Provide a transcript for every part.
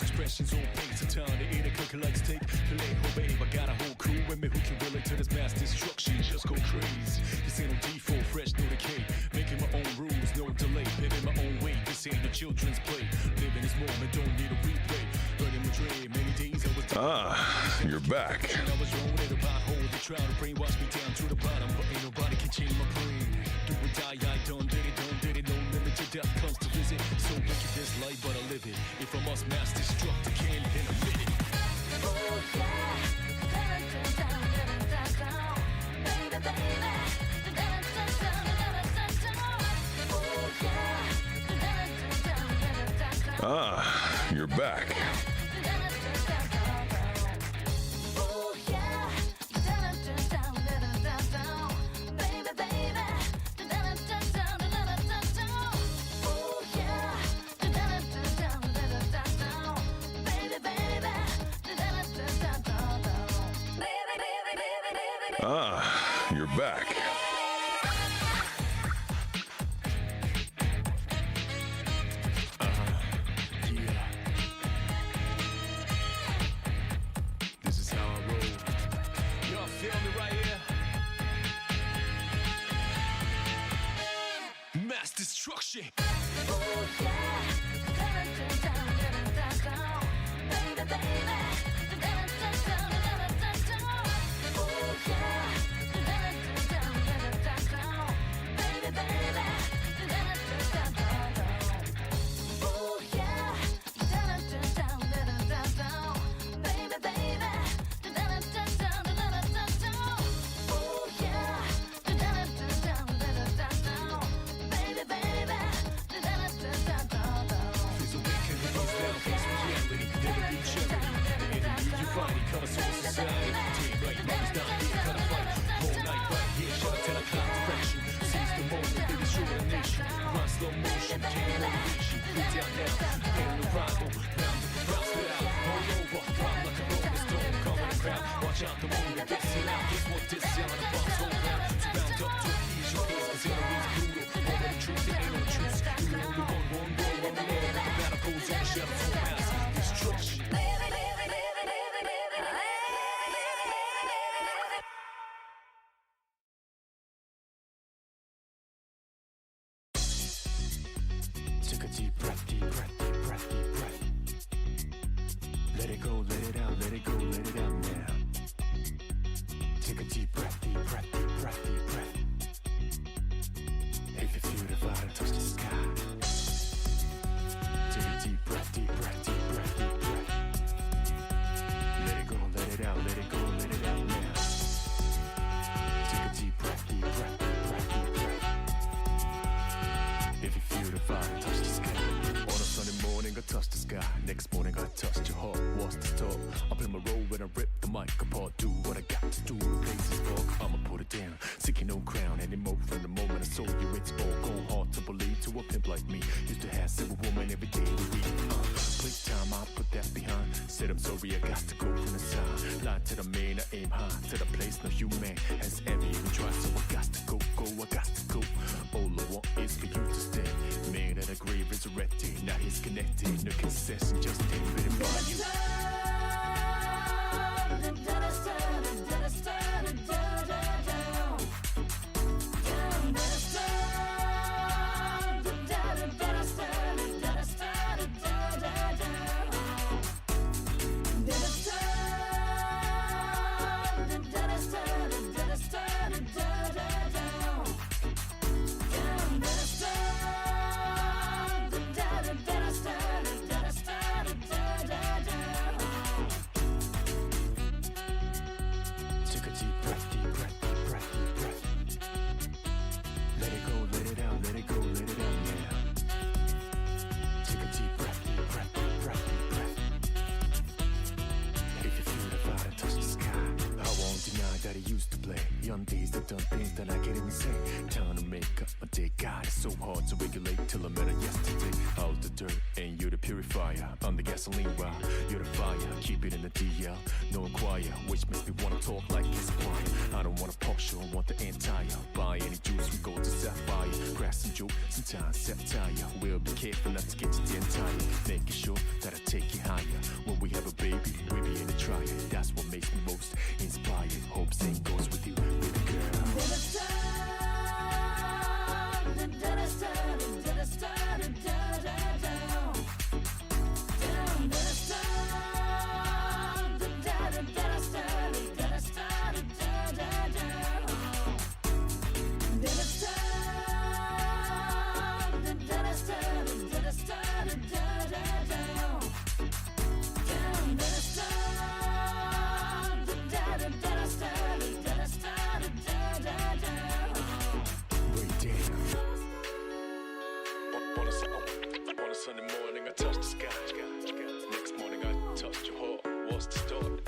Those expressions on pace, a time to eat a cookie like steak. Filet, oh babe, I got a whole crew with me who can relate to this mass destruction. Just go crazy. This ain't no default, fresh, no decay. Making my own rules, no delay. Living my own way, this ain't no children's play. Living this moment, don't need a replay. Burning Madrid, many days I was you're back. I was wrong at a pothole. They try to brainwash me down to the bottom, but ain't nobody can change my brain. Do or die, I done did it. No limit to death comes to visit. So wicked this life, but I live it. If I must mass destruct again, then I fit it. Oh yeah, baby, baby. You're back. You're back. This is how I roll. Y'all feel me right here? Mass destruction. You're the fire, keep it in the DL. No inquire, which makes me wanna talk like it's a choir. I don't want a partial, I want the entire. Buy any juice, we go to Sapphire. Grab some juke, sometimes satire. We'll be careful not to get you the entire. Making sure that I take you higher. When we have a baby, we be in the trial. That's what makes me most inspired. Hope same goes with you, baby girl. On a Sunday morning, I touched the sky. Next morning, I touched your heart. What's the start?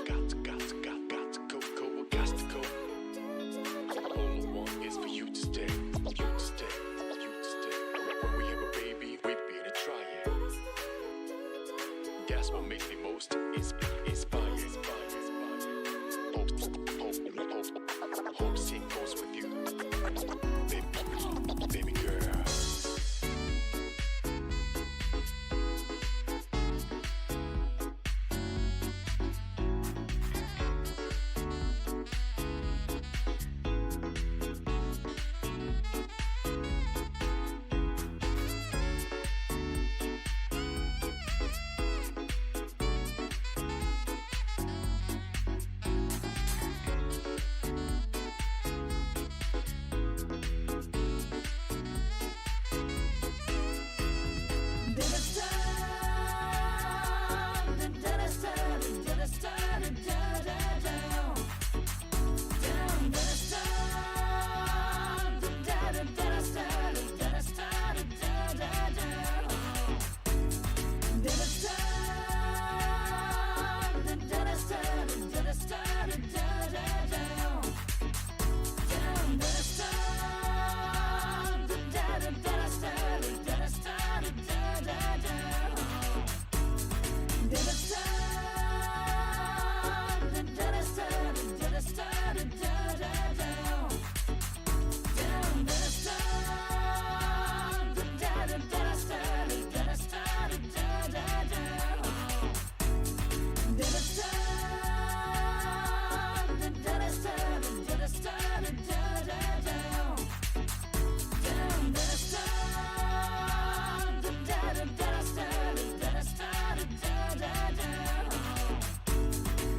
Got to go. I got to go. All I want is for you to stay. When we have a baby, we be in a triad. That's what makes me most inspired. Hope same goes with you, baby girl.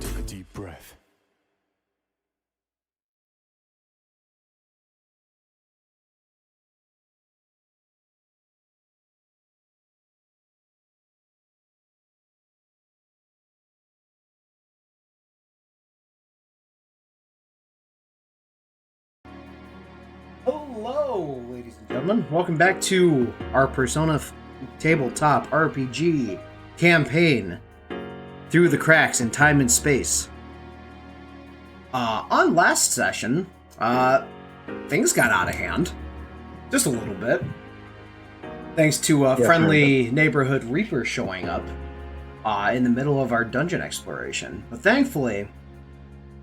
Take a deep breath. Hello, ladies and gentlemen. Welcome back to our Persona Tabletop RPG campaign, Through the Cracks in Time and Space. On last session, things got out of hand. Just a little bit. Thanks to a friendly neighborhood reaper showing up in the middle of our dungeon exploration. But thankfully,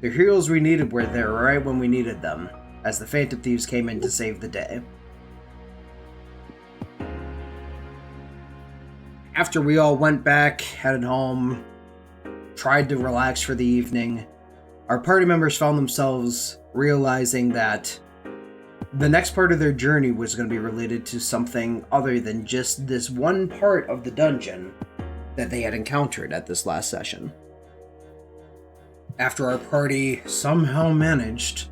the heroes we needed were there right when we needed them, as the Phantom Thieves came in to save the day. After we all went back, headed home, tried to relax for the evening, our party members found themselves realizing that the next part of their journey was going to be related to something other than just this one part of the dungeon that they had encountered at this last session. After our party somehow managed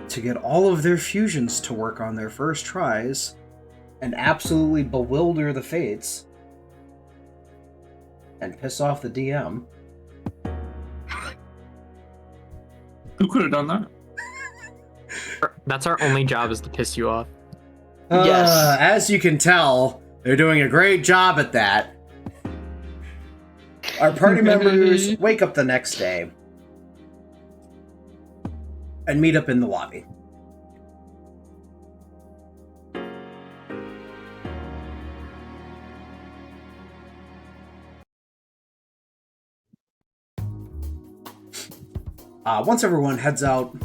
to get all of their fusions to work on their first tries and absolutely bewilder the fates and piss off the DM. Who could have done that? That's our only job, is to piss you off. Yes. As you can tell, they're doing a great job at that. Our party members wake up the next day and meet up in the lobby. once everyone heads out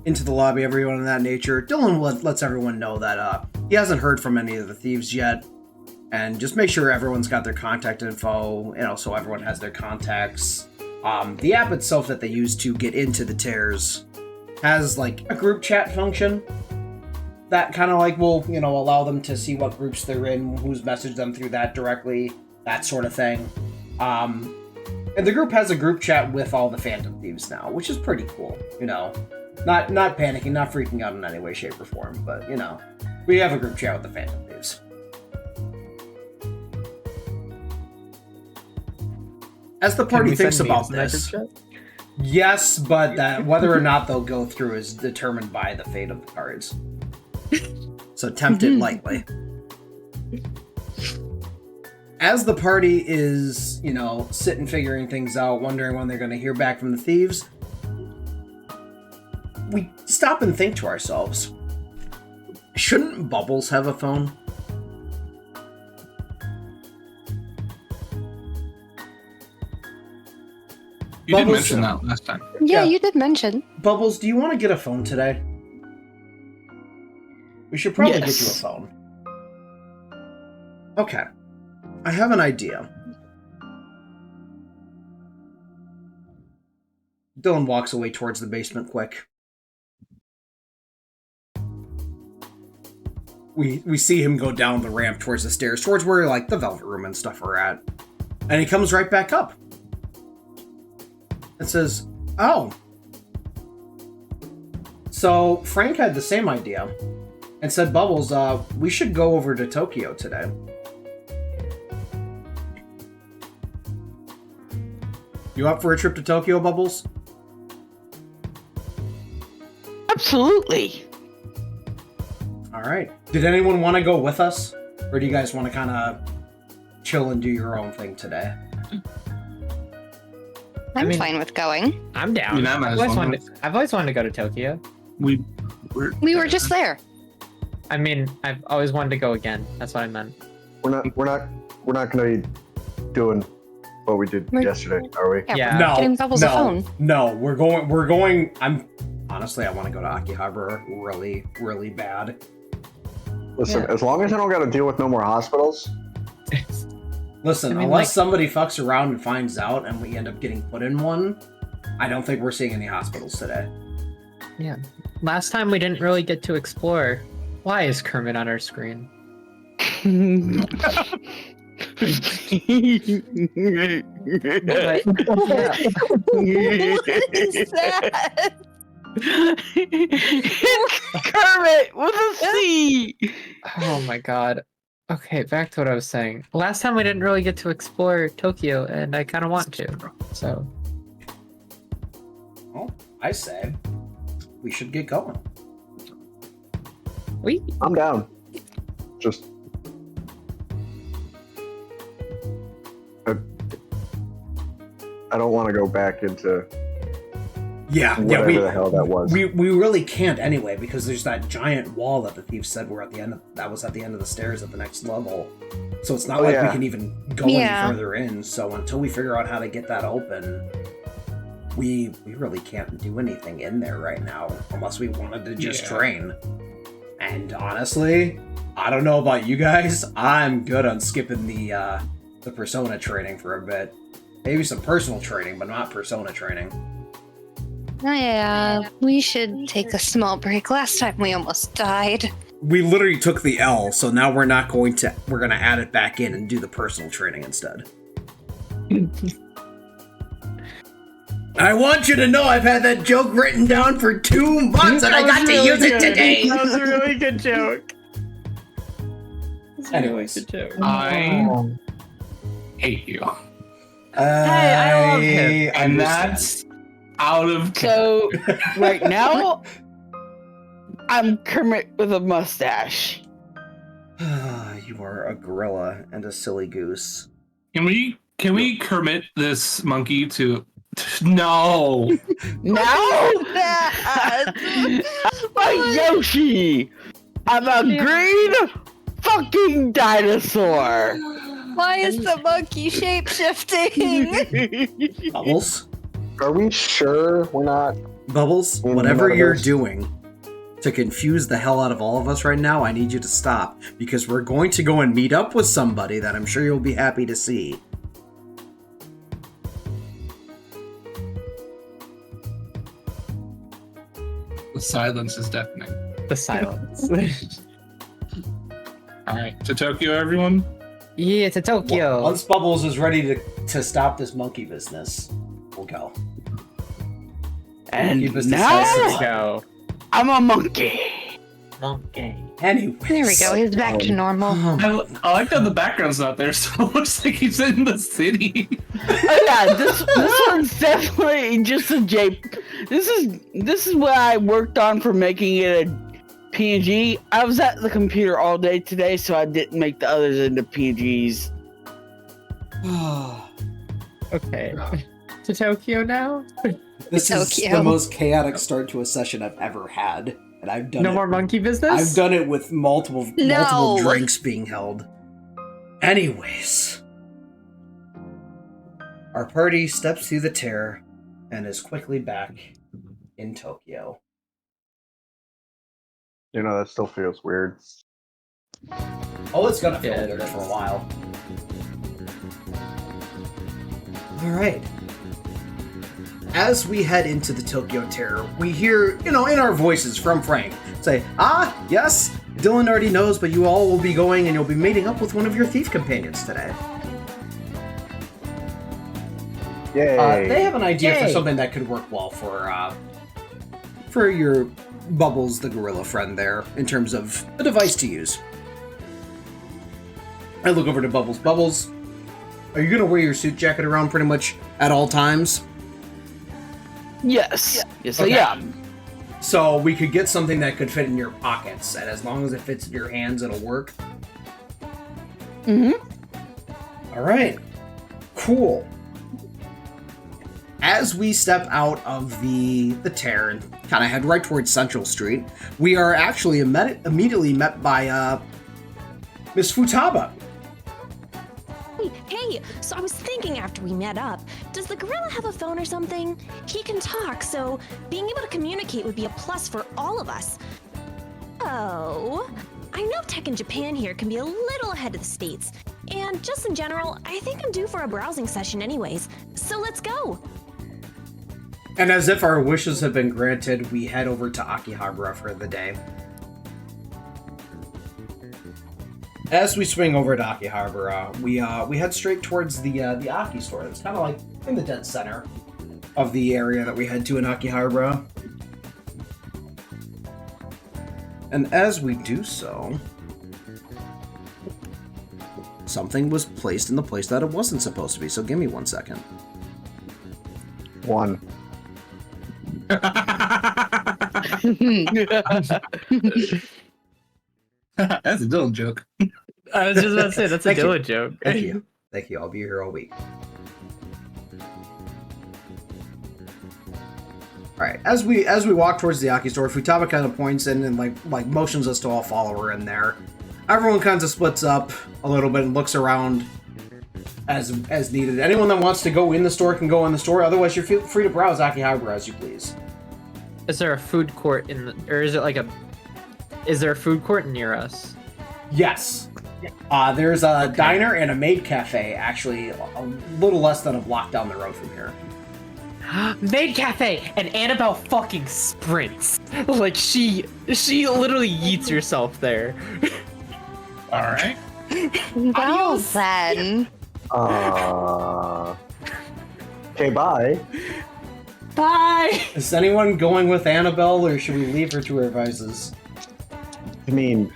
into the lobby, everyone of that nature, Dylan lets everyone know that he hasn't heard from any of the thieves yet, and just make sure everyone's got their contact info, so everyone has their contacts. The app itself that they use to get into the tears has like a group chat function that kind of like will, allow them to see what groups they're in, who's messaged them through that directly, that sort of thing. And the group has a group chat with all the Phantom Thieves now, which is pretty cool, Not panicking, not freaking out in any way, shape, or form, but, we have a group chat with the Phantom Thieves. As the party thinks about this, yes, but that whether or not they'll go through is determined by the fate of the cards. So tempt it lightly. As the party is, sitting figuring things out, wondering when they're going to hear back from the thieves, we stop and think to ourselves, shouldn't Bubbles have a phone? You did Bubbles, mention that last time. Yeah, you did mention. Bubbles, do you want to get a phone today? We should probably get you a Yes. phone. Okay. I have an idea. Dylan walks away towards the basement quick. We see him go down the ramp towards the stairs, towards where like the Velvet Room and stuff are at. And he comes right back up. And says, "Oh. So Frank had the same idea and said, Bubbles, we should go over to Tokyo today." You up for a trip to Tokyo, Bubbles? Absolutely. Alright. Did anyone want to go with us? Or do you guys want to kind of chill and do your own thing today? I'm mean- fine with going. I'm down. You know, I might as well. I've always wanted to go to Tokyo. We We were just there. I mean, I've always wanted to go again. That's what I meant. We're not going to be doing what we did We're- yesterday, are we? Yeah. No, Getting Bubbles a phone. no, we're going, honestly, I want to go to Akihabara really, really bad. Listen, Yeah. as long as I don't got to deal with no more hospitals, Listen, I mean, unless like- somebody fucks around and finds out and we end up getting put in one, I don't think we're seeing any hospitals today. Yeah. Last time we didn't really get to explore. Why is Kermit on our screen? But, yeah. What is that? It's Kermit with a C. Oh my god. Okay, back to what I was saying. Last time we didn't really get to explore Tokyo, and I kind of want to. So, Well, I say we should get going. we I'm down. Just. I don't want to go back into Yeah, whatever the hell that was. we really can't anyway because there's that giant wall that the thieves said were at the end of, that was at the end of the stairs at the next level. So it's not Oh, like we yeah. can even go Yeah. any further in. So until we figure out how to get that open, we really can't do anything in there right now unless we wanted to just Yeah. train. And honestly, I don't know about you guys. I'm good on skipping the persona training for a bit. Maybe some personal training, but not persona training. Yeah, we should take a small break. Last time we almost died. We literally took the L, so now we're not going to. We're going to add it back in and do the personal training instead. I want you to know I've had that joke written down for 2 months and I got to use it today. That was a really good joke. Anyways. Good joke. I hate you, I love him. and that's out of. So right now, I'm Kermit with a mustache. You are a gorilla and a silly goose. Can we Kermit this monkey to? No. Now, that? I'm Yoshi. I'm a green fucking dinosaur. Why is the monkey shape shifting? Bubbles, Are we sure we're not? Bubbles, In whatever one of you're those? doing to confuse the hell out of all of us right now, I need you to stop. Because we're going to go and meet up with somebody that I'm sure you'll be happy to see. The silence is deafening. The silence. All right, to Tokyo, everyone. Yeah, to Tokyo. Once Bubbles is ready to stop this monkey business, we'll go. And Keep us now decisive. Go. I'm a monkey. Monkey. Anyways. There we go. He's back to normal. I like that the background's not there, so it looks like he's in the city. Oh yeah, this one's definitely just a J. This is what I worked on for making it a PNG. I was at the computer all day today, so I didn't make the others into PNGs. Okay. To Tokyo now? This is Tokyo. the most chaotic start to a session I've ever had, and I've done No it. more monkey business? I've done it with multiple No. drinks being held. Anyways, our party steps through the tear and is quickly back in Tokyo. You know, that still feels weird. Oh, it's gonna feel Yeah, weird it for a does. while. All right. As we head into the Tokyo Terror, we hear, in our voices from Frank, say, yes, Dylan already knows, but you all will be going and you'll be meeting up with one of your thief companions today. Yay! They have an idea for Yay. something that could work well for your Bubbles, the gorilla friend there, in terms of a device to use. I look over to Bubbles. Bubbles, are you going to wear your suit jacket around pretty much at all times? Yes, yes, Okay. I am. So we could get something that could fit in your pockets, and as long as it fits in your hands, it'll work. Mm-hmm. All right. Cool. As we step out of the tear and kind of head right towards Central Street, we are actually immediately met by Miss Futaba. Hey, so I was thinking after we met up, does the gorilla have a phone or something? He can talk, so being able to communicate would be a plus for all of us. Oh, I know tech in Japan here can be a little ahead of the States. And just in general, I think I'm due for a browsing session anyways. So let's go. And as if our wishes have been granted, we head over to Akihabara for the day. As we swing over to Akihabara, we head straight towards the Aki store. It's kind of like in the dead center of the area that we head to in Akihabara. And as we do so, something was placed in the place that it wasn't supposed to be. So give me 1 second. One. That's a Dylan joke. I was just about to say, that's a Thank you. Dylan joke. Thank you. Thank you. I'll be here all week. Alright, as we walk towards the Aki store, Futaba kind of points in and like motions us to all follow her in there. Everyone kind of splits up a little bit and looks around as needed. Anyone that wants to go in the store can go in the store. Otherwise, you're free to browse Akihabara as you please. Is there a food court or is it like is there a food court near us? Yes. There's a diner and a maid cafe, actually, a little less than a block down the road from here. Maid cafe, and Annabelle fucking sprints. Like she literally yeets herself there. All right. Well then. Okay, bye. Bye. Is anyone going with Annabelle, or should we leave her to her devices? I mean,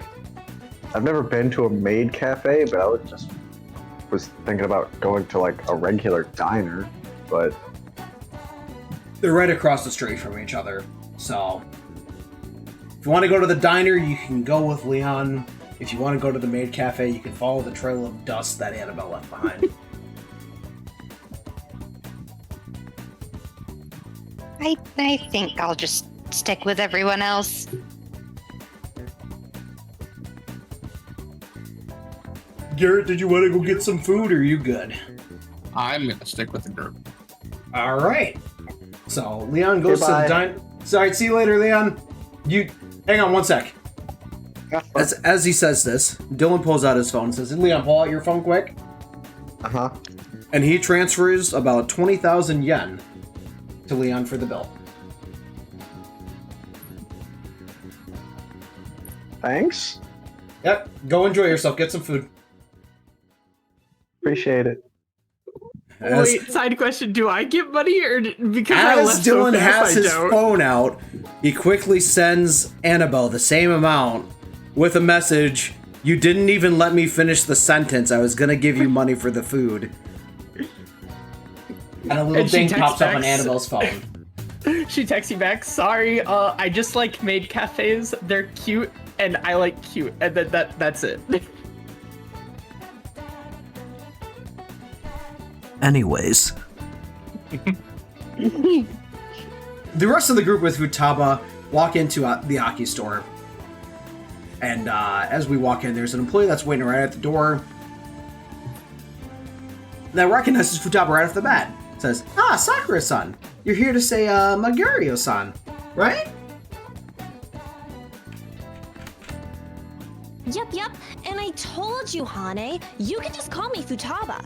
I've never been to a maid cafe, but I was thinking about going to like a regular diner, but They're right across the street from each other, so if you want to go to the diner, you can go with Leon. If you want to go to the maid cafe, you can follow the trail of dust that Annabelle left behind. I think I'll just stick with everyone else. Garrett, did you want to go get some food, or are you good? I'm gonna stick with the group. All right. So Leon goes to the Goodbye. diner. Sorry, see you later, Leon. You hang on one sec. As he says this, Dylan pulls out his phone and says, Leon, pull out your phone quick. Uh-huh. And he transfers about 20,000 yen to Leon for the bill. Thanks. Yep, go enjoy yourself. Get some food. Appreciate it. As, Wait, side question: do I get money, or because I as left so Dylan fast, has I his don't? phone out, he quickly sends Annabelle the same amount with a message. You didn't even let me finish the sentence. I was gonna give you money for the food. And a little And she ding pops up on texts- Annabelle's phone. She texts you back. Sorry, I just like made cafes. They're cute, and I like cute, and then that's it. Anyways. The rest of the group with Futaba walk into the Aki store. And as we walk in, there's an employee that's waiting right at the door that recognizes Futaba right off the bat. Says, Sakura-san, you're here to say Magario-san, right? Yep. And I told you, Hane, you can just call me Futaba.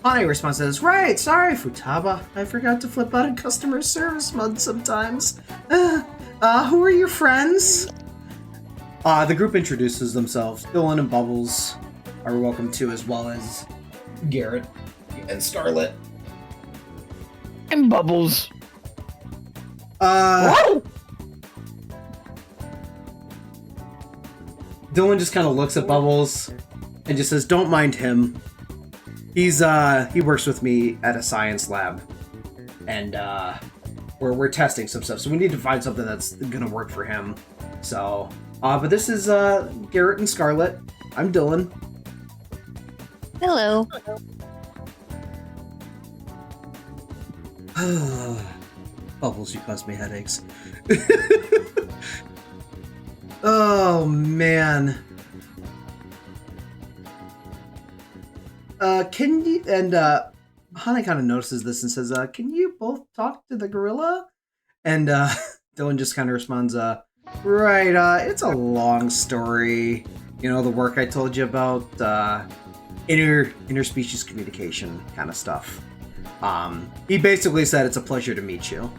Hane responds, says, right, sorry, Futaba. I forgot to flip out in customer service mode sometimes. Who are your friends? The group introduces themselves. Dylan and Bubbles are welcome too, as well as Garrett and Scarlet. And Bubbles. Dylan just kind of looks at Bubbles and just says, don't mind him. He works with me at a science lab. And, we're testing some stuff, so we need to find something that's gonna work for him. So, but this is, Garrett and Scarlet. I'm Dylan. Hello. Bubbles, you cause me headaches. Oh, man. Can you, and, Hana kind of notices this and says, can you both talk to the gorilla? And, Dylan just kind of responds, right, it's a long story. You know, the work I told you about, interspecies communication kind of stuff. He basically said it's a pleasure to meet you.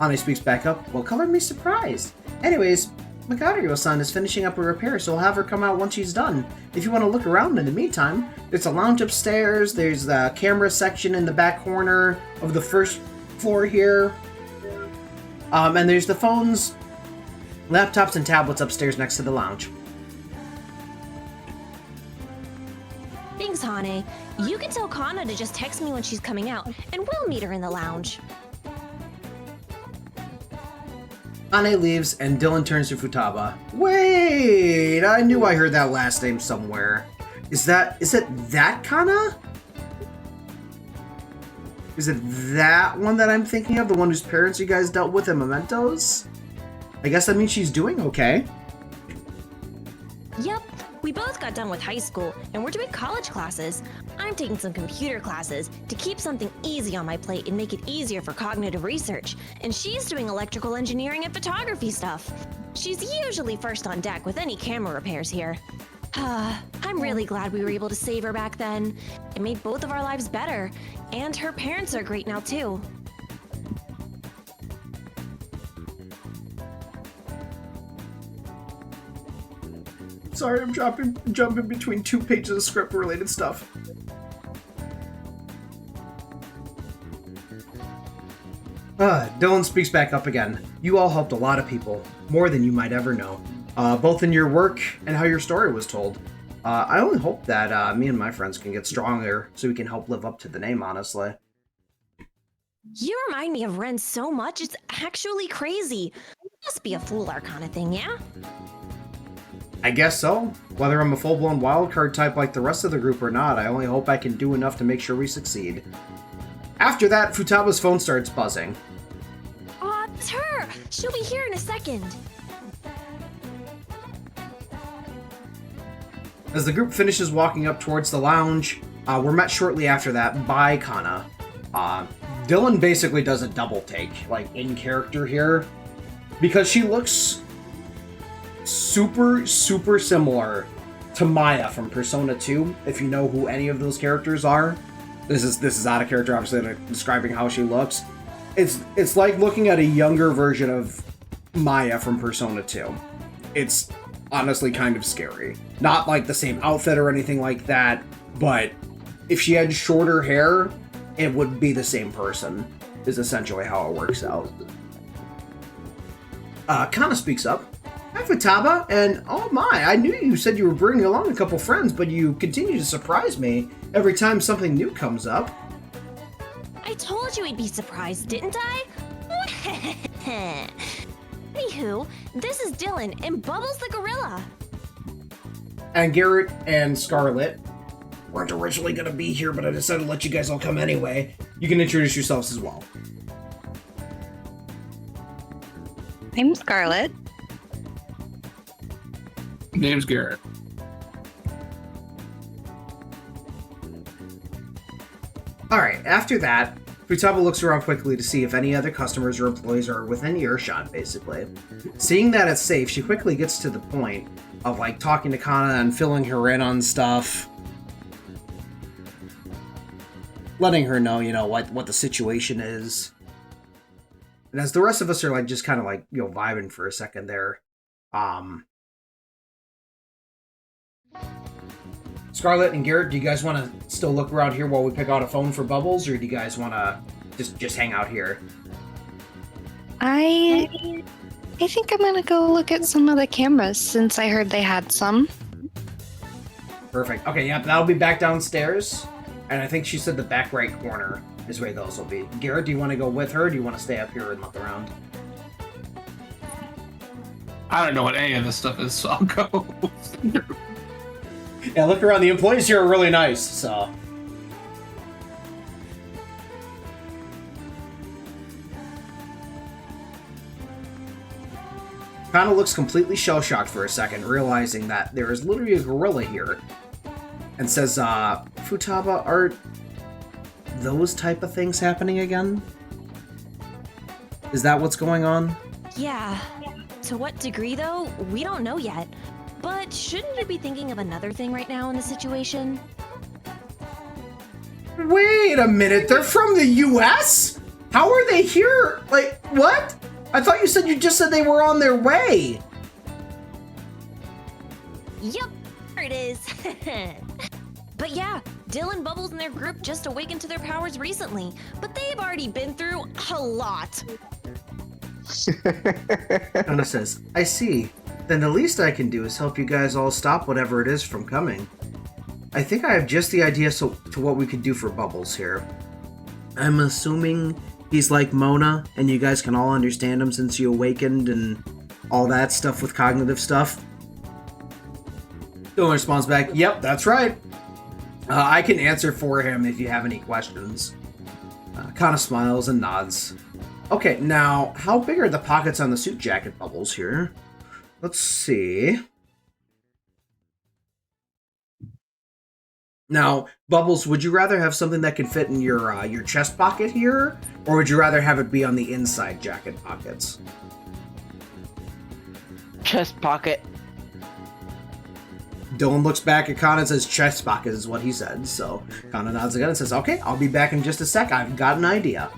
Hana speaks back up, well, color me surprised. Anyways, Magario-san is finishing up a repair, so I'll have her come out once she's done. If you want to look around in the meantime, there's a lounge upstairs, there's the camera section in the back corner of the first floor here. And there's the phones, laptops, and tablets upstairs next to the lounge. Thanks, Hane. You can tell Kana to just text me when she's coming out, and we'll meet her in the lounge. Hane leaves, and Dylan turns to Futaba. Wait, I knew I heard that last name somewhere. Is it that Kana? Is it that one that I'm thinking of? The one whose parents you guys dealt with in Mementos? I guess that means she's doing okay. Yep, we both got done with high school, and we're doing college classes. I'm taking some computer classes to keep something easy on my plate and make it easier for cognitive research. And she's doing electrical engineering and photography stuff. She's usually first on deck with any camera repairs here. I'm really glad we were able to save her back then. It made both of our lives better, and her parents are great now too. Sorry, I'm jumping between 2 pages of script-related stuff. Dylan speaks back up again. You all helped a lot of people, more than you might ever know, both in your work and how your story was told. I only hope that me and my friends can get stronger so we can help live up to the name, honestly. You remind me of Ren so much, it's actually crazy. Must be a fool arcana thing, yeah? I guess so. Whether I'm a full-blown wildcard type like the rest of the group or not, I only hope I can do enough to make sure we succeed. After that, Futaba's phone starts buzzing. It's her! She'll be here in a second. As the group finishes walking up towards the lounge, we're met shortly after that by Kana. Dylan basically does a double take, like in character here, because she looks super similar to Maya from Persona 2. If you know who any of those characters are, this is out of character, obviously, describing how she looks. It's like looking at a younger version of Maya from Persona 2. It's honestly kind of scary. Not like the same outfit or anything like that, but if she had shorter hair, it would be the same person, is essentially how it works out. Kana speaks up. Hi, Futaba, and oh my, I knew you said you were bringing along a couple friends, but you continue to surprise me every time something new comes up. I told you he'd be surprised, didn't I? Anywho, this is Dylan and Bubbles the gorilla. And Garrett and Scarlet weren't originally going to be here, but I decided to let you guys all come anyway. You can introduce yourselves as well. I'm Scarlet. Name's Garrett. Alright, after that, Futaba looks around quickly to see if any other customers or employees are within earshot, basically. Seeing that it's safe, she quickly gets to the point of, like, talking to Kana and filling her in on stuff. Letting her know, you know, what the situation is. And as the rest of us are, like, just kind of, like, you know, vibing for a second there, Scarlet and Garrett, do you guys want to still look around here while we pick out a phone for Bubbles, or do you guys want to just hang out here? I think I'm gonna go look at some of the cameras since I heard they had some. Perfect. Okay, yeah, that'll be back downstairs. And I think she said the back right corner is where those will be. Garrett, do you want to go with her, or do you want to stay up here and look around? I don't know what any of this stuff is, so I'll go. Yeah, look around. The employees here are really nice, so... Kana looks completely shell-shocked for a second, realizing that there is literally a gorilla here. And says, Futaba, are those type of things happening again? Is that what's going on? Yeah. To what degree, though, we don't know yet. But shouldn't you be thinking of another thing right now in the situation? Wait a minute, they're from the US? How are they here? Like, what? I thought you just said they were on their way. Yup, there it is. But yeah, Dylan, Bubbles, and their group just awakened to their powers recently, but they've already been through a lot. Anna says, I see. Then the least I can do is help you guys all stop whatever it is from coming. I think I have just the idea to what we could do for Bubbles here. I'm assuming he's like Mona, and you guys can all understand him since you awakened and all that stuff with cognitive stuff. Dylan responds back, yep, that's right. I can answer for him if you have any questions. Kana smiles and nods. Okay, now, how big are the pockets on the suit jacket, Bubbles, here? Let's see. Now, Bubbles, would you rather have something that can fit in your chest pocket here, or would you rather have it be on the inside jacket pockets? Chest pocket. Dylan looks back at Kana and says chest pocket is what he said, so Kana nods again and says, okay, I'll be back in just a sec, I've got an idea.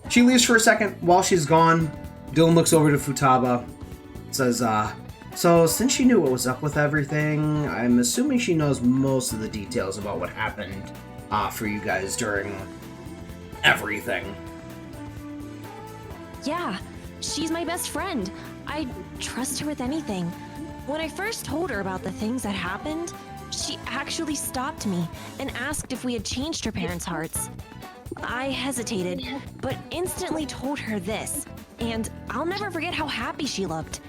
She leaves for a second. While she's gone, Dylan looks over to Futaba, says, so since she knew what was up with everything, I'm assuming she knows most of the details about what happened for you guys during everything. Yeah, she's my best friend. I trust her with anything. When I first told her about the things that happened, she actually stopped me and asked if we had changed her parents' hearts. I hesitated, but instantly told her this, and I'll never forget how happy she looked.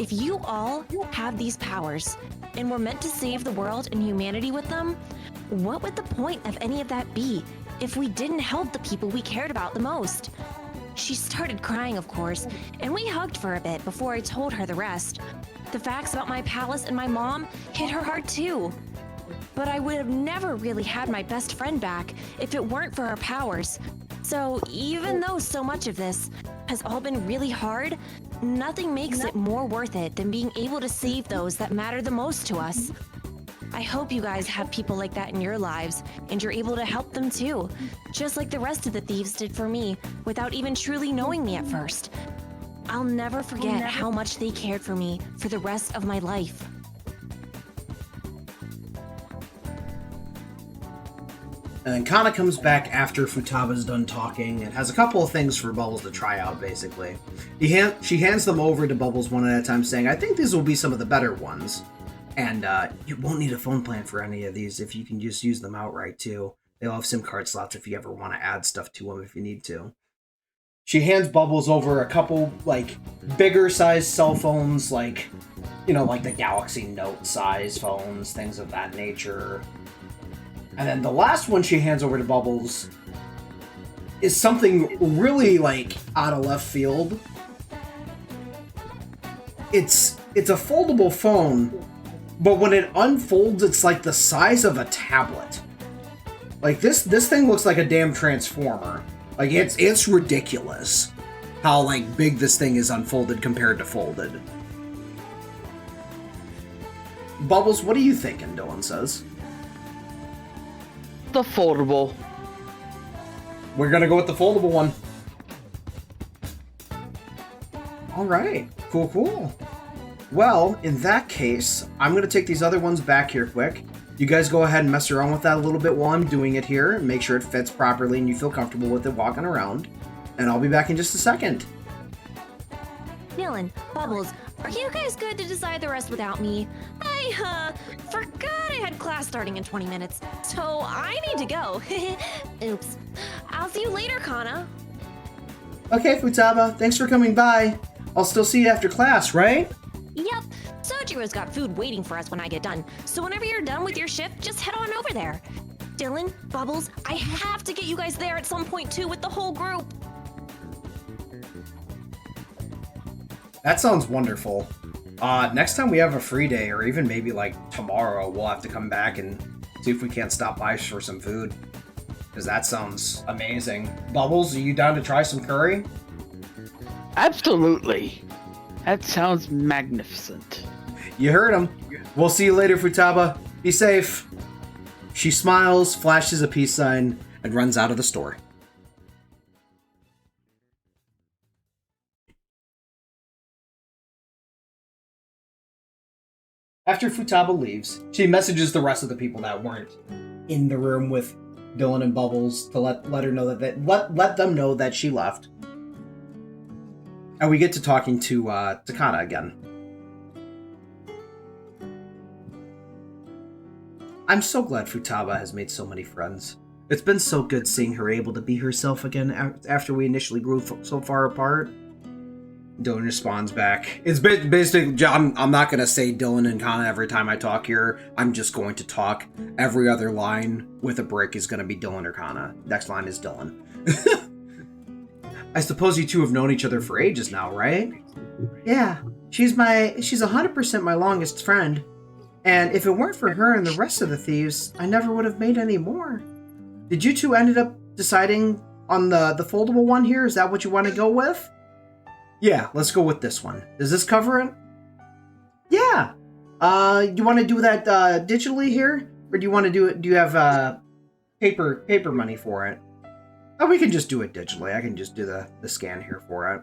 If you all have these powers, and were meant to save the world and humanity with them, what would the point of any of that be if we didn't help the people we cared about the most? She started crying, of course, and we hugged for a bit before I told her the rest. The facts about my palace and my mom hit her hard too. But I would have never really had my best friend back if it weren't for our powers. So even though so much of this has all been really hard, nothing makes it more worth it than being able to save those that matter the most to us. I hope you guys have people like that in your lives, and you're able to help them too, just like the rest of the thieves did for me, without even truly knowing me at first. I'll never forget how much they cared for me for the rest of my life. And then Kana comes back after Futaba's done talking and has a couple of things for Bubbles to try out, basically. She hands them over to Bubbles one at a time, saying, I think these will be some of the better ones. And you won't need a phone plan for any of these if you can just use them outright, too. They'll have SIM card slots if you ever want to add stuff to them if you need to. She hands Bubbles over a couple, like, bigger-sized cell phones, like, you know, like the Galaxy Note-size phones, things of that nature. And then the last one she hands over to Bubbles is something really, like, out of left field. It's a foldable phone, but when it unfolds, it's like the size of a tablet. Like, this thing looks like a damn transformer. Like, it's ridiculous how, like, big this thing is unfolded compared to folded. Bubbles, what are you thinking, Dylan says? The foldable. We're gonna go with the foldable one. Alright, cool. Well, in that case, I'm gonna take these other ones back here quick. You guys go ahead and mess around with that a little bit while I'm doing it here, and make sure it fits properly and you feel comfortable with it walking around. And I'll be back in just a second. Dylan, Bubbles, are you guys good to decide the rest without me? I forgot I had class starting in 20 minutes, so I need to go. Oops. I'll see you later, Kana. Okay, Futaba, thanks for coming by. I'll still see you after class, right? Yep. Sojiro's got food waiting for us when I get done, so whenever you're done with your shift, just head on over there. Dylan, Bubbles, I have to get you guys there at some point too with the whole group. That sounds wonderful. Next time we have a free day, or even maybe like tomorrow, we'll have to come back and see if we can't stop by for some food. Because that sounds amazing. Bubbles, are you down to try some curry? Absolutely. That sounds magnificent. You heard him. We'll see you later, Futaba. Be safe. She smiles, flashes a peace sign, and runs out of the store. After Futaba leaves, she messages the rest of the people that weren't in the room with Dylan and Bubbles to let her know that let them know that she left. And we get to talking to Kana again. I'm so glad Futaba has made so many friends. It's been so good seeing her able to be herself again after we initially grew so far apart. Dylan responds back. It's basically, I'm not going to say Dylan and Kana every time I talk here. I'm just going to talk. Every other line with a break is going to be Dylan or Kana. Next line is Dylan. I suppose you two have known each other for ages now, right? Yeah, she's 100% my longest friend. And if it weren't for her and the rest of the thieves, I never would have made any more. Did you two ended up deciding on the foldable one here? Is that what you want to go with? Yeah, let's go with this one. Does this cover it? Yeah. You want to do that digitally here? Or do you want to do it, do you have paper money for it? Oh, we can just do it digitally. I can just do the scan here for it.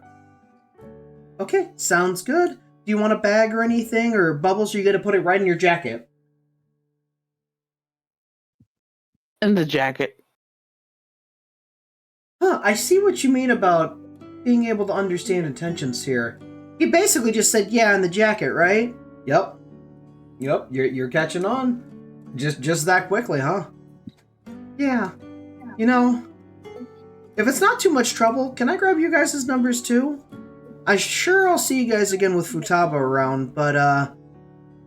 Okay, sounds good. Do you want a bag or anything? Or Bubbles, are you going to put it right in your jacket? In the jacket. Huh, I see what you mean about being able to understand intentions here. He basically just said, yeah, in the jacket, right? Yep, you're catching on. Just that quickly, huh? Yeah, you know, if it's not too much trouble, can I grab you guys' numbers too? I'm sure I'll see you guys again with Futaba around, but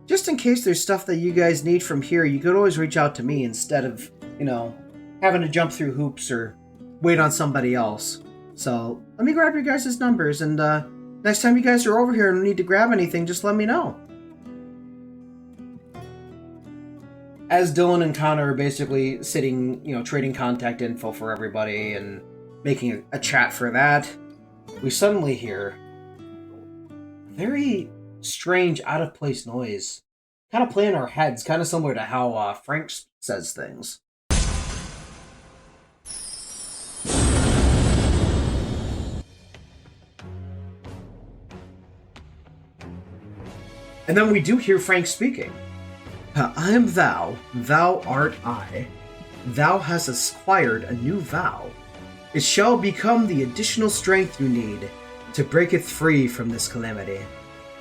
just in case there's stuff that you guys need from here, you could always reach out to me instead of, you know, having to jump through hoops or wait on somebody else. So let me grab your guys' numbers, and next time you guys are over here and need to grab anything, just let me know. As Dylan and Connor are basically sitting, trading contact info for everybody and making a chat for that, we suddenly hear a very strange, out-of-place noise. Kind of play in our heads, kind of similar to how Frank says things. And then we do hear Frank speaking. I am thou, thou art I. Thou hast acquired a new vow. It shall become the additional strength you need to breaketh free from this calamity.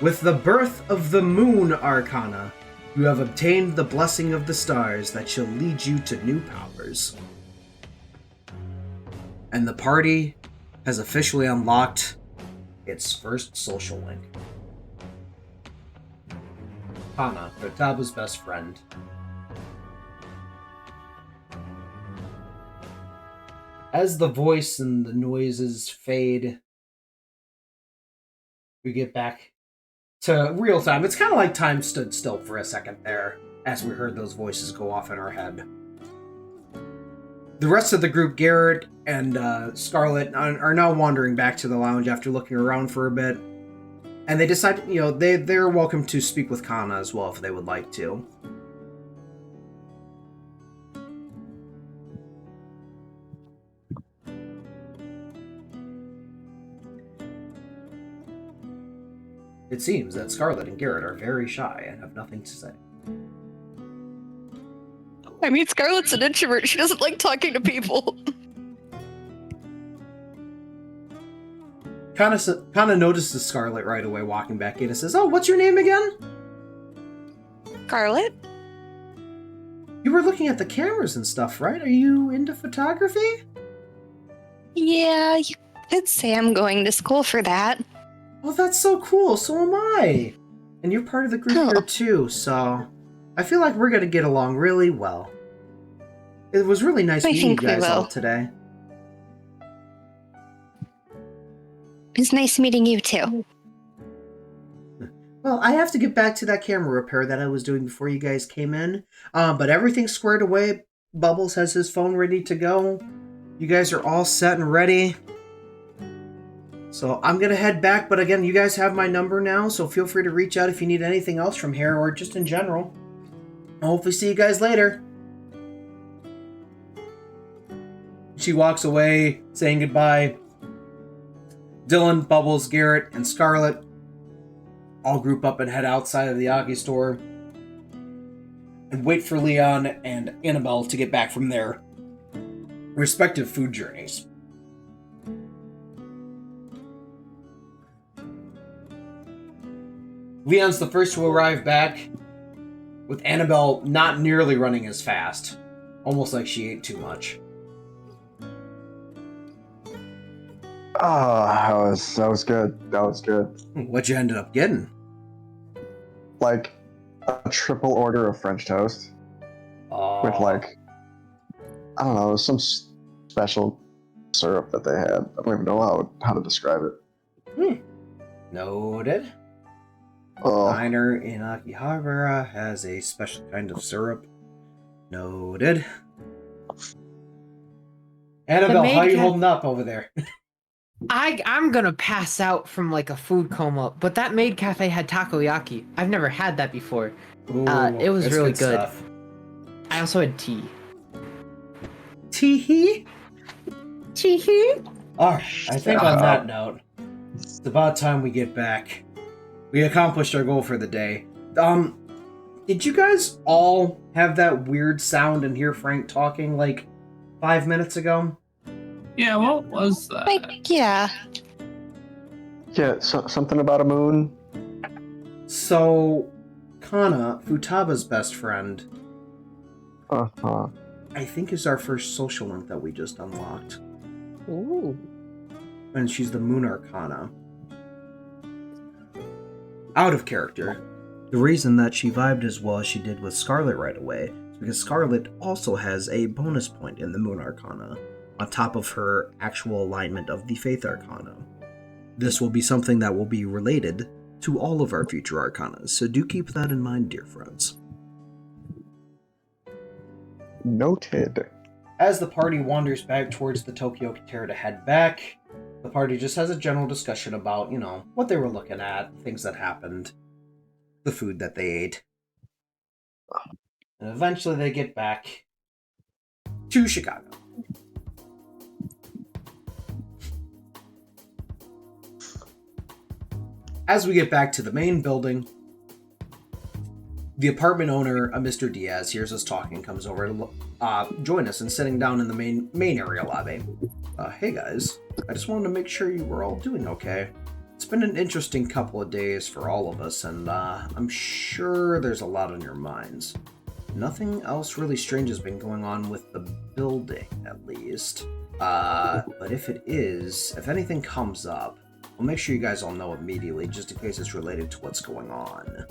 With the birth of the Moon Arcana, you have obtained the blessing of the stars that shall lead you to new powers. And the party has officially unlocked its first social link. Kana, Futaba's best friend. As the voice and the noises fade, we get back to real time. It's kind of like time stood still for a second there as we heard those voices go off in our head. The rest of the group, Garrett and Scarlet, are now wandering back to the lounge after looking around for a bit. And they decide, they're welcome to speak with Kana as well if they would like to. It seems that Scarlet and Garrett are very shy and have nothing to say. I mean, Scarlett's an introvert. She doesn't like talking to people. Kana notices Scarlet right away walking back in and says, "Oh, what's your name again?" Scarlet? You were looking at the cameras and stuff, right? Are you into photography? Yeah, you could say I'm going to school for that. Oh, that's so cool. So am I. And you're part of the group here too, so I feel like we're gonna get along really well. It was really nice meeting you guys all today. It's nice meeting you too. Well, I have to get back to that camera repair that I was doing before you guys came in. But everything's squared away. Bubbles has his phone ready to go. You guys are all set and ready. So I'm going to head back. But again, you guys have my number now. So feel free to reach out if you need anything else from here or just in general. I'll hopefully see you guys later. She walks away saying goodbye. Dylan, Bubbles, Garrett, and Scarlet all group up and head outside of the Aki store and wait for Leon and Annabelle to get back from their respective food journeys. Leon's the first to arrive back, with Annabelle not nearly running as fast, almost like she ate too much. Oh, that was good. That was good. What you ended up getting? Like a triple order of French toast with like, I don't know, some special syrup that they had. I don't even know how to describe it. Noted. Oh. Diner in Akihabara has a special kind of syrup. Noted. Annabelle, how you holding up over there? I'm gonna pass out from like a food coma, but that maid cafe had takoyaki. I've never had that before. Ooh, It was that's really good. Stuff. I also had tea. Tee-hee? Tee-hee? Alright, I think on that note, it's about time we get back. We accomplished our goal for the day. Did you guys all have that weird sound and hear Frank talking like 5 minutes ago? Yeah, what was that? Like, yeah. Yeah, something about a moon. So, Kana, Futaba's best friend, Uh-huh. I think is our first social link that we just unlocked. Ooh. And she's the Moon Arcana. Out of character. The reason that she vibed as well as she did with Scarlet right away is because Scarlet also has a bonus point in the Moon Arcana. on top of her actual alignment of the Faith Arcana. This will be something that will be related to all of our future Arcanas, so do keep that in mind, dear friends. Noted. As the party wanders back towards the Tokyo Kater to head back, the party just has a general discussion about, what they were looking at, things that happened, the food that they ate. And eventually they get back to Chicago. As we get back to the main building, the apartment owner, Mr. Diaz, hears us talking, comes over to join us and sitting down in the main area lobby. Hey guys, I just wanted to make sure you were all doing okay. It's been an interesting couple of days for all of us, and I'm sure there's a lot on your minds. Nothing else really strange has been going on with the building, at least. But if it is, if anything comes up, I'll make sure you guys all know immediately, just in case it's related to what's going on.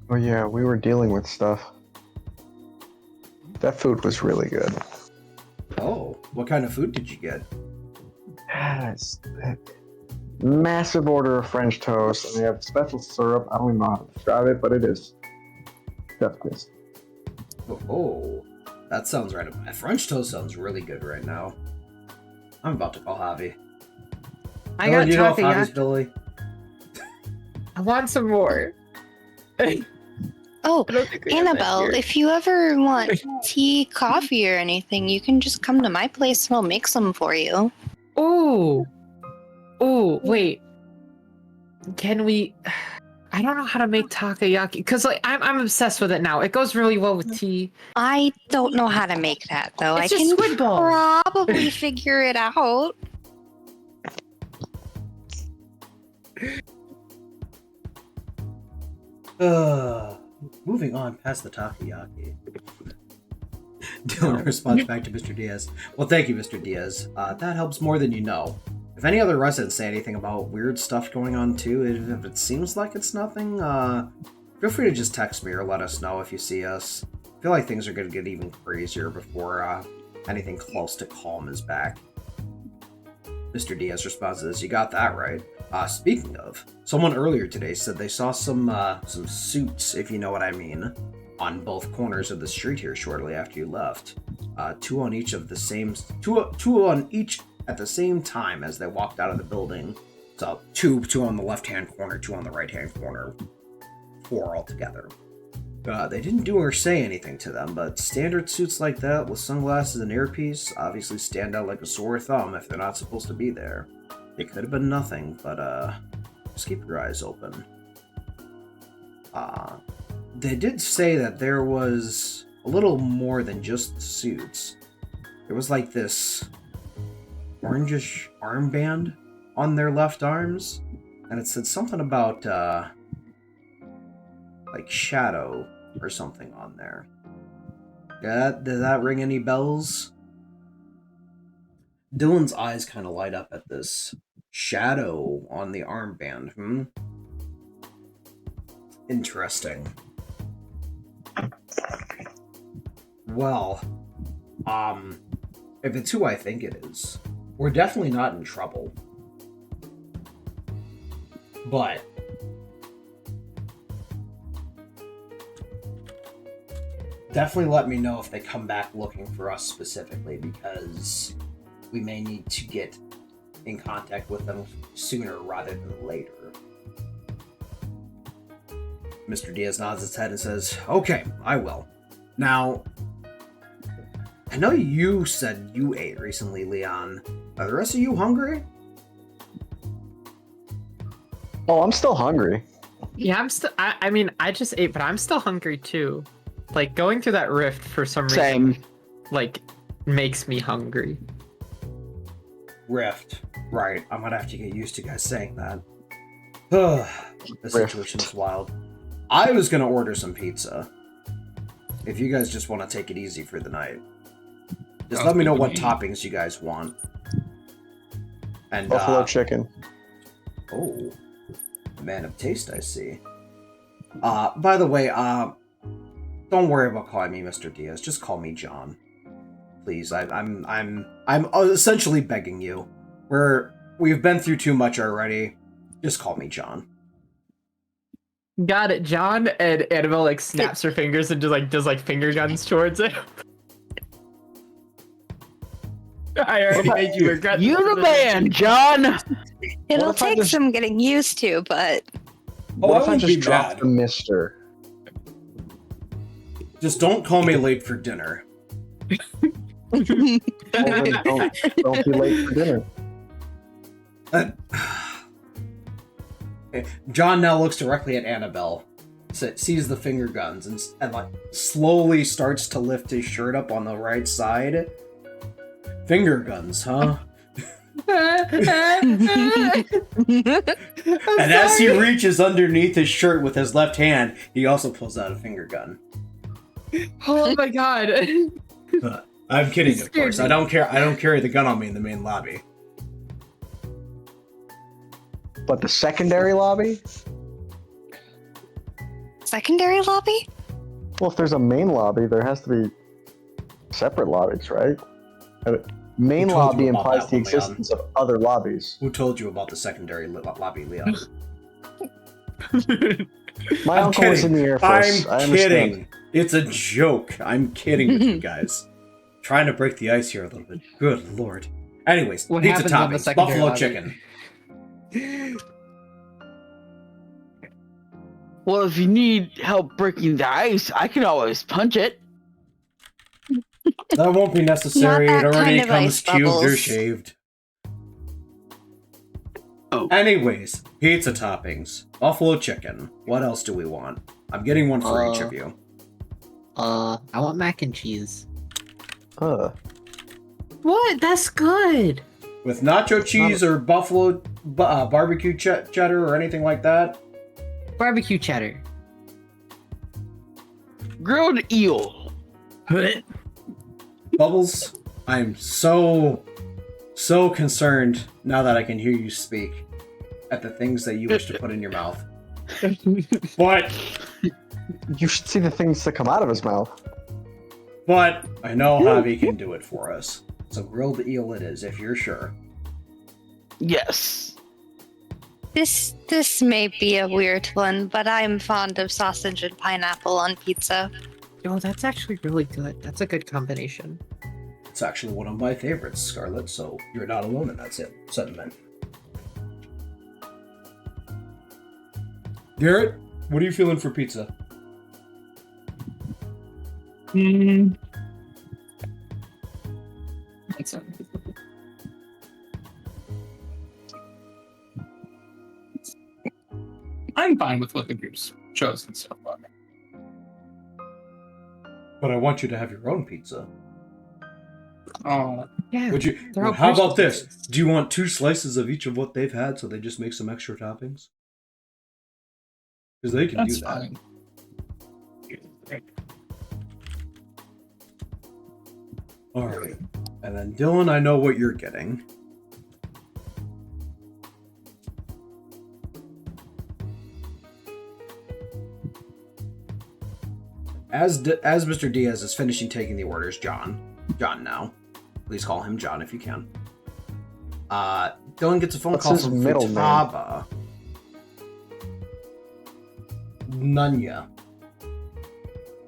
Oh yeah, we were dealing with stuff. That food was really good. Oh, what kind of food did you get? Yes. Massive order of French toast, and they have special syrup. I don't even know how to describe it, but it is chef's kiss. Oh, that sounds right. My French toast sounds really good right now. I'm about to call Javi. I got Javi's takoyaki. Billy. I want some more. Oh, I don't think we have that Annabelle, here. if you ever want tea, coffee, or anything, you can just come to my place and I'll make some for you. Ooh. Ooh, wait. Can we... I don't know how to make takoyaki, because I'm obsessed with it now. It goes really well with tea. I don't know how to make that, though. It's I just can squid ball. probably figure it out. Moving on past the takoyaki. Dylan responds back to Mr. Diaz. Well, thank you, Mr. Diaz. That helps more than you know. If any other residents say anything about weird stuff going on too, if it seems like it's nothing, feel free to just text me or let us know if you see us. I feel like things are going to get even crazier before anything close to calm is back. Mr. Diaz responds to this. You got that right. Speaking of, someone earlier today said they saw some suits, if you know what I mean, on both corners of the street here shortly after you left. Two on each at the same time as they walked out of the building. So two on the left-hand corner, two on the right-hand corner, 4 altogether. They didn't do or say anything to them, but standard suits like that with sunglasses and earpiece obviously stand out like a sore thumb if they're not supposed to be there. It could have been nothing, but just keep your eyes open. They did say that there was a little more than just suits. There was like this orangish armband on their left arms, and it said something about like shadow or something on there. Does that ring any bells? Dylan's eyes kind of light up at this shadow on the armband. Interesting. Well, if it's who I think it is, we're definitely not in trouble. But definitely let me know if they come back looking for us specifically, because we may need to get in contact with them sooner rather than later. Mr. Diaz nods his head and says, okay, I will. Now, I know you said you ate recently, Leon. Are the rest of you hungry? Oh, I'm still hungry. Yeah, I'm still... I mean, I just ate, but I'm still hungry too. Like, going through that rift for some reason, Same. like, makes me hungry. Rift. Right, I'm gonna have to get used to guys saying that. The situation is wild. I was gonna order some pizza. If you guys just want to take it easy for the night. Just let me know what toppings you guys want. And Buffalo chicken. Oh, a man of taste, I see. By the way, don't worry about calling me Mr. Diaz. Just call me John, please. I'm essentially begging you. We've been through too much already. Just call me John. Got it, John. And Annabelle like snaps her fingers and just like does like finger guns towards it. I already made you regret. You're the man, John. It'll What if I take just- some getting used to, but What I if I wouldn't just be dropped mad. the Mister? Just don't call me late for dinner. Well, then don't be late for dinner. John now looks directly at Annabelle, sees the finger guns, and like slowly starts to lift his shirt up on the right side. Finger guns, huh? And as he reaches underneath his shirt with his left hand, he also pulls out a finger gun. Oh my god. I'm kidding, You of course. scared me. I don't carry the gun on me in the main lobby. But the secondary lobby? secondary lobby? Well, if there's a main lobby, there has to be separate lobbies, right? Main Who told lobby you about implies that the one, Leon? existence of other lobbies. Who told you about the secondary lobby, Leon? My I'm uncle was in kidding. the Air Force. I I'm understand. kidding. It's a joke. I'm kidding with you guys. Trying to break the ice here a little bit. Good lord. Anyways, What pizza happens on the toppings, secondary buffalo lobby? chicken. Well, if you need help breaking the ice, I can always punch it. That won't be necessary. Not It that already kind of comes ice cubed or bubbles. shaved. Oh. Anyways, pizza toppings, buffalo chicken. What else do we want? I'm getting one for each of you. I want mac and cheese. What? That's good. With nacho cheese or buffalo barbecue cheddar or anything like that. Barbecue cheddar. Grilled eel. Bubbles, I'm so concerned now that I can hear you speak at the things that you wish to put in your mouth. But You should see the things that come out of his mouth. I know Javi can do it for us. So grilled eel it is, if you're sure. Yes. This may be a weird one, but I'm fond of sausage and pineapple on pizza. Oh, that's actually really good. That's a good combination. It's actually one of my favorites, Scarlett, so you're not alone in that sentiment. Garrett, what are you feeling for pizza? I'm fine with what the group's chosen so far. But I want you to have your own pizza. Oh, Yeah. Would you? They're all How about Christmas this? pizzas. Do you want 2 slices of each of what they've had, so they just make some extra toppings? Because they can that's do that. fine. All right. And then Dylan, I know what you're getting. As Mr. Diaz is finishing taking the orders, John now. Please call him John if you can. Dylan gets a phone What's call his from middle name? Futaba. Nunya.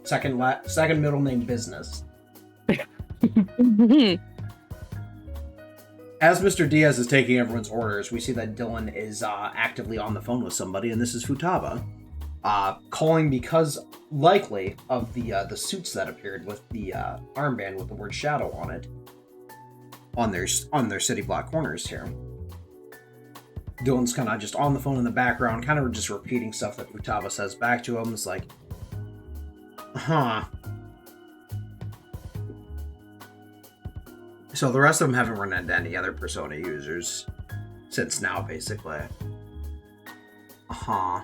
Second middle name business. As Mr. Diaz is taking everyone's orders, we see that Dylan is actively on the phone with somebody, and this is Futaba. Calling because likely of the suits that appeared with the armband with the word shadow on it on their city block corners here. Dylan's kind of just on the phone in the background, kind of just repeating stuff that Futaba says back to him. It's like, huh. So the rest of them haven't run into any other Persona users since now, basically. Uh-huh.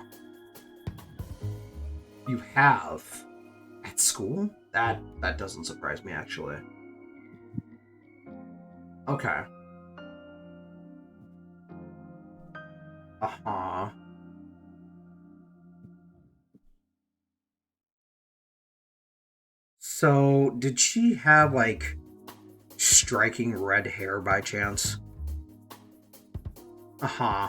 You have? At school? That doesn't surprise me, actually. Okay. Uh-huh. So, did she have, like, striking red hair by chance? Uh-huh.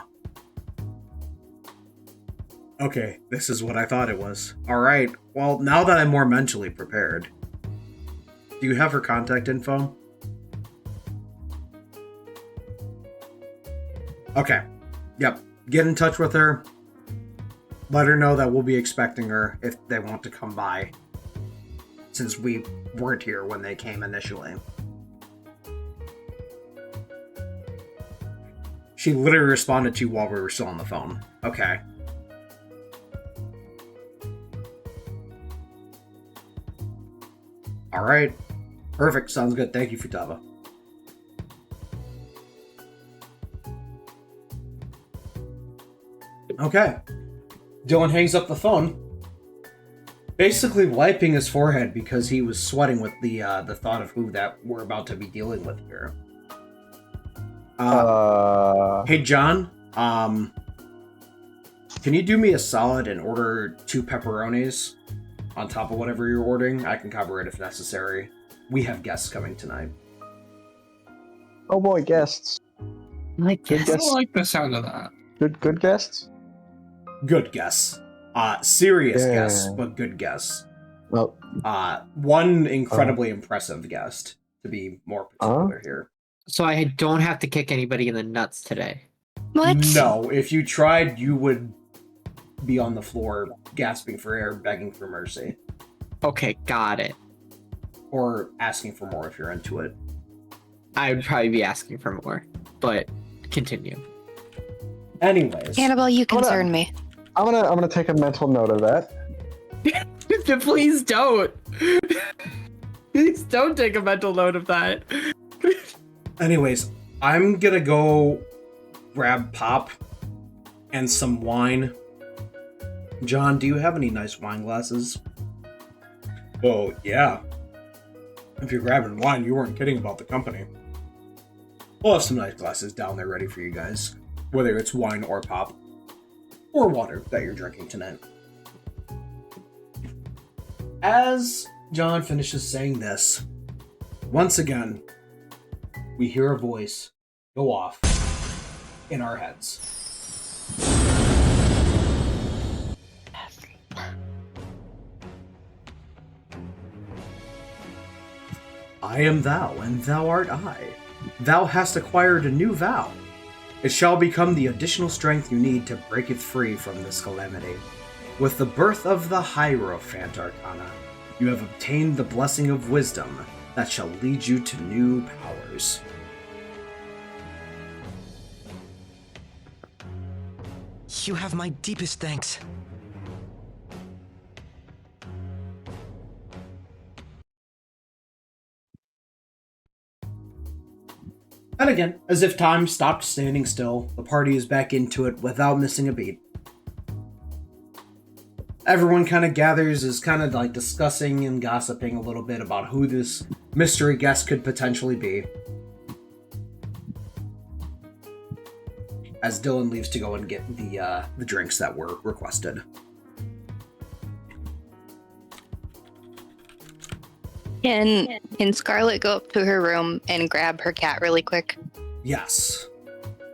Okay, this is what I thought it was. Alright, well, now that I'm more mentally prepared, do you have her contact info? Okay. Yep. Get in touch with her. Let her know that we'll be expecting her if they want to come by, since we weren't here when they came initially. She literally responded to you while we were still on the phone. Okay. Alright. Perfect. Sounds good. Thank you, Futaba. Okay. Dylan hangs up the phone, basically wiping his forehead because he was sweating with the thought of who that we're about to be dealing with here. Hey, John. Can you do me a solid and order 2 pepperonis on top of whatever you're ordering? I can cover it if necessary. We have guests coming tonight. Oh boy, guests. Like, Good I guests. don't like the sound of that. Good guests. Good guests. Serious Yeah. guests, but good guests. Well, One incredibly impressive guest, to be more particular here. so I don't have to kick anybody in the nuts today. What? No, if you tried, you would be on the floor, gasping for air, begging for mercy. Okay, got it. Or asking for more if you're into it. I would probably be asking for more, but continue. Anyways. Annabelle, you concern me. I'm gonna take a mental note of that. Please don't. Please don't take a mental note of that. Anyways, I'm gonna go grab pop and some wine. John, do you have any nice wine glasses? Oh, yeah. If you're grabbing wine, you weren't kidding about the company. We'll have some nice glasses down there ready for you guys, whether it's wine or pop, or water that you're drinking tonight. As John finishes saying this, once again, we hear a voice go off in our heads. I am thou, and thou art I. Thou hast acquired a new vow. It shall become the additional strength you need to breaketh free from this calamity. With the birth of the Hierophant Arcana, you have obtained the blessing of wisdom that shall lead you to new powers. You have my deepest thanks. And again, as if time stopped standing still, the party is back into it without missing a beat. Everyone kind of gathers, is kind of like discussing and gossiping a little bit about who this mystery guest could potentially be. As Dylan leaves to go and get the drinks that were requested. Can Scarlet go up to her room and grab her cat really quick? Yes.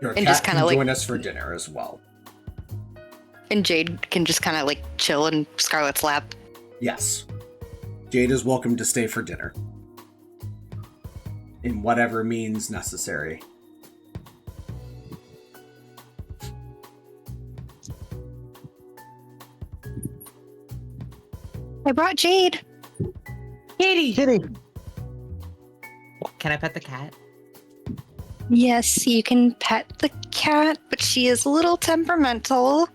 Your And cat just kinda can like- join us for dinner as well. And Jade can just kind of like chill in Scarlet's lap. Yes. Jade is welcome to stay for dinner. In whatever means necessary. I brought Jade. Kitty! Can I pet the cat? Yes, you can pet the cat, but she is a little temperamental.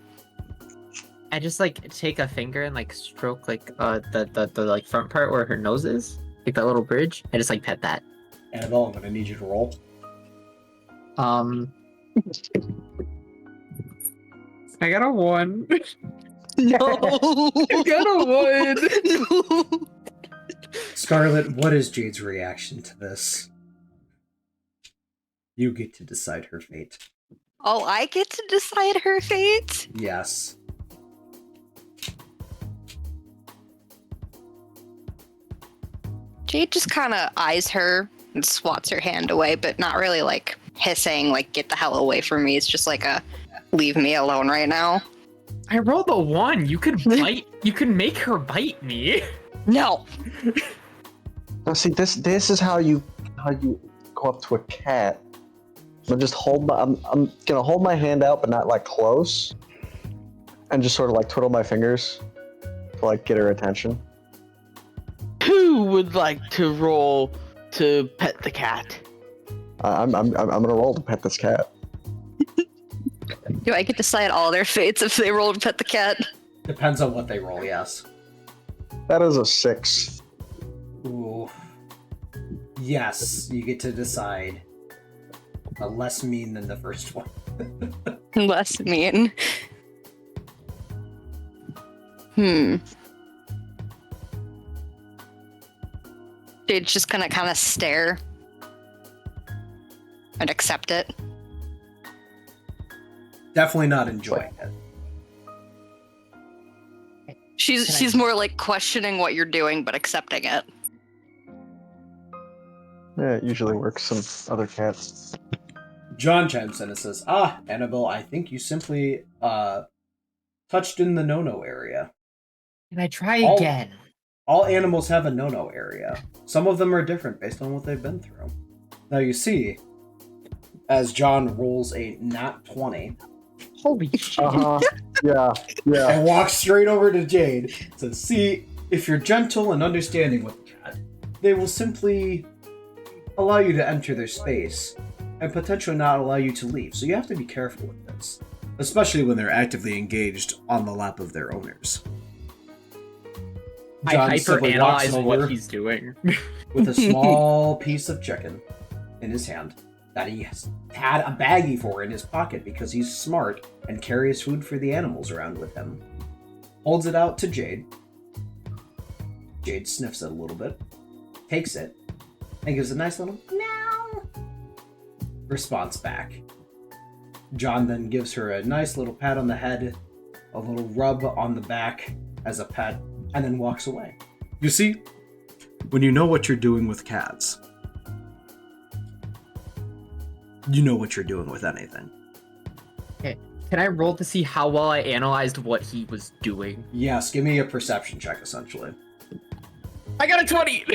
I just like take a finger and like stroke like the like front part where her nose is, like that little bridge. I just like pet that. Annabelle, I'm gonna need you to roll. I got a 1. No. I got a 1. No. Scarlet, what is Jade's reaction to this? You get to decide her fate. Oh, I get to decide her fate? Yes. Jade just kind of eyes her and swats her hand away, but not really like hissing, like, get the hell away from me. It's just like a, leave me alone right now. I rolled a 1. You could bite. You could make her bite me. No. Now see, this is how you go up to a cat. I'm gonna hold my hand out, but not like close, and just sort of like twiddle my fingers to like get her attention. Who would like to roll to pet the cat? I'm gonna roll to pet this cat. Do I get to decide all their fates if they roll to pet the cat? Depends on what they roll, yes. That is a 6. Ooh. Yes, you get to decide. A less mean than the first one. Less mean. Jade's just gonna kind of stare and accept it. Definitely not enjoying it. She's more like questioning what you're doing, but accepting it. Yeah, it usually works. Some other cats. John chimes in and says, Annabelle, I think you simply touched in the no-no area. Can I try again? All animals have a no-no area. Some of them are different based on what they've been through. Now you see, as John rolls a nat 20, Holy shit. Yeah. and walks straight over to Jade, says, see, if you're gentle and understanding with the cat, they will simply allow you to enter their space and potentially not allow you to leave. So you have to be careful with this, especially when they're actively engaged on the lap of their owners. I John simply walks hyperanalyze over what he's doing. with a small piece of chicken in his hand that he has had a baggie for in his pocket because he's smart and carries food for the animals around with him. Holds it out to Jade. Jade sniffs it a little bit, takes it, and gives a nice little meow response back. John then gives her a nice little pat on the head, a little rub on the back as a pet, and then walks away. You see, when you know what you're doing with cats, you know what you're doing with anything. Okay. Can I roll to see how well I analyzed what he was doing? Yes, give me a perception check, essentially. I got a 20!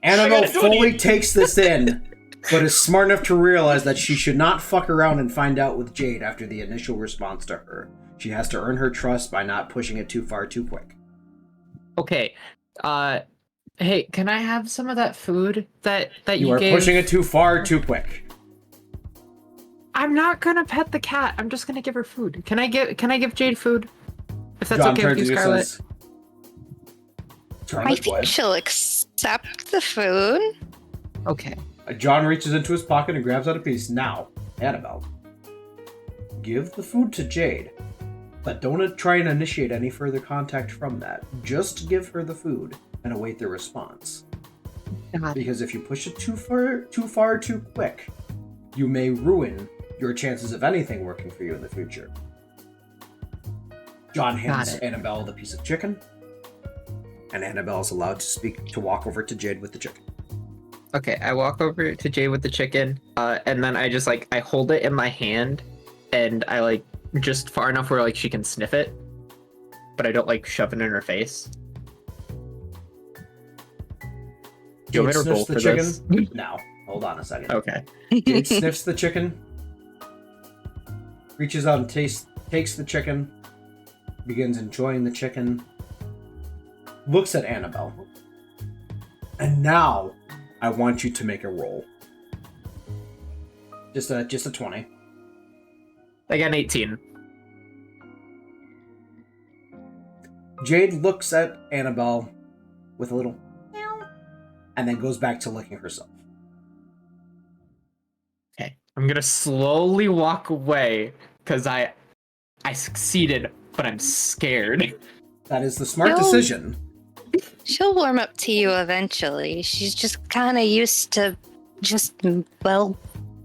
Annabelle fully takes this in, but is smart enough to realize that she should not fuck around and find out with Jade after the initial response to her. She has to earn her trust by not pushing it too far too quick. Okay. Hey, can I have some of that food that you You are gave? pushing it too far too quick. I'm not gonna pet the cat. I'm just gonna give her food. Can I give Jade food? If that's John okay with turns you, to Scarlett. says, I think she'll accept the food. Okay. John reaches into his pocket and grabs out a piece. Now, Annabelle, give the food to Jade, but don't try and initiate any further contact from that. Just give her the food and await their response. God. Because if you push it too far too quick, you may ruin your chances of anything working for you in the future. John hands Annabelle the piece of chicken, and Annabelle is allowed to walk over to Jade with the chicken. Okay, I walk over to Jade with the chicken, and then I just I hold it in my hand, and I just far enough where she can sniff it, but I don't shove it in her face. Do you want me to roll for this? No, hold on a second. Okay. Jade sniffs the chicken, reaches out and takes the chicken, begins enjoying the chicken, looks at Annabelle, and now I want you to make a roll. Just a 20. I got an 18. Jade looks at Annabelle with a little meow, and then goes back to licking herself. Okay. I'm gonna slowly walk away because I succeeded, but I'm scared. That is the smart decision. She'll warm up to you eventually. She's just kind of used to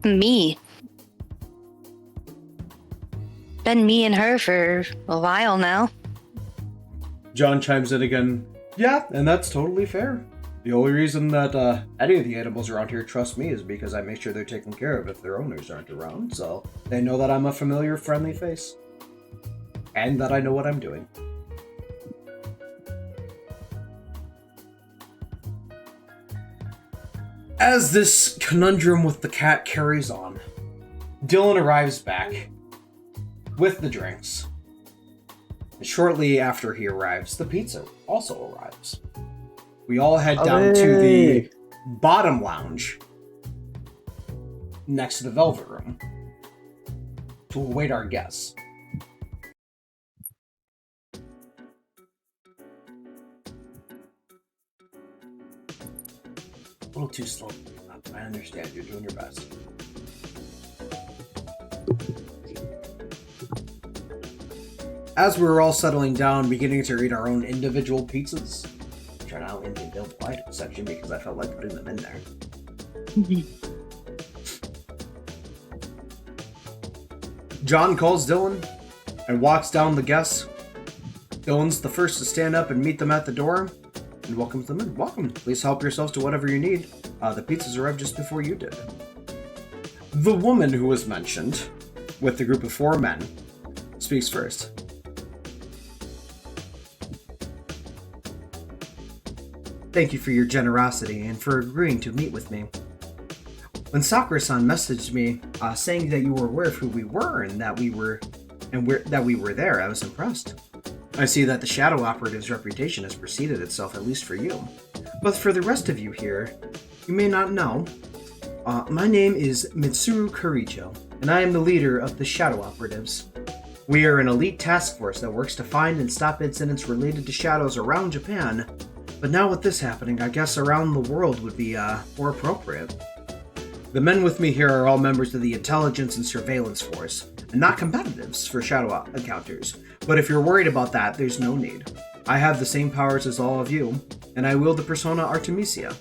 me. Been me and her for a while now. John chimes in again. Yeah, and that's totally fair. The only reason that any of the animals around here trust me is because I make sure they're taken care of if their owners aren't around, so they know that I'm a familiar, friendly face. And that I know what I'm doing. As this conundrum with the cat carries on, Dylan arrives back with the drinks. And shortly after he arrives, the pizza also arrives. We all head down to the bottom lounge next to the Velvet Room to await our guests. A little too slow. I understand. You're doing your best. As we were all settling down, beginning to eat our own individual pizzas, which are now in the available items section because I felt like putting them in there. John calls Dylan and walks down the guests. Dylan's the first to stand up and meet them at the door and welcomes them in. Welcome. Please help yourselves to whatever you need. The pizzas arrived just before you did. The woman who was mentioned, with the group of 4 men, speaks first. Thank you for your generosity and for agreeing to meet with me. When Sakura-san messaged me saying that you were aware of who we were and that we were there, I was impressed. I see that the Shadow Operative's reputation has preceded itself, at least for you. But for the rest of you here, you may not know. My name is Mitsuru Karicho, and I am the leader of the Shadow Operatives. We are an elite task force that works to find and stop incidents related to shadows around Japan, but now with this happening, I guess around the world would be more appropriate. The men with me here are all members of the intelligence and surveillance force, and not competitives for shadow encounters, but if you're worried about that, there's no need. I have the same powers as all of you, and I wield the persona Artemisia.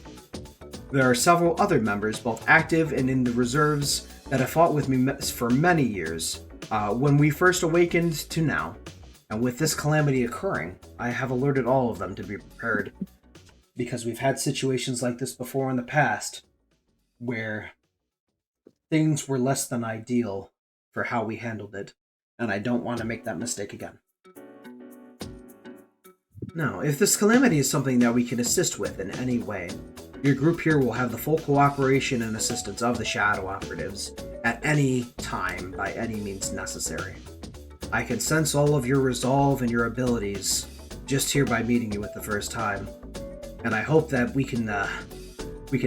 There are several other members, both active and in the reserves, that have fought with me for many years, when we first awakened to now. And with this calamity occurring, I have alerted all of them to be prepared, because we've had situations like this before in the past, where things were less than ideal for how we handled it, and I don't want to make that mistake again. Now, if this calamity is something that we can assist with in any way, your group here will have the full cooperation and assistance of the Shadow Operatives at any time by any means necessary. I can sense all of your resolve and your abilities just here by meeting you at the first time, and I hope that we can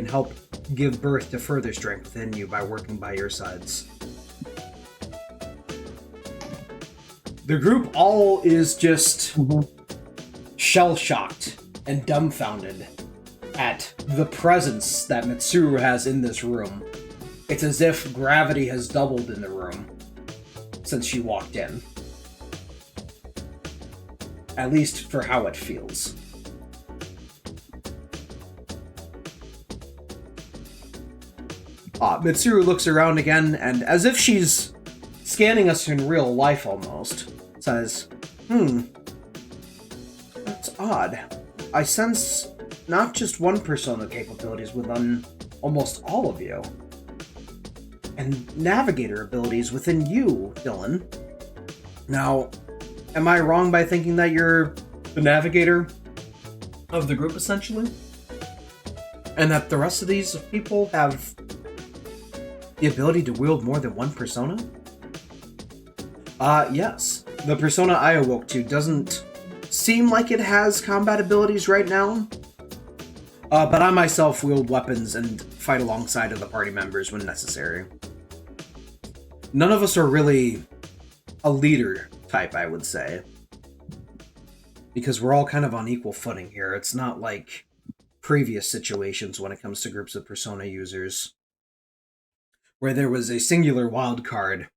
help give birth to further strength within you by working by your sides. The group all is just shell-shocked and dumbfounded at the presence that Mitsuru has in this room. It's as if gravity has doubled in the room since she walked in. At least for how it feels. Mitsuru looks around again, and as if she's scanning us in real life almost, says, that's odd. I sense not just one persona capabilities within almost all of you. And navigator abilities within you, Dylan. Now, am I wrong by thinking that you're the navigator of the group, essentially? And that the rest of these people have the ability to wield more than one persona? Yes. The persona I awoke to doesn't seem like it has combat abilities right now. But I myself wield weapons and fight alongside of the party members when necessary. None of us are really a leader type, I would say. Because we're all kind of on equal footing here. It's not like previous situations when it comes to groups of persona users, where there was a singular wildcard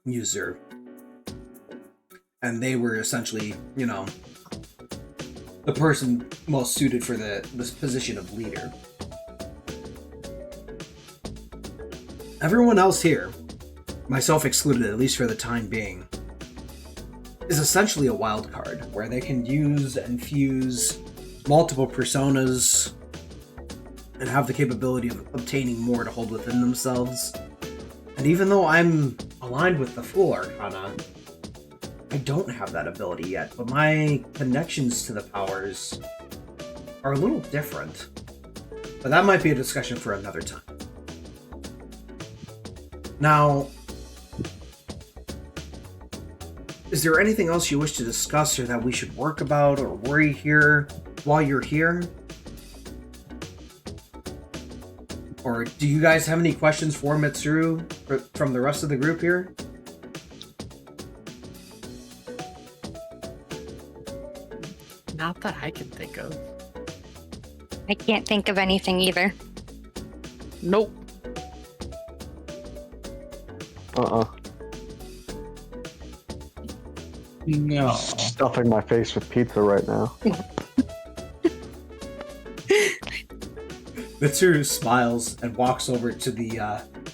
user, and they were essentially, the person most suited for this position of leader. Everyone else here, myself excluded at least for the time being, is essentially a wild card, where they can use and fuse multiple personas and have the capability of obtaining more to hold within themselves. And even though I'm aligned with the Fool Arcana, I don't have that ability yet, but my connections to the powers are a little different. But that might be a discussion for another time. Now, is there anything else you wish to discuss or that we should work about or worry here while you're here? Or do you guys have any questions for Mitsuru from the rest of the group here? Not that I can think of. I can't think of anything either. Nope. No. Stuffing my face with pizza right now. Mitsuru smiles and walks over to the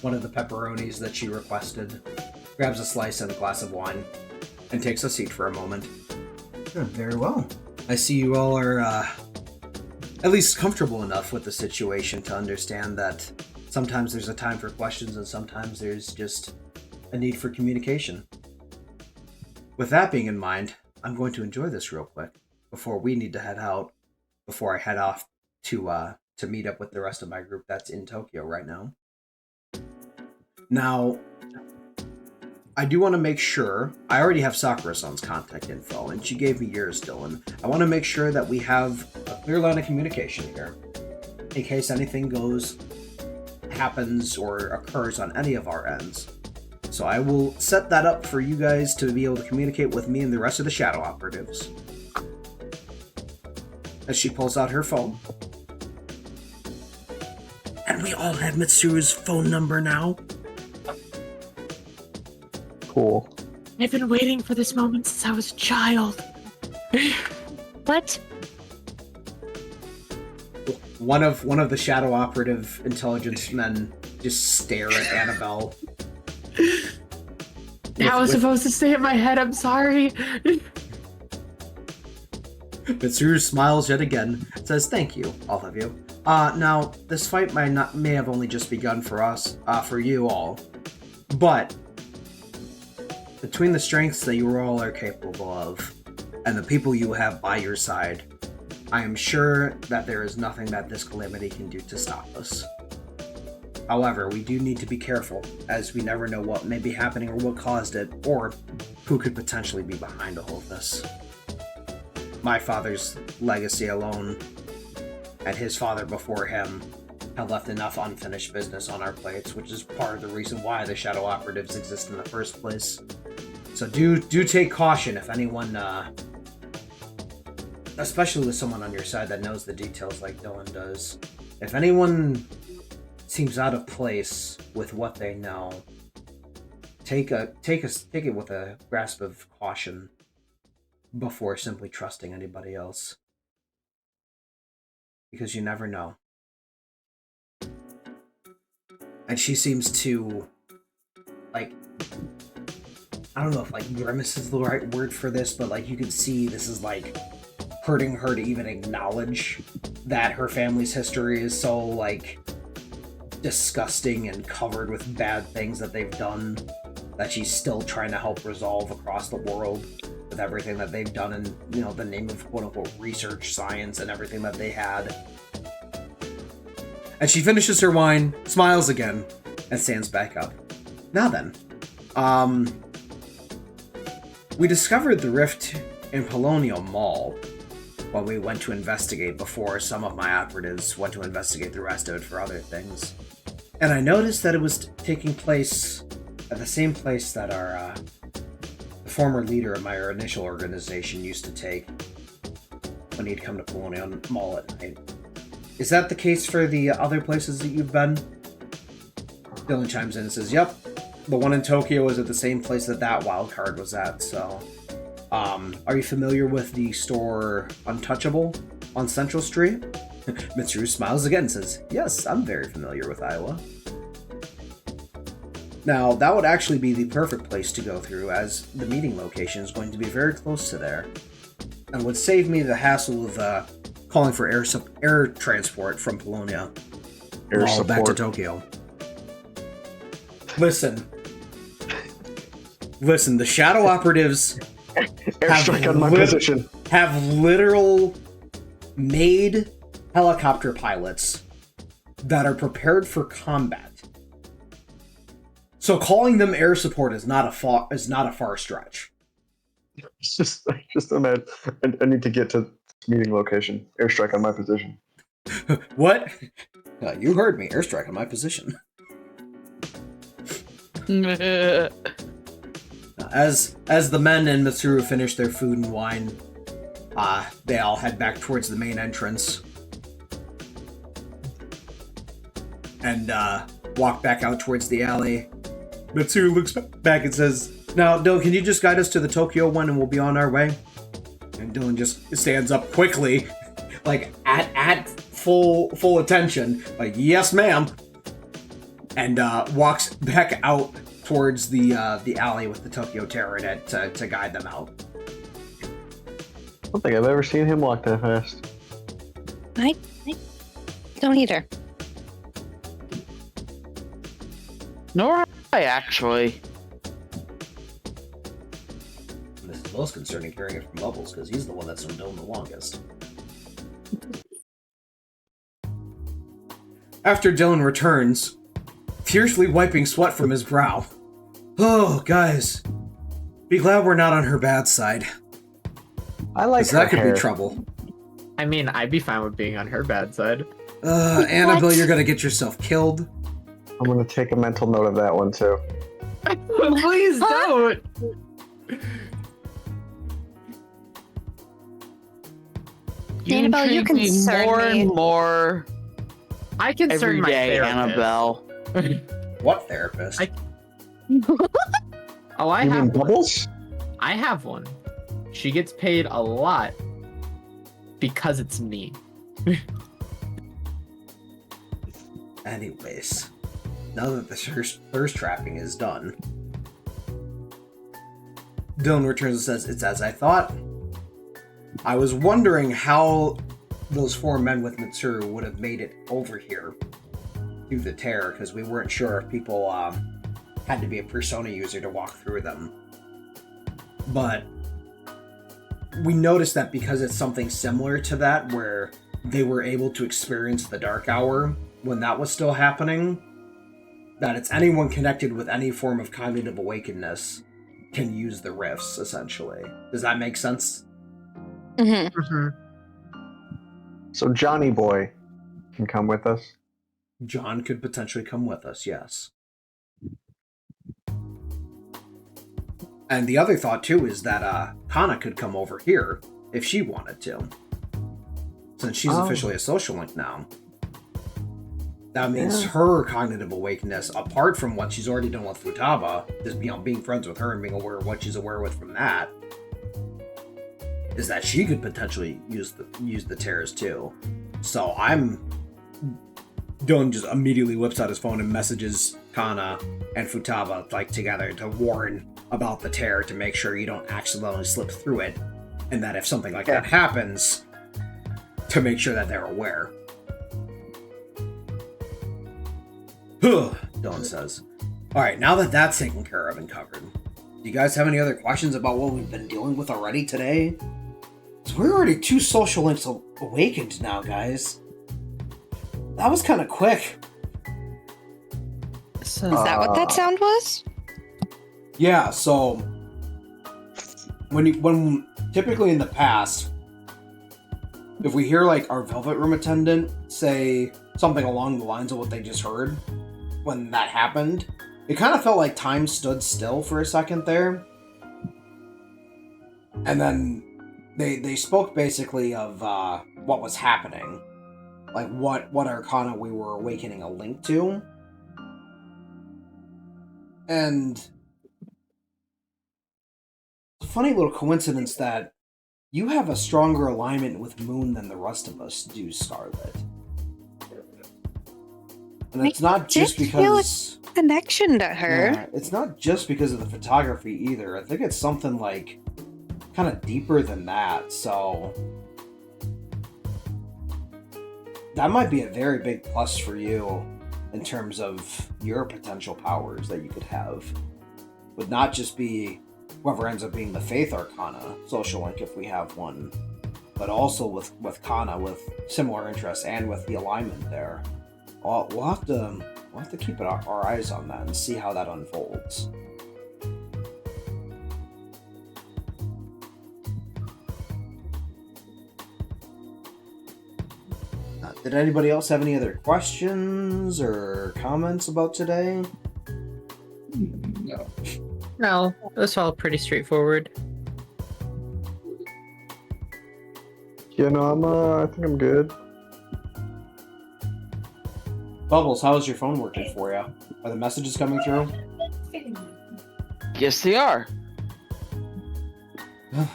one of the pepperonis that she requested, grabs a slice and a glass of wine, and takes a seat for a moment. Very well. I see you all are at least comfortable enough with the situation to understand that sometimes there's a time for questions and sometimes there's just a need for communication. With that being in mind, I'm going to enjoy this real quick before we need to head out, before I head off to meet up with the rest of my group that's in Tokyo right now. Now, I do want to make sure, I already have Sakura-san's contact info, and she gave me yours, Dylan. I want to make sure that we have a clear line of communication here, in case anything happens, or occurs on any of our ends. So I will set that up for you guys to be able to communicate with me and the rest of the Shadow Operatives. As she pulls out her phone. And we all have Mitsuru's phone number now. Cool. I've been waiting for this moment since I was a child. What? One of the Shadow Operative intelligence men just stare at Annabelle. That was supposed to stay in my head, I'm sorry. Mitsuru smiles yet again, says thank you, all of you. Now, this fight may have only just begun for us, for you all, but between the strengths that you all are capable of, and the people you have by your side, I am sure that there is nothing that this calamity can do to stop us. However, we do need to be careful, as we never know what may be happening or what caused it, or who could potentially be behind all of this. My father's legacy alone, and his father before him, had left enough unfinished business on our plates, which is part of the reason why the Shadow Operatives exist in the first place. So do take caution if anyone, especially with someone on your side that knows the details like Dylan does. If anyone seems out of place with what they know, take it with a grasp of caution before simply trusting anybody else, because you never know. And she seems to, like, I don't know if like grimace is the right word for this, but like you can see this is like hurting her to even acknowledge that her family's history is so like disgusting and covered with bad things that they've done, that she's still trying to help resolve across the world with everything that they've done in, you know, the name of quote-unquote research, science, and everything that they had. And she finishes her wine, smiles again, and stands back up. Now then, we discovered the rift in Polonial Mall when we went to investigate before some of my operatives went to investigate the rest of it for other things. And I noticed that it was taking place at the same place that our the former leader of my initial organization used to take when he'd come to Polonial Mall at night. Is that the case for the other places that you've been? Dylan chimes in and says, yep, the one in Tokyo is at the same place that wild card was at, so... are you familiar with the store Untouchable on Central Street? Mitsuru smiles again and says, yes, I'm very familiar with Iowa. Now, that would actually be the perfect place to go through, as the meeting location is going to be very close to there, and would save me the hassle of calling for air transport from Polonia. Air all back to support. Tokyo. Listen, the shadow operatives Airstrike on my lit- position. have literal made helicopter pilots that are prepared for combat. So calling them air support is not a far stretch. It's just imagine. I need to get to this meeting location. Airstrike on my position. What? You heard me. Airstrike on my position. As the men and Mitsuru finish their food and wine, they all head back towards the main entrance and walk back out towards the alley. Mitsuru looks back and says, "Now, Dylan, can you just guide us to the Tokyo one and we'll be on our way?" And Dylan just stands up quickly, like at full attention, like, "Yes, ma'am," and walks back out towards the alley with the Tokyo Terror in it to guide them out. I don't think I've ever seen him walk that fast. I don't either. Nor I actually. This is most concerning hearing it from Bubbles, because he's the one that's known Dylan the longest. After Dylan returns, fiercely wiping sweat from his brow. "Oh, guys, be glad we're not on her bad side. I like 'Cause that her could hair. be trouble. I mean, I'd be fine with being on her bad side. Annabelle, you're gonna get yourself killed." I'm gonna take a mental note of that one too. Please don't. You Annabelle, you intrigue me concern more me. and more I concern every my day, therapist. Annabelle. What therapist? Oh, I You mean have one. Bubbles? I have one. She gets paid a lot because it's me. Anyways, now that the thirst trapping is done, Dylan returns and says, "It's as I thought. I was wondering how those four men with Mitsuru would have made it over here through the tear, because we weren't sure if people had to be a Persona user to walk through them. But we noticed that because it's something similar to that, where they were able to experience the Dark Hour when that was still happening, that it's anyone connected with any form of cognitive awakenedness can use the rifts, essentially. Does that make sense? Mm-hmm. So Johnny Boy can come with us. John could potentially come with us, yes. And the other thought, too, is that Kana could come over here if she wanted to. Since she's officially a social link now. That means her cognitive awakeness, apart from what she's already done with Futaba, is being friends with her and being aware of what she's aware with from that, is that she could potentially use the tears too. So Dylan just immediately whips out his phone and messages Kana and Futaba together to warn about the tear, to make sure you don't accidentally slip through it, and that if something like that happens, to make sure that they're aware. Dylan says. Alright, now that that's taken care of and covered, do you guys have any other questions about what we've been dealing with already today? So we're already 2 social links awakened now, guys. That was kind of quick. So is that what that sound was? Yeah, so when typically in the past, if we hear our Velvet Room attendant say something along the lines of what they just heard, when that happened, it kind of felt like time stood still for a second there. And then they spoke basically of what was happening. Like what arcana we were awakening a link to. And it's a funny little coincidence that you have a stronger alignment with Moon than the rest of us do, Scarlet. And it's not just because Connection to her. yeah, it's not just because of the photography either. I think it's something kind of deeper than that. So that might be a very big plus for you in terms of your potential powers that you could have. Would not just be whoever ends up being the Faith Arcana social link if we have one, but also with Kana with similar interests and with the alignment there. We'll have to keep our eyes on that and see how that unfolds. Did anybody else have any other questions or comments about today? No. No, that's all pretty straightforward. Yeah, no, I think I'm good. Bubbles, how is your phone working for you? Are the messages coming through? Yes, they are.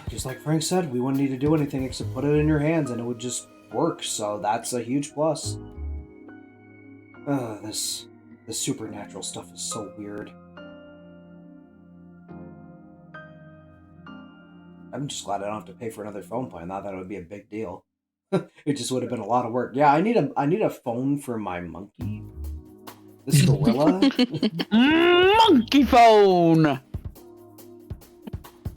Just like Frank said, we wouldn't need to do anything except put it in your hands and it would just work, so that's a huge plus. This supernatural stuff is so weird. I'm just glad I don't have to pay for another phone plan. Not that it would be a big deal. It just would have been a lot of work. Yeah, I need a phone for my monkey. This gorilla. Monkey phone!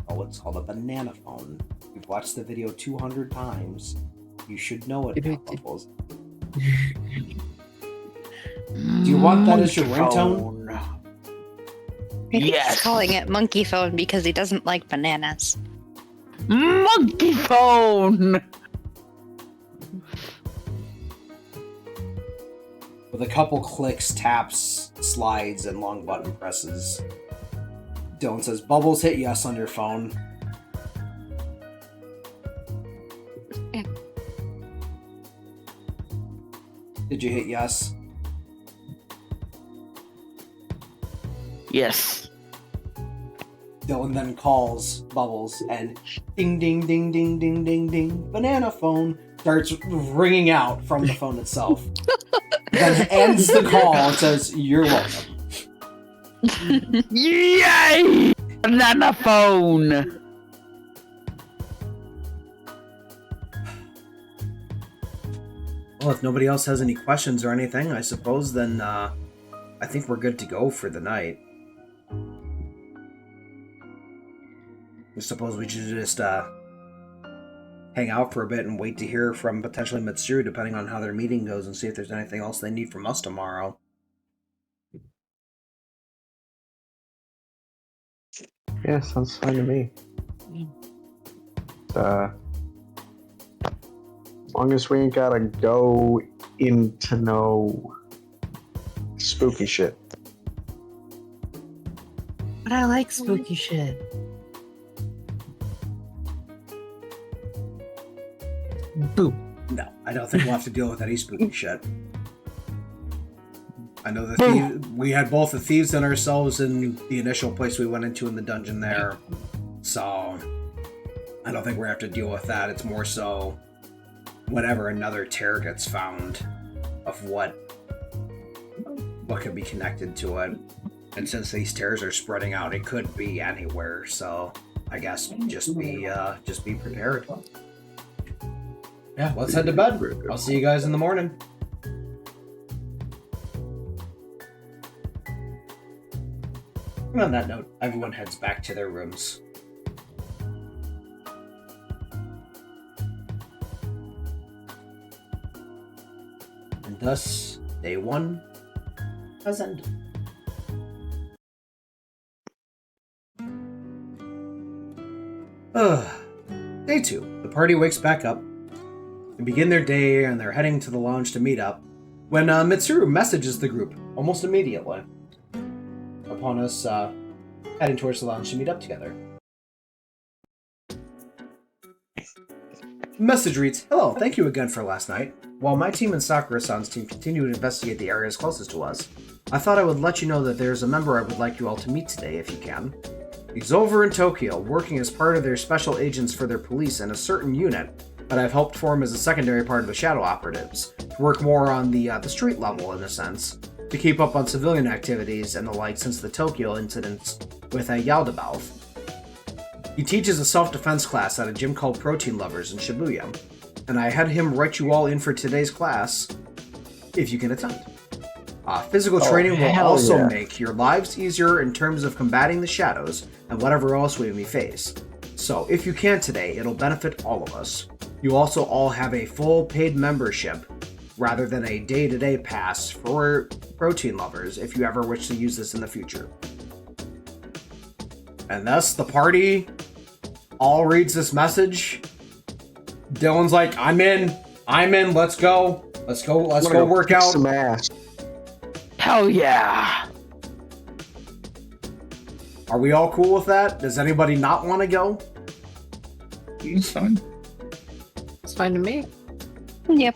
Oh, it's called a banana phone. You've watched the video 200 times. You should know it, Bubbles. Do you want that as your ringtone? Yes. He's calling it monkey phone because he doesn't like bananas. Monkey phone! With a couple clicks, taps, slides, and long button presses. Dylan says, Bubbles, hit yes on your phone. Did you hit yes? Yes. Dylan then calls Bubbles and ding ding ding ding ding ding ding banana phone starts ringing out from the phone itself. Then ends the call and says, "You're welcome." Yay! Banana phone! Well, if nobody else has any questions or anything, I suppose then I think we're good to go for the night. I suppose we should just hang out for a bit and wait to hear from potentially Mitsuru, depending on how their meeting goes, and see if there's anything else they need from us tomorrow. Yeah, sounds fine to me. As long as we ain't gotta go into no spooky shit. But I like spooky shit. Boo. No, I don't think we'll have to deal with any spooky shit. I know that we had both the thieves and ourselves in the initial place we went into in the dungeon there, so I don't think we're going to have to deal with that. It's more so whenever another tear gets found of what could be connected to it. And since these tears are spreading out, it could be anywhere, so I guess just be prepared. Yeah, let's head to bed. I'll see you guys in the morning. And on that note, everyone heads back to their rooms. And thus, day 1 has ended. Day 2. The party wakes back up. They begin their day and they're heading to the lounge to meet up when Mitsuru messages the group almost immediately upon us heading towards the lounge to meet up together. The message reads, "Hello, thank you again for last night. While my team and Sakura-san's team continue to investigate the areas closest to us, I thought I would let you know that there's a member I would like you all to meet today if you can. He's over in Tokyo, working as part of their special agents for their police and a certain unit that I've helped form as a secondary part of the Shadow Operatives, to work more on the street level, in a sense, to keep up on civilian activities and the like since the Tokyo incidents with Yaldabaoth. He teaches a self-defense class at a gym called Protein Lovers in Shibuya. and I had him write you all in for today's class if you can attend. Physical training will also make your lives easier in terms of combating the shadows and whatever else we may face. So if you can today, it'll benefit all of us. You also all have a full paid membership rather than a day-to-day pass for protein lovers if you ever wish to use this in the future. And thus the party all reads this message. Dylan's like, I'm in, let's go work out. Some ass. Hell yeah! Are we all cool with that? Does anybody not want to go? It's fine. It's fine to me. Yep.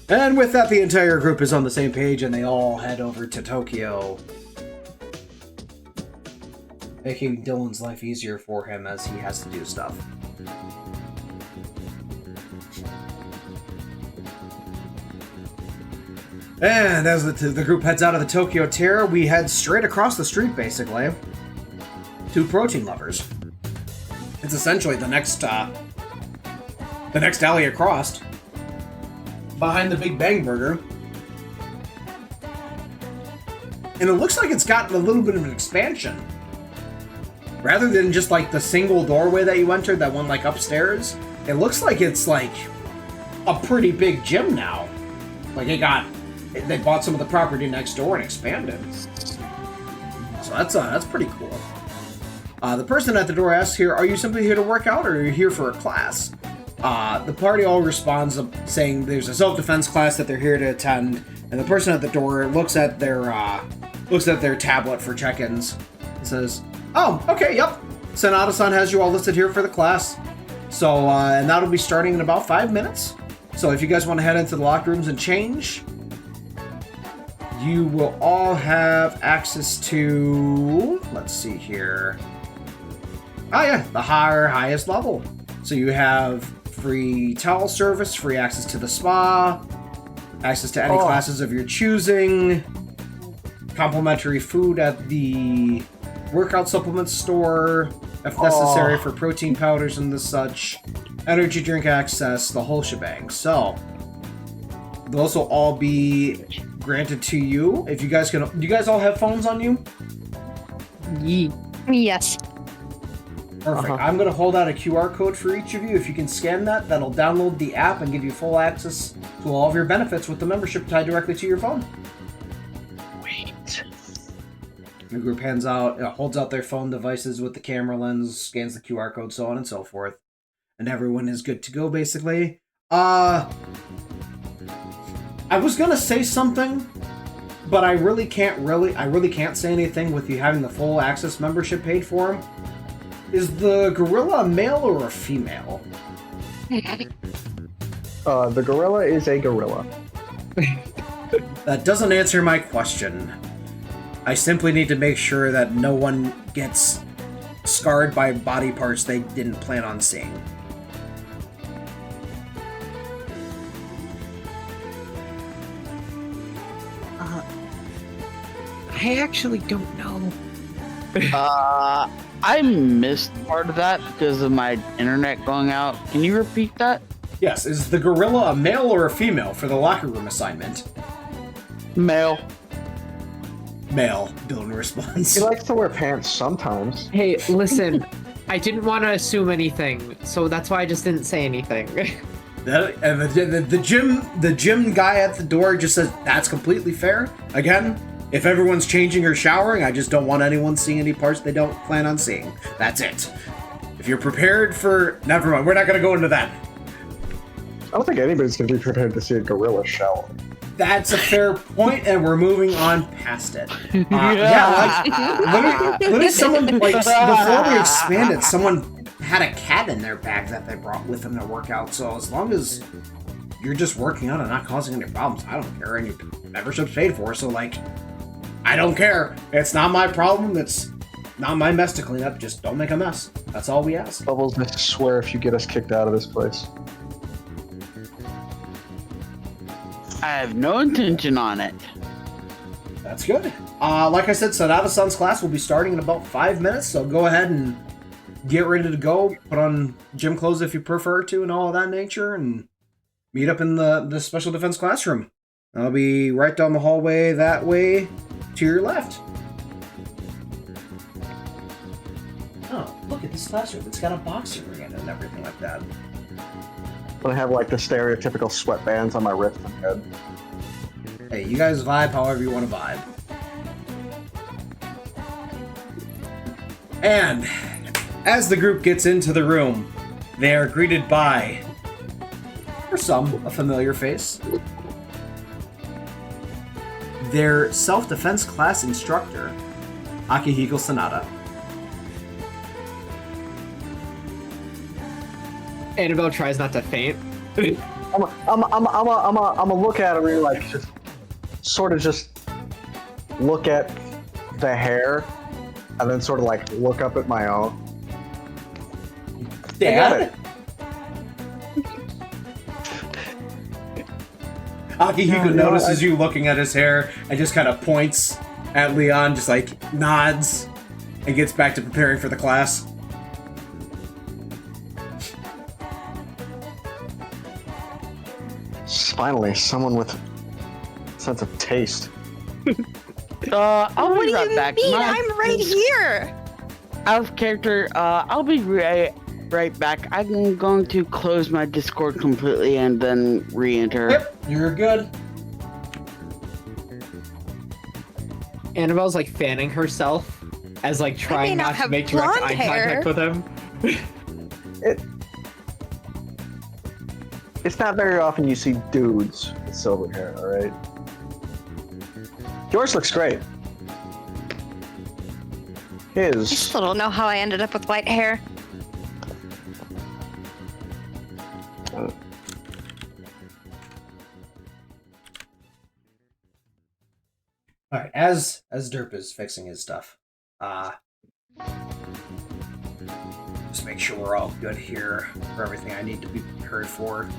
And with that, the entire group is on the same page and they all head over to Tokyo, making Dylan's life easier for him as he has to do stuff. And as the group heads out of the Tokyo Tower, we head straight across the street, basically, to Protein Lovers. It's essentially the next alley across, behind the Big Bang Burger. And it looks like it's gotten a little bit of an expansion. Rather than just like the single doorway that you entered, that one like upstairs, it looks like it's like a pretty big gym now. Like they bought some of the property next door and expanded. So that's pretty cool. The person at the door asks here, are you simply here to work out or are you here for a class? The party all responds saying there's a self-defense class that they're here to attend, and the person at the door looks at their tablet for check-ins and says, oh, okay, yep. Sanada-san has you all listed here for the class. So, and that'll be starting in about 5 minutes. So if you guys want to head into the locker rooms and change, you will all have access to, let's see here. Oh yeah, the highest level. So you have free towel service, free access to the spa, access to any classes of your choosing, complimentary food at the workout supplement store, if necessary, for protein powders and the such, energy drink access, the whole shebang. So those will all be granted to you. If you guys can, do you guys all have phones on you? Yes. Perfect. I'm going to hold out a QR code for each of you. If you can scan that, that'll download the app and give you full access to all of your benefits with the membership tied directly to your phone. Wait. The group holds out their phone devices with the camera lens, scans the QR code, so on and so forth. And everyone is good to go, basically. I was going to say something, but I really can't say anything with you having the full access membership paid for them. Is the gorilla a male or a female? The gorilla is a gorilla. That doesn't answer my question. I simply need to make sure that no one gets scarred by body parts they didn't plan on seeing. I actually don't know. I missed part of that because of my internet going out. Can you repeat that? Yes, is the gorilla a male or a female for the locker room assignment? Male. Male, Dylan responds. He likes to wear pants sometimes. Hey, listen, I didn't want to assume anything, so that's why I just didn't say anything. And the gym guy at the door just says, that's completely fair. Again, if everyone's changing or showering, I just don't want anyone seeing any parts they don't plan on seeing. That's it. If you're prepared for... Never mind, we're not going to go into that. I don't think anybody's going to be prepared to see a gorilla shower. That's a fair point, and we're moving on past it. Literally someone, like, before we expanded, someone had a cat in their bag that they brought with them to work out, so as long as you're just working out and not causing any problems, I don't care, and your membership's paid for, so, like, I don't care. It's not my problem, it's not my mess to clean up, just don't make a mess. That's all we ask. Bubbles, I swear if you get us kicked out of this place. I have no intention on it. That's good. Like I said, Sanada-san's class will be starting in about 5 minutes, so go ahead and get ready to go, put on gym clothes if you prefer to, and all of that nature, and meet up in the special defense classroom. I'll be right down the hallway that way to your left. Oh, look at this classroom. It's got a boxing ring in it and everything like that. But I have like the stereotypical sweatbands on my wrist and head. Hey, you guys vibe however you want to vibe. And as the group gets into the room, they are greeted by, for some, a familiar face. Their self-defense class instructor, Akihiko Sanada. Annabelle tries not to faint. I'm a look at her and like just sort of just look at the hair and then sort of like look up at my own. Dad? Akihiko notices you looking at his hair and just kind of points at Leon, just like nods, and gets back to preparing for the class. Finally, someone with a sense of taste. I'll What be do right you back. mean? I'm right here. Out of character, I'll be right back. I'm going to close my Discord completely and then re-enter. Yep, you're good. Annabelle's like fanning herself as like trying not not to have make direct blonde eye hair. contact with him. It's not very often you see dudes with silver hair, alright? Yours looks great. I His. still don't know how I ended up with white hair. Alright, as Derp is fixing his stuff, just make sure we're all good here for everything I need to be prepared for.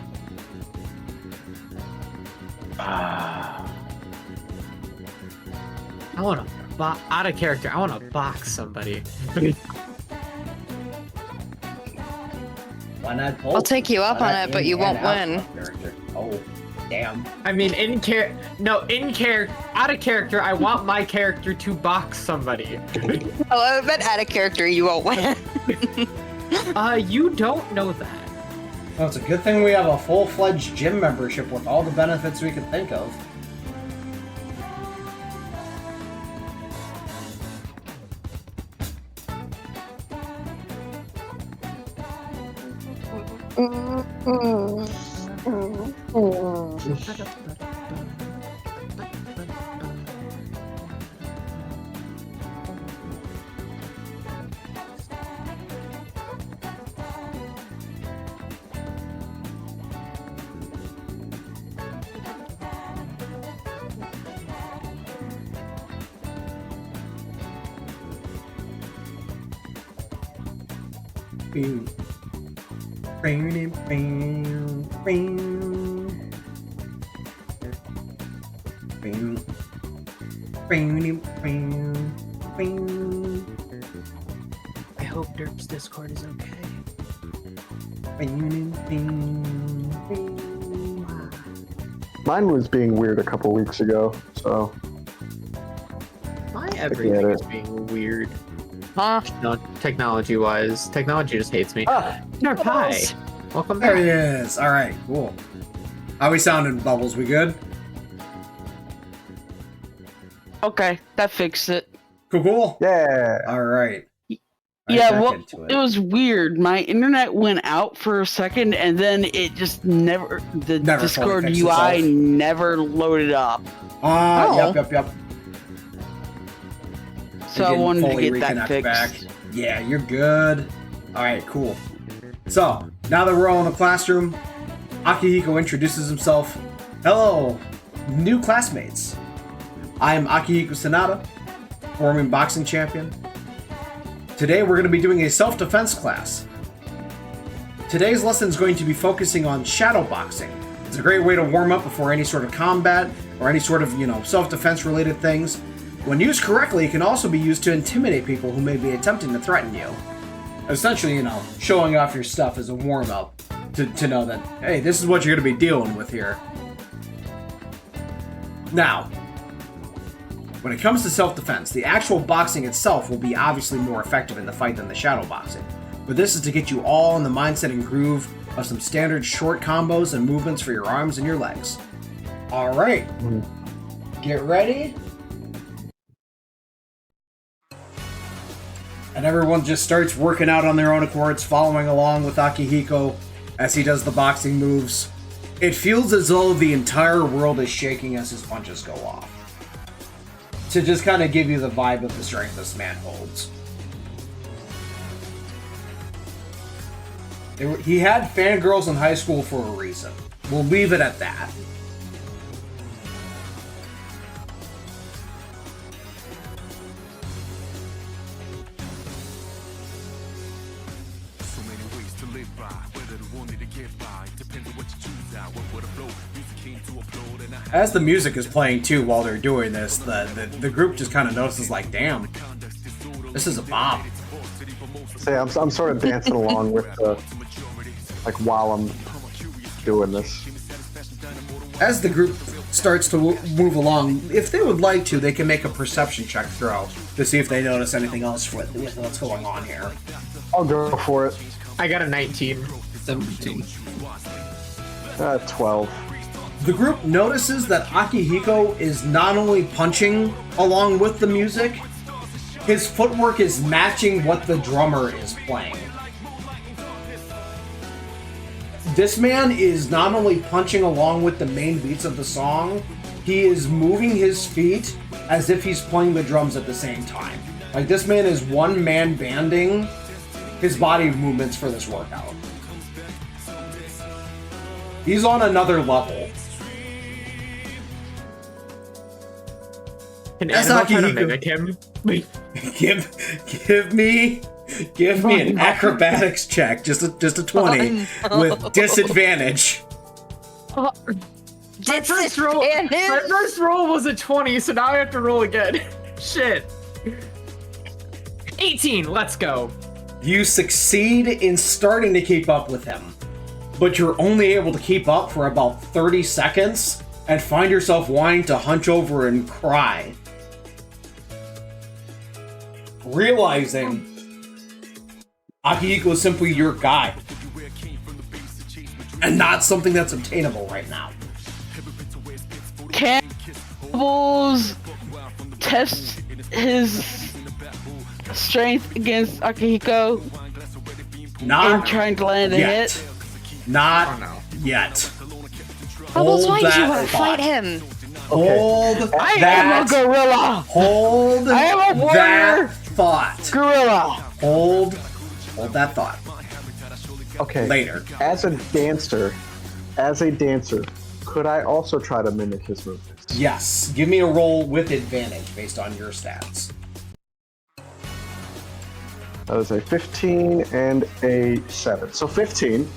I want to out of character. I want to box somebody. Why not both? I'll take you up Why on not it, but in you and won't out win. of character? Oh, damn. I mean, in character, out of character. I want my character to box somebody. Oh, I meant out of character, you won't win. You don't know that. Well, it's a good thing we have a full-fledged gym membership with all the benefits we could think of. Bing. Bing, bing, bing. Bing. Bing, bing, bing. I hope Derp's Discord is okay. Bing, bing, bing. Mine was being weird a couple weeks ago, so. My everything it. is being weird. Huh? No, technology-wise, technology just hates me. Ah! Derp, hi. Welcome There back. he is. All right, cool. How we sounding, Bubbles? We good? Okay, that fixed it. Cool. Yeah! All right. Yeah, back well, into it was weird. My internet went out for a second, and then it just never. The Never fully Discord fixed UI itself. never loaded up. Oh. Yep. So I didn't wanted to fully get that reconnect fixed. back. Yeah, you're good. All right, cool. So now that we're all in the classroom, Akihiko introduces himself. Hello, new classmates. I am Akihiko Sanada, former boxing champion. Today we're going to be doing a self-defense class. Today's lesson is going to be focusing on shadow boxing. It's a great way to warm up before any sort of combat or any sort of, self-defense related things. When used correctly, it can also be used to intimidate people who may be attempting to threaten you. essentially, showing off your stuff as a warm-up to know that, hey, this is what you're going to be dealing with here. Now, when it comes to self-defense, the actual boxing itself will be obviously more effective in the fight than the shadow boxing. But this is to get you all in the mindset and groove of some standard short combos and movements for your arms and your legs. Alright. Get ready. And everyone just starts working out on their own accords, following along with Akihiko as he does the boxing moves. It feels as though the entire world is shaking as his punches go off. To just kind of give you the vibe of the strength this man holds. He had fangirls in high school for a reason. We'll leave it at that. So many ways to live by, whether the one that to get by, depends on what you choose out, what would flow. Music came to upload and I As the music is playing too while they're doing this, the group just kind of notices like, damn, this is a bop. Say, I'm sort of dancing along with the, like, while I'm doing this. As the group starts to move along, if they would like to, they can make a perception check throw to see if they notice anything else with what's going on here. I'll go for it. I got a 19. 17. 12. The group notices that Akihiko is not only punching along with the music, his footwork is matching what the drummer is playing. This man is not only punching along with the main beats of the song, he is moving his feet as if he's playing the drums at the same time. Like, this man is one-man banding his body movements for this workout. He's on another level. Can That's anyone try to Akihiko. mimic him? Give me an acrobatics check, just a 20 with disadvantage. My first roll was a 20, so now I have to roll again. Shit. 18, let's go. You succeed in starting to keep up with him, but you're only able to keep up for about 30 seconds and find yourself wanting to hunch over and cry. Realizing Akihiko is simply your guide and not something that's obtainable right now. Can Bubbles test his strength against Akihiko and Not trying to land a yet. hit? Not yet. Bubbles, why did you that want to thought. fight him? Hold I am that. a gorilla! Hold I am a warrior. that thought. Gorilla! Hold that thought. Okay. Later. As a dancer, could I also try to mimic his movements? Yes. Give me a roll with advantage based on your stats. That was a 15 and a 7. So 15.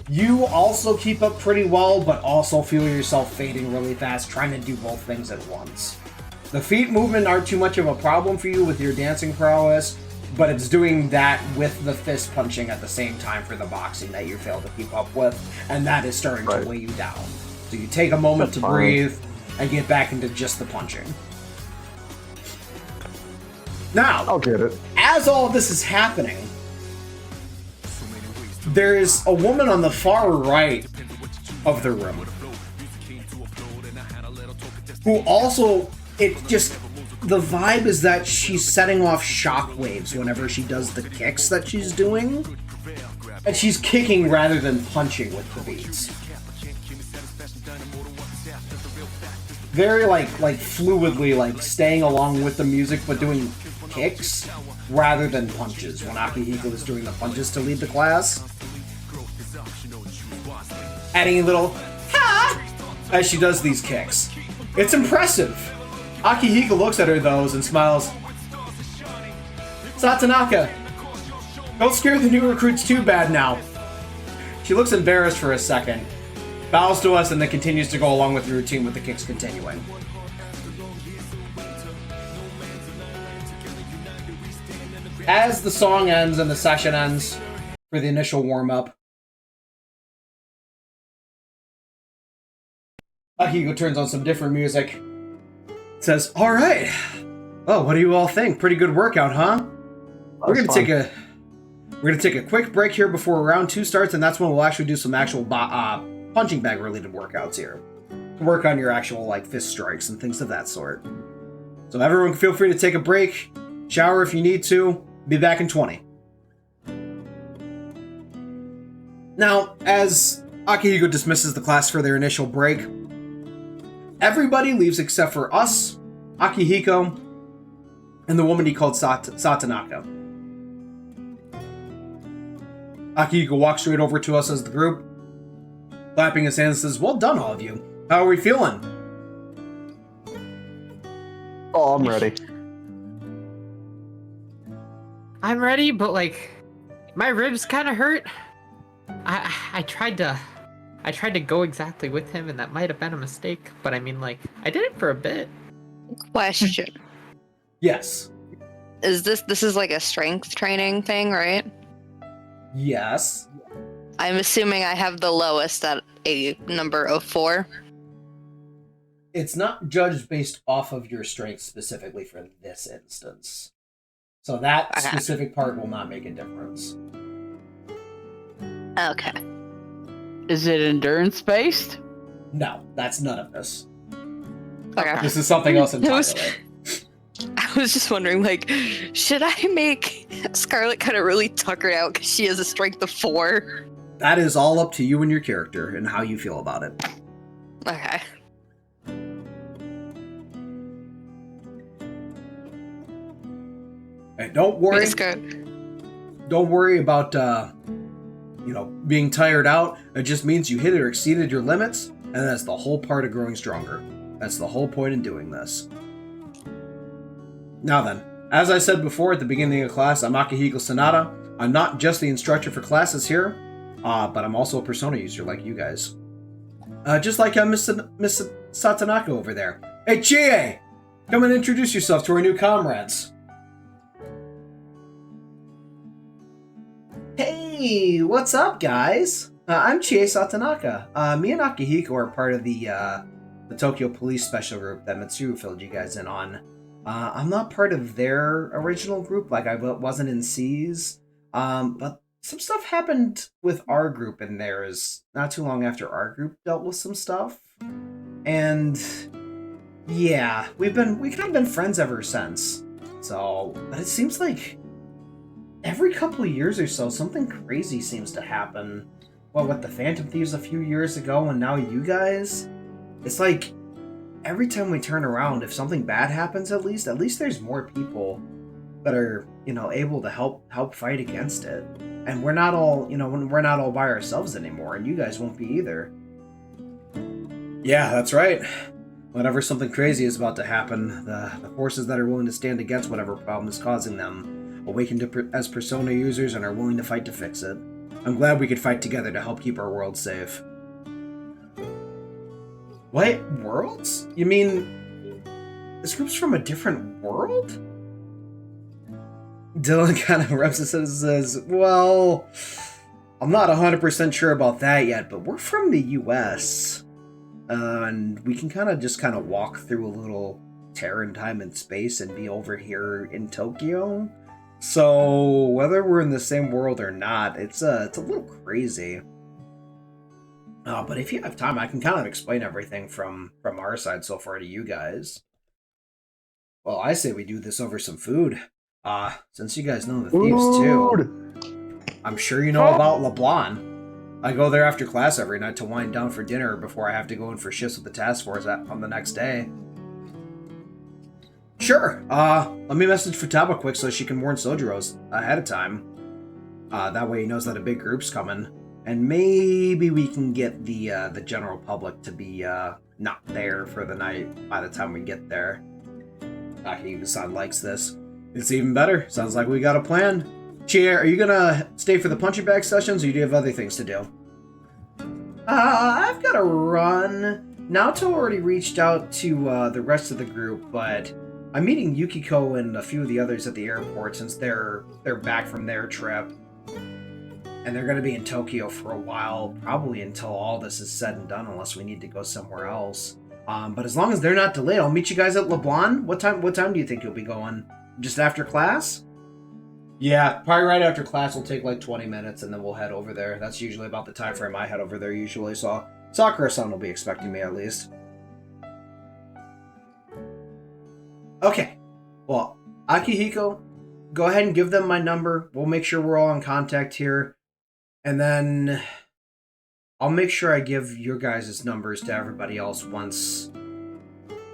You also keep up pretty well, but also feel yourself fading really fast, trying to do both things at once. The feet movement aren't too much of a problem for you with your dancing prowess, but it's doing that with the fist punching at the same time for the boxing that you fail to keep up with, and that is starting to weigh you down. So you take a moment to breathe and get back into just the punching. Now, I'll get it. as all of this is happening, there is a woman on the far right of the room who also, the vibe is that she's setting off shockwaves whenever she does the kicks that she's doing. And she's kicking rather than punching with the beats. Very like fluidly, like staying along with the music but doing kicks rather than punches when Akihiko is doing the punches to lead the class. Adding a little ha as she does these kicks. It's impressive. Akihiko looks at her though and smiles. Satanaka, don't scare the new recruits too bad now. She looks embarrassed for a second, bows to us, and then continues to go along with the routine with the kicks continuing. as the song ends and the session ends for the initial warm-up, Akihiko turns on some different music. Says, "All right. Oh, what do you all think? Pretty good workout, huh? We're gonna take a quick break here before round 2 starts, and that's when we'll actually do some actual punching bag related workouts here. Work on your actual like fist strikes and things of that sort. So everyone feel free to take a break, shower if you need to. Be back in 20." Now, as Akihiko dismisses the class for their initial break, everybody leaves except for us, Akihiko, and the woman he called Satanaka. Akihiko walks straight over to us as the group, clapping his hands, and says, "Well done, all of you. How are we feeling?" Oh, I'm ready. I'm ready, but like, my ribs kind of hurt. I tried to go exactly with him, and that might have been a mistake. But I mean, like, I did it for a bit. Question. Yes. This is like a strength training thing, right? Yes. I'm assuming I have the lowest at a number of 4. It's not judged based off of your strength specifically for this instance. So that specific part will not make a difference. Okay. Is it endurance based? No, that's none of this. Okay. This is something else entirely. I was just wondering, like, should I make Scarlet kind of really tuckered out because she has a strength of 4? That is all up to you and your character and how you feel about it. Okay. Hey, don't worry. Don't worry about being tired out. It just means you hit or exceeded your limits, and that's the whole part of growing stronger. That's the whole point in doing this. Now then, as I said before at the beginning of class, I'm Akihiko Sanada. I'm not just the instructor for classes here, but I'm also a Persona user like you guys. Just like Miss Satanaka over there. Hey, Chie! Come and introduce yourself to our new comrades. Hey, what's up, guys? I'm Chie Satanaka. Me and Akihiko are part of the Tokyo Police Special Group that Mitsuru filled you guys in on. I'm not part of their original group, like I wasn't in C's, but some stuff happened with our group in theirs not too long after our group dealt with some stuff. And yeah, we kind of been friends ever since. So, but it seems like every couple of years or so, something crazy seems to happen. Well, with the Phantom Thieves a few years ago, and now you guys. It's like, every time we turn around, if something bad happens at least there's more people that are, able to help fight against it. And we're not all, we're not all by ourselves anymore, and you guys won't be either. Yeah, that's right. Whenever something crazy is about to happen, the forces that are willing to stand against whatever problem is causing them awaken as Persona users and are willing to fight to fix it. I'm glad we could fight together to help keep our world safe. What? Worlds? You mean this group's from a different world? Dylan kind of reps it and says, well, I'm not 100% sure about that yet, but we're from the US. And we can kind of walk through a little tear in time and space and be over here in Tokyo. So whether we're in the same world or not, it's a little crazy. But if you have time, I can kind of explain everything from our side so far to you guys. Well, I say we do this over some food. Since you guys know the thieves too. I'm sure you know about LeBlanc. I go there after class every night to wind down for dinner before I have to go in for shifts with the task force on the next day. Sure, let me message Futaba quick so she can warn Sojiro's ahead of time. That way he knows that a big group's coming. And maybe we can get the general public to be not there for the night by the time we get there. Akihiko-san likes this. It's even better. Sounds like we got a plan. Chie, are you gonna stay for the punching bag sessions, or do you have other things to do? I've got to run. Naoto already reached out to the rest of the group, but I'm meeting Yukiko and a few of the others at the airport since they're back from their trip. And they're going to be in Tokyo for a while, probably until all this is said and done, unless we need to go somewhere else. But as long as they're not delayed, I'll meet you guys at LeBlanc. What time do you think you'll be going? Just after class? Yeah, probably right after class. Will take like 20 minutes, and then we'll head over there. That's usually about the time frame I head over there usually, so Sakura-san will be expecting me at least. Okay. Well, Akihiko, go ahead and give them my number. We'll make sure we're all in contact here. And then I'll make sure I give your guys' numbers to everybody else once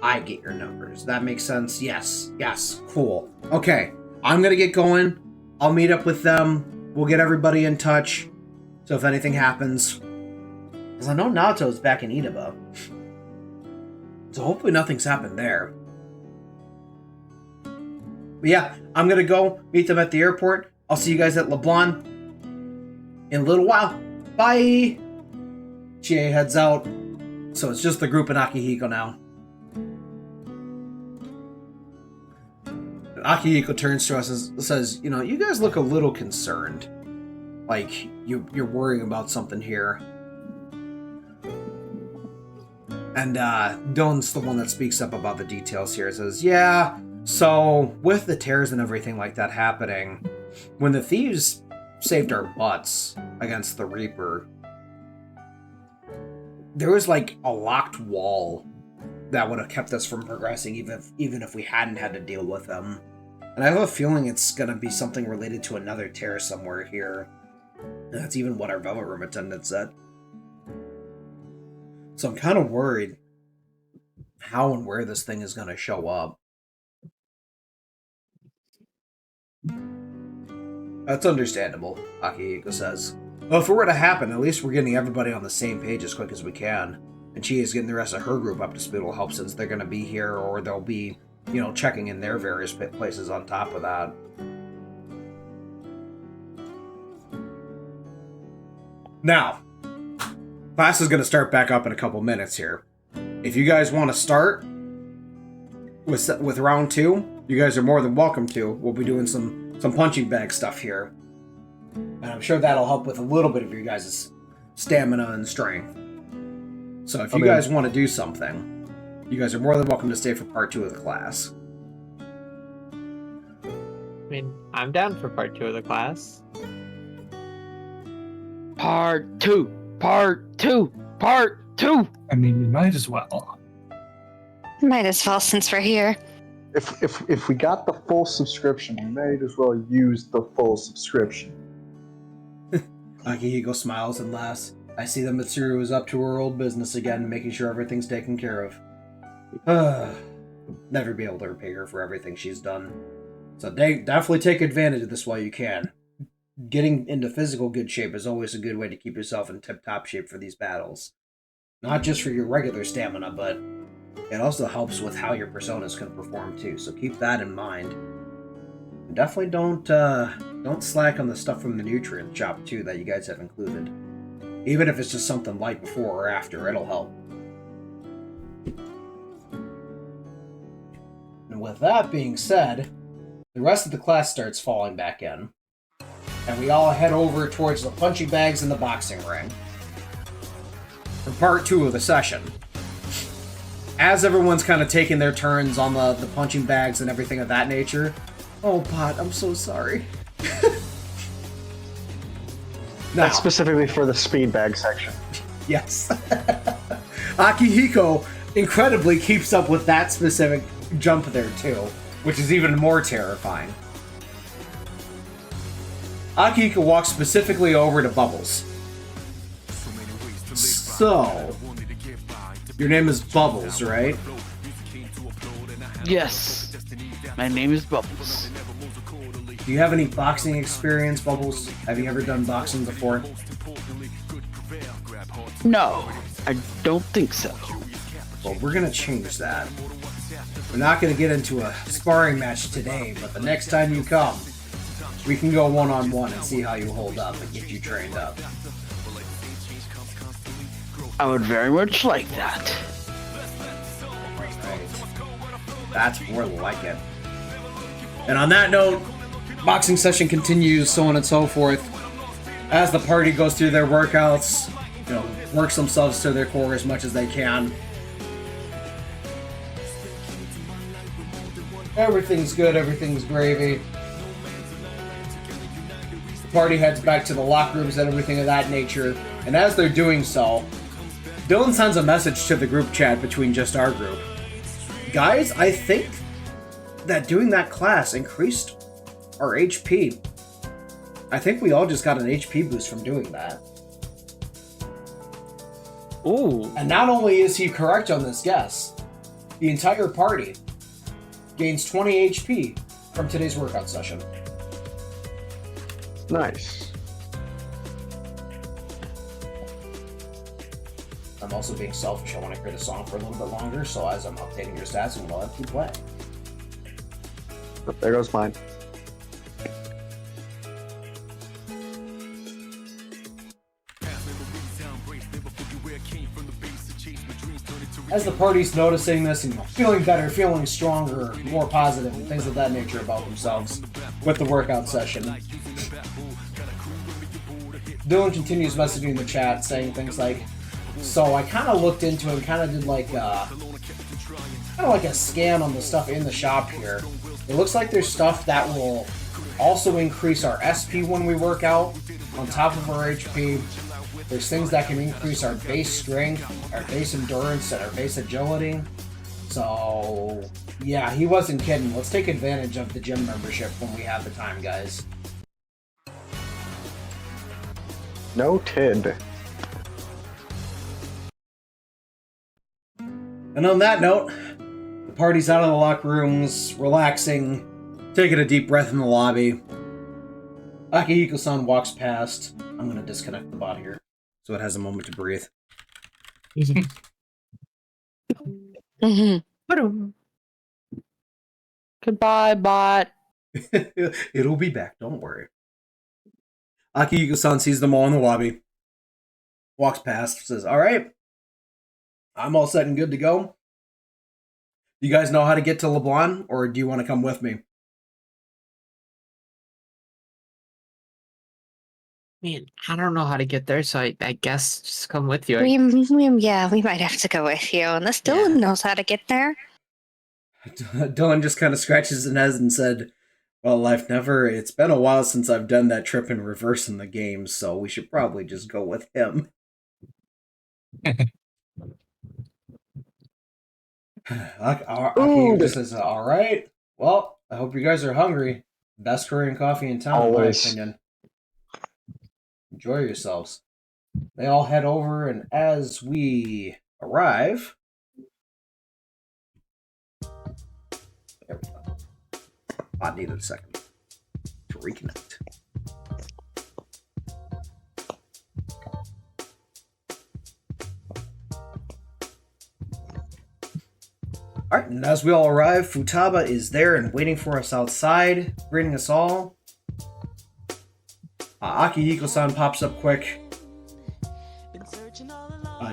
I get your numbers. That makes sense? Yes. Yes. Cool. Okay. I'm going to get going. I'll meet up with them. We'll get everybody in touch. So if anything happens... Because I know Naoto's back in Inaba. So hopefully nothing's happened there. But yeah, I'm going to go meet them at the airport. I'll see you guys at LeBlanc in a little while. Bye! Chie heads out. So it's just the group and Akihiko now. Akihiko turns to us and says, you know, you guys look a little concerned. Like, you're worrying about something here. And Dylan's the one that speaks up about the details here. It says, yeah, so with the tears and everything like that happening, when the thieves saved our butts against the Reaper, there was like a locked wall that would have kept us from progressing even if we hadn't had to deal with them. And I have a feeling it's going to be something related to another tear somewhere here. And that's even what our Velvet Room attendant said. So I'm kind of worried how and where this thing is going to show up. That's understandable, Akihiko says. Well, if it were to happen, at least we're getting everybody on the same page as quick as we can. And she is getting the rest of her group up to speed will help since they're going to be here or they'll be, you know, checking in their various places on top of that. Now, class is going to start back up in a couple minutes here. If you guys want to start with round 2, you guys are more than welcome to. We'll be doing some punching bag stuff here. And I'm sure that'll help with a little bit of your guys' stamina and strength. So if you guys want to do something, you guys are more than welcome to stay for part 2 of the class. I mean, I'm down for part 2 of the class. Part 2! Part 2! Part 2! I mean, we might as well. Might as well since we're here. If we got the full subscription, we might as well use the full subscription. Akihiko smiles and laughs. I see that Mitsuru is up to her old business again, making sure everything's taken care of. Never be able to repay her for everything she's done. So definitely take advantage of this while you can. Getting into physical good shape is always a good way to keep yourself in tip-top shape for these battles. Not just for your regular stamina, but it also helps with how your personas can perform too, so keep that in mind. And definitely don't slack on the stuff from the nutrient shop too that you guys have included. Even if it's just something light before or after, it'll help. And with that being said, the rest of the class starts falling back in. And we all head over towards the punching bags and the boxing ring for part 2 of the session. As everyone's kind of taking their turns on the punching bags and everything of that nature. Oh, Pot, I'm so sorry. Now, That's specifically for the speed bag section. Yes. Akihiko incredibly keeps up with that specific jump there too, which is even more terrifying. Akihiko walks specifically over to Bubbles. So, your name is Bubbles, right? Yes. My name is Bubbles. Do you have any boxing experience, Bubbles? Have you ever done boxing before? No, I don't think so. Well, we're gonna change that. We're not gonna get into a sparring match today, but the next time you come, we can go one-on-one and see how you hold up and get you trained up. I would very much like that. Right. That's more like it. And on that note, boxing session continues, so on and so forth. As the party goes through their workouts, works themselves to their core as much as they can. Everything's good, everything's gravy. The party heads back to the locker rooms and everything of that nature, and as they're doing so, Dylan sends a message to the group chat between just our group. Guys, I think that doing that class increased our HP. I think we all just got an HP boost from doing that. Ooh. And not only is he correct on this guess, the entire party gains 20 HP from today's workout session. Nice. I'm also being selfish. I want to create a song for a little bit longer, so as I'm updating your stats, I'm going to keep playing. But there goes mine. As the party's noticing this and feeling better, feeling stronger, more positive, and things of that nature about themselves with the workout session, Dylan continues messaging the chat saying things like, so I kind of looked into it and kind of did like a scan on the stuff in the shop here. It looks like there's stuff that will also increase our SP when we work out on top of our HP. There's things that can increase our base strength, our base endurance, and our base agility. So, yeah, he wasn't kidding. Let's take advantage of the gym membership when we have the time, guys. Noted. And on that note, the party's out of the locker rooms, relaxing, taking a deep breath in the lobby. Akihiko-san walks past. I'm going to disconnect the bot here so it has a moment to breathe. Goodbye, bot. It'll be back, don't worry. Akihiko-san sees them all in the lobby, walks past, says, alright, I'm all set and good to go. You guys know how to get to LeBlanc, or do you want to come with me? Man, I don't know how to get there, so I guess just come with you. We might have to go with you. Unless Dylan knows how to get there. Dylan just kind of scratches his head and said, well, it's been a while since I've done that trip in reverse in the game, so we should probably just go with him. Aki just says, alright, well, I hope you guys are hungry. Best Korean coffee in town, Always. in my opinion. Enjoy yourselves. They all head over, and as we arrive... There we go. I needed a second to reconnect. Alright, and as we all arrive, Futaba is there and waiting for us outside, greeting us all. Akihiko-san pops up quick.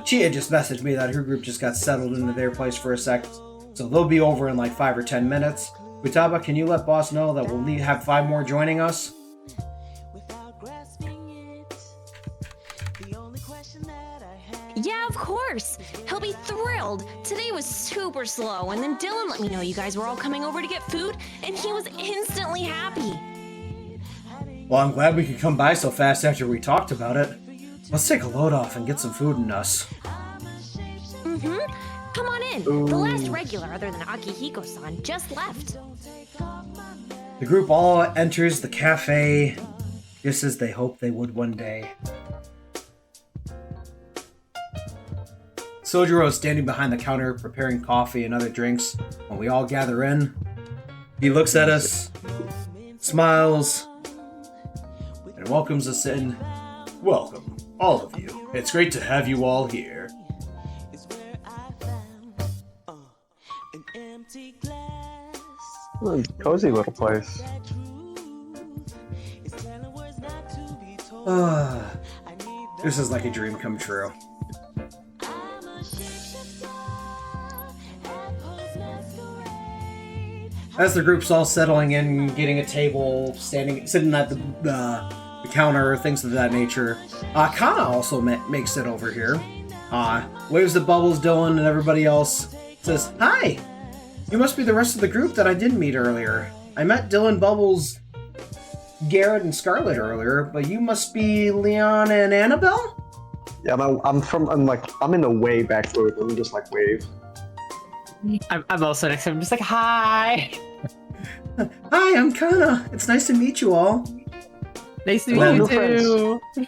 Chia just messaged me that her group just got settled into their place for a sec, so they'll be over in like 5 or 10 minutes. Futaba, can you let boss know that we'll have 5 more joining us? Yeah, of course. He'll be thrilled. Today was super slow, and then Dylan let me know you guys were all coming over to get food, and he was instantly happy. Well, I'm glad we could come by so fast after we talked about it. Let's take a load off and get some food in us. Come on in. The last regular other than Akihiko-san just left. The group all enters the cafe, just as they hoped they would one day. Sojiro is standing behind the counter preparing coffee and other drinks when we all gather in. He looks at us, smiles, and welcomes us in. Welcome, all of you. It's great to have you all here. Cozy little place. This is like a dream come true. As the group's all settling in, getting a table, sitting at the counter, things of that nature, Kana also makes it over here. Waves at Bubbles, Dylan, and everybody else. Says, "Hi! You must be the rest of the group that I didn't meet earlier. I met Dylan, Bubbles, Garrett, and Scarlet earlier, but you must be Leon and Annabelle?" Yeah, I'm in the way back booth. I'm just like wave. I'm also next to him, just like, hi! Hi, I'm Kana. It's nice to meet you all. Nice to meet you Hello, too!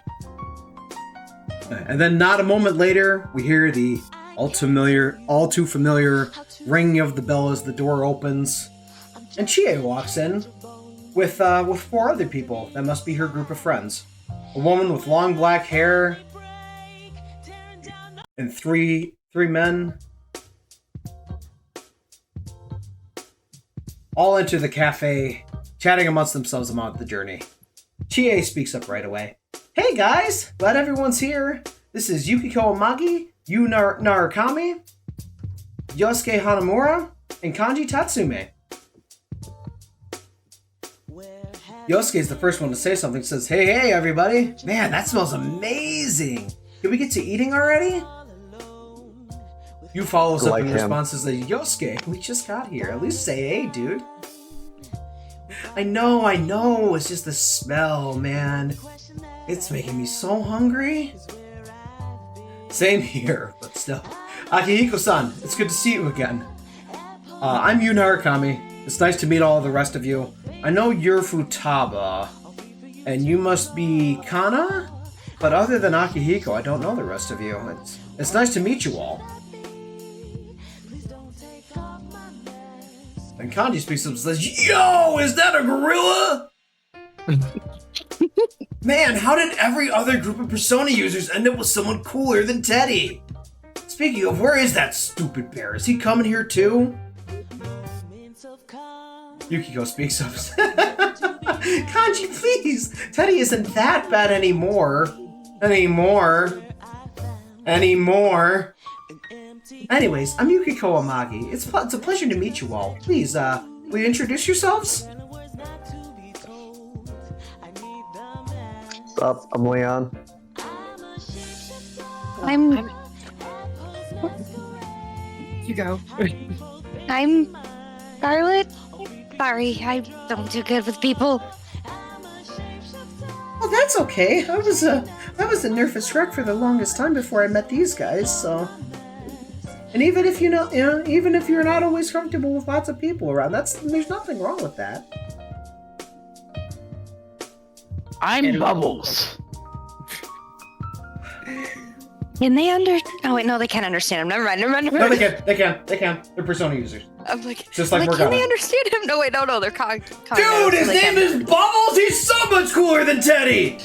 And then not a moment later, we hear the all too familiar ringing of the bell as the door opens. And Chie walks in with 4 other people. That must be her group of friends. A woman with long black hair and three men. All enter the cafe, chatting amongst themselves about the journey. Chie speaks up right away. "Hey guys, glad everyone's here. This is Yukiko Amagi, Yu Narukami, Yosuke Hanamura, and Kanji Tatsume." Yosuke's the first one to say something, says, Hey everybody. Man, that smells amazing. Can we get to eating already? Yu follows up in response and says, "Yosuke, we just got here. At least say hey, dude." I know. It's just the smell, man. It's making me so hungry. Same here, but still. Akihiko-san, it's good to see you again. I'm Yu Narukami. It's nice to meet all the rest of you. I know you're Futaba, and you must be Kana? But other than Akihiko, I don't know the rest of you. It's nice to meet you all. And Kanji speaks up and says, "Yo, is that a gorilla?" Man, how did every other group of Persona users end up with someone cooler than Teddy? Speaking of, where is that stupid bear? Is he coming here too? Yukiko speaks up. Kanji, please! Teddy isn't that bad anymore. Anyways, I'm Yukiko Amagi. It's a pleasure to meet you all. Please, will you introduce yourselves? What's up? I'm Leon. You go. I'm Scarlet. Sorry, I don't do good with people. Well, that's okay. I was a nervous wreck for the longest time before I met these guys, so... And even if even if you're not always comfortable with lots of people around, there's nothing wrong with that. I'm Bubbles. Can they Oh wait, no, they can't understand him. Never mind. No, they can. They're Persona users. I'm like, Just like we're can gonna. they understand him? No, wait, no, they're Dude, his name is Bubbles. He's so much cooler than Teddy.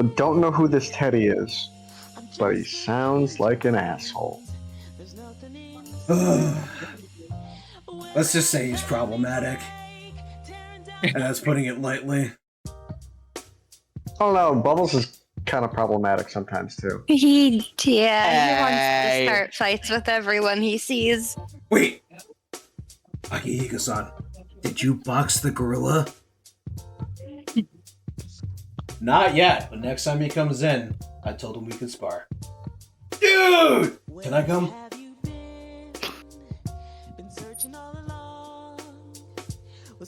I don't know who this Teddy is, but he sounds like an asshole. Let's just say he's problematic. And that's putting it lightly. Oh no, Bubbles is kind of problematic sometimes too. He wants to start fights with everyone he sees. Wait! Akihiko-san, did you box the gorilla? Not yet, but next time he comes in, I told him we could spar. Dude! Can I come?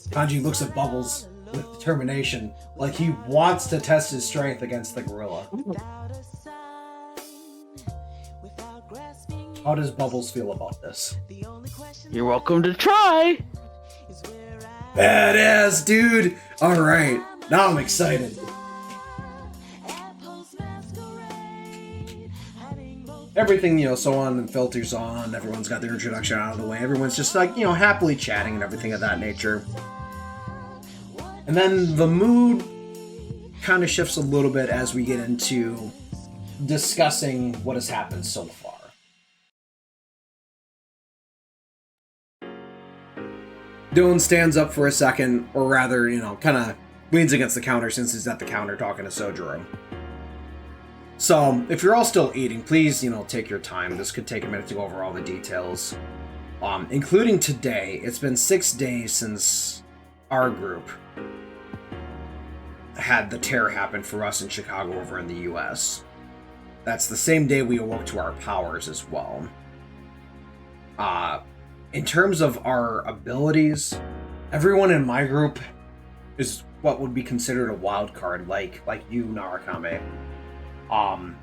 Kanji looks at Bubbles with determination, like he wants to test his strength against the gorilla. How does Bubbles feel about this? You're welcome to try. Badass, dude! Alright, now I'm excited. Everything, so on and filters on, everyone's got their introduction out of the way, everyone's just like, happily chatting and everything of that nature. And then the mood kind of shifts a little bit as we get into discussing what has happened so far. Dylan stands up for a second, or rather, kind of leans against the counter since he's at the counter talking to Sojiro. So, if you're all still eating, please, take your time. This could take a minute to go over all the details. Including today, it's been 6 days since our group had the tear happen for us in Chicago over in the US. That's the same day we awoke to our powers as well. In terms of our abilities, everyone in my group is what would be considered a wild card, like you, Narakame.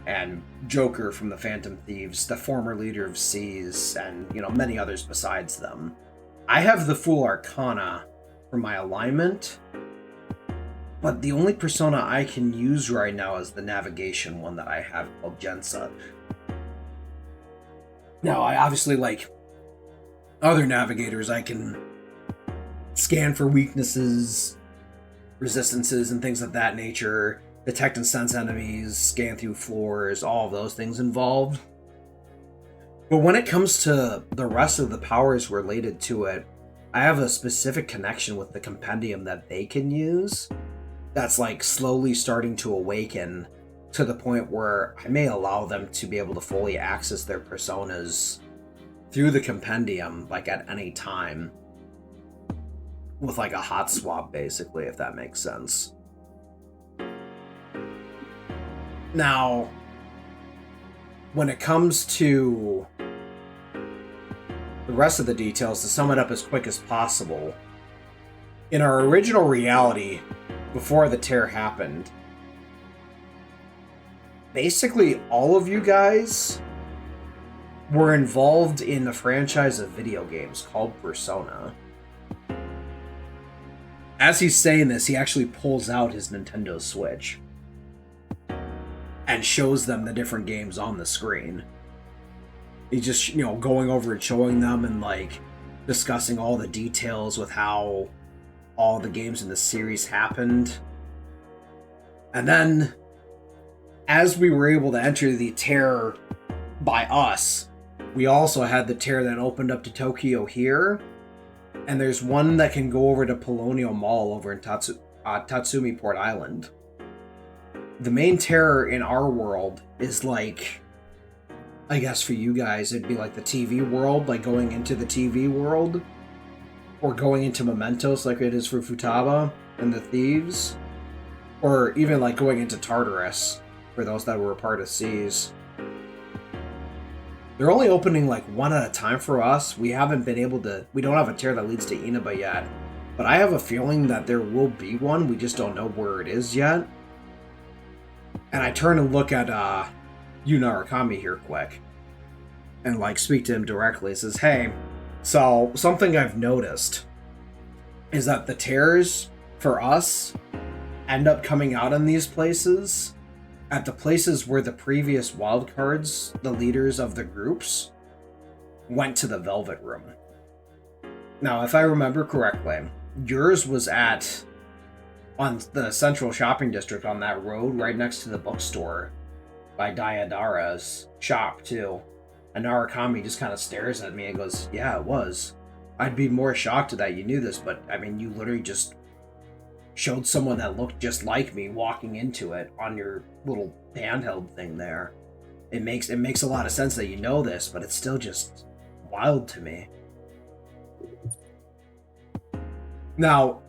And Joker from the Phantom Thieves, the former leader of Seas, and, many others besides them. I have the Fool Arcana for my alignment, but the only persona I can use right now is the navigation one that I have called Jensa. Now, I obviously, like other navigators, I can scan for weaknesses, resistances, and things of that nature, detect and sense enemies, scan through floors, all of those things involved. But when it comes to the rest of the powers related to it, I have a specific connection with the compendium that they can use that's like slowly starting to awaken to the point where I may allow them to be able to fully access their personas through the compendium, like at any time, with like a hot swap, basically, if that makes sense. Now, when it comes to the rest of the details, to sum it up as quick as possible, in our original reality, before the tear happened, basically all of you guys were involved in the franchise of video games called Persona. As he's saying this, he actually pulls out his Nintendo Switch and shows them the different games on the screen. He's just, going over and showing them and, like, discussing all the details with how all the games in the series happened. And then, as we were able to enter the tear by us, we also had the tear that opened up to Tokyo here. And there's one that can go over to Polonial Mall over in Tatsumi Port Island. The main terror in our world is like, I guess for you guys, it'd be like the TV world, like going into the TV world, or going into Mementos like it is for Futaba and the Thieves, or even like going into Tartarus for those that were a part of Seas. They're only opening like one at a time for us. We haven't been able to, we don't have a tear that leads to Inaba yet, but I have a feeling that there will be one, we just don't know where it is yet. And I turn and look at Yu Narakami here quick, and like speak to him directly. It says, hey, so something I've noticed is that the tears for us end up coming out in these places at the places where the previous wildcards, the leaders of the groups, went to the Velvet Room. Now, if I remember correctly, yours was on the central shopping district on that road right next to the bookstore by Diadara's shop, too. And Narakami just kind of stares at me and goes, yeah, it was. I'd be more shocked that you knew this, but, I mean, you literally just showed someone that looked just like me walking into it on your little handheld thing there. It makes a lot of sense that you know this, but it's still just wild to me. Now,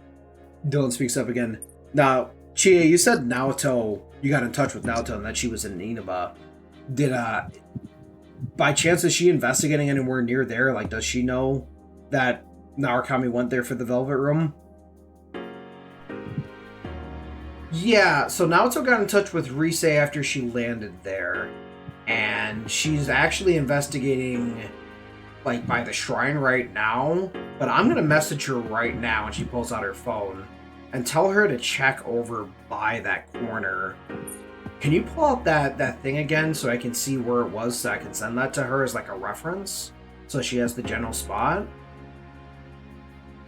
Dylan speaks up again. Now, Chie, you said Naoto, you got in touch with Naoto and that she was in Inaba. Did, by chance, is she investigating anywhere near there? Like, does she know that Narakami went there for the Velvet Room? Yeah, so Naoto got in touch with Rise after she landed there. And she's actually investigating, like, by the shrine right now. But I'm gonna message her right now when she pulls out her phone and tell her to check over by that corner. Can you pull out that thing again so I can see where it was so I can send that to her as like a reference? So she has the general spot?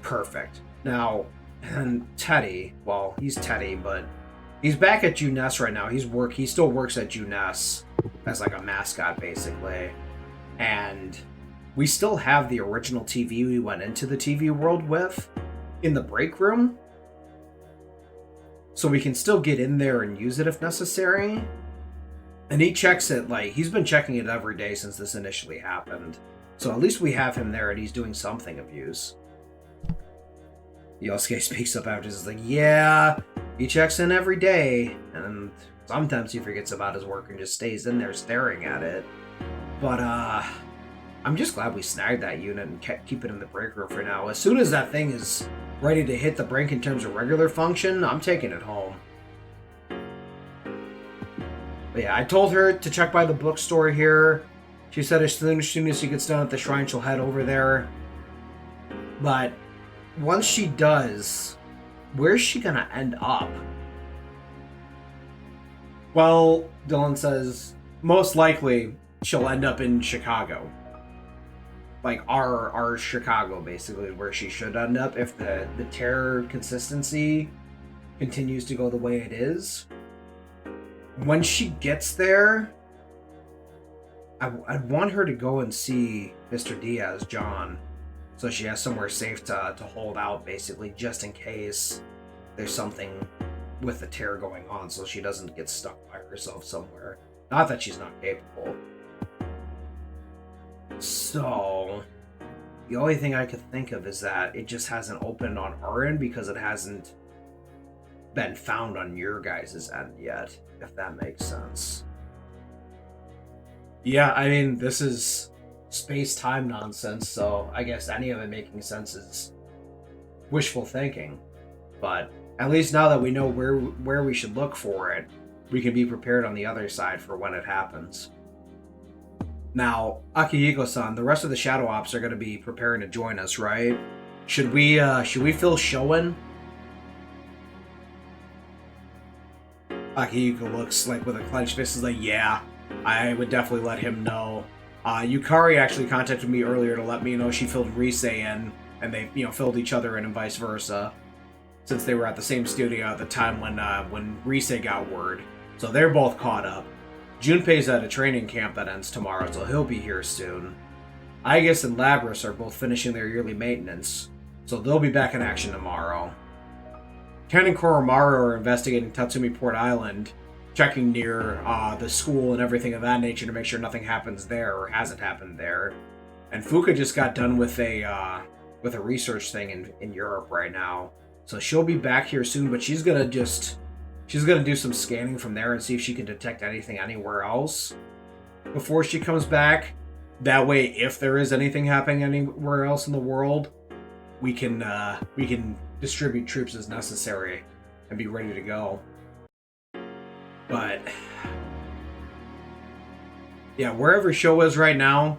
Perfect. Now, and Teddy, well, he's Teddy, but he's back at Juness right now. He still works at Juness as like a mascot, basically. And we still have the original TV we went into the TV world with in the break room. So we can still get in there and use it if necessary. And he checks it, like, he's been checking it every day since this initially happened. So at least we have him there and he's doing something of use. Yosuke speaks up after this, is like, yeah, he checks in every day, and sometimes he forgets about his work and just stays in there staring at it. But, I'm just glad we snagged that unit and keep it in the break room for now. As soon as that thing is ready to hit the brink in terms of regular function, I'm taking it home. But yeah, I told her to check by the bookstore here. She said as soon as she gets done at the shrine, she'll head over there. But once she does, where's she gonna end up? Well, Dylan says, most likely she'll end up in Chicago. Like, our Chicago, basically, where she should end up if the terror consistency continues to go the way it is. When she gets there, I'd want her to go and see Mr. Diaz, John, so she has somewhere safe to hold out, basically, just in case there's something with the terror going on, so she doesn't get stuck by herself somewhere. Not that she's not capable. So, the only thing I could think of is that it just hasn't opened on our end because it hasn't been found on your guys' end yet, if that makes sense. Yeah, I mean, this is space-time nonsense, so I guess any of it making sense is wishful thinking. But at least now that we know where we should look for it, we can be prepared on the other side for when it happens. Now, Akihiko-san, the rest of the Shadow Ops are going to be preparing to join us, right? Should we fill Showen? Akihiko looks like with a clenched fist is like, yeah, I would definitely let him know. Yukari actually contacted me earlier to let me know she filled Rise in, and they, filled each other in and vice versa, since they were at the same studio at the time when Rise got word. So they're both caught up. Junpei's at a training camp that ends tomorrow, so he'll be here soon. Aigis and Labras are both finishing their yearly maintenance, so they'll be back in action tomorrow. Ken and Koromaru are investigating Tatsumi Port Island, checking near the school and everything of that nature to make sure nothing happens there or hasn't happened there. And Fuka just got done with a research thing in Europe right now, so she'll be back here soon. But she's gonna do some scanning from there and see if she can detect anything anywhere else before she comes back. That way, if there is anything happening anywhere else in the world, we can distribute troops as necessary and be ready to go. But yeah, wherever Sho is right now,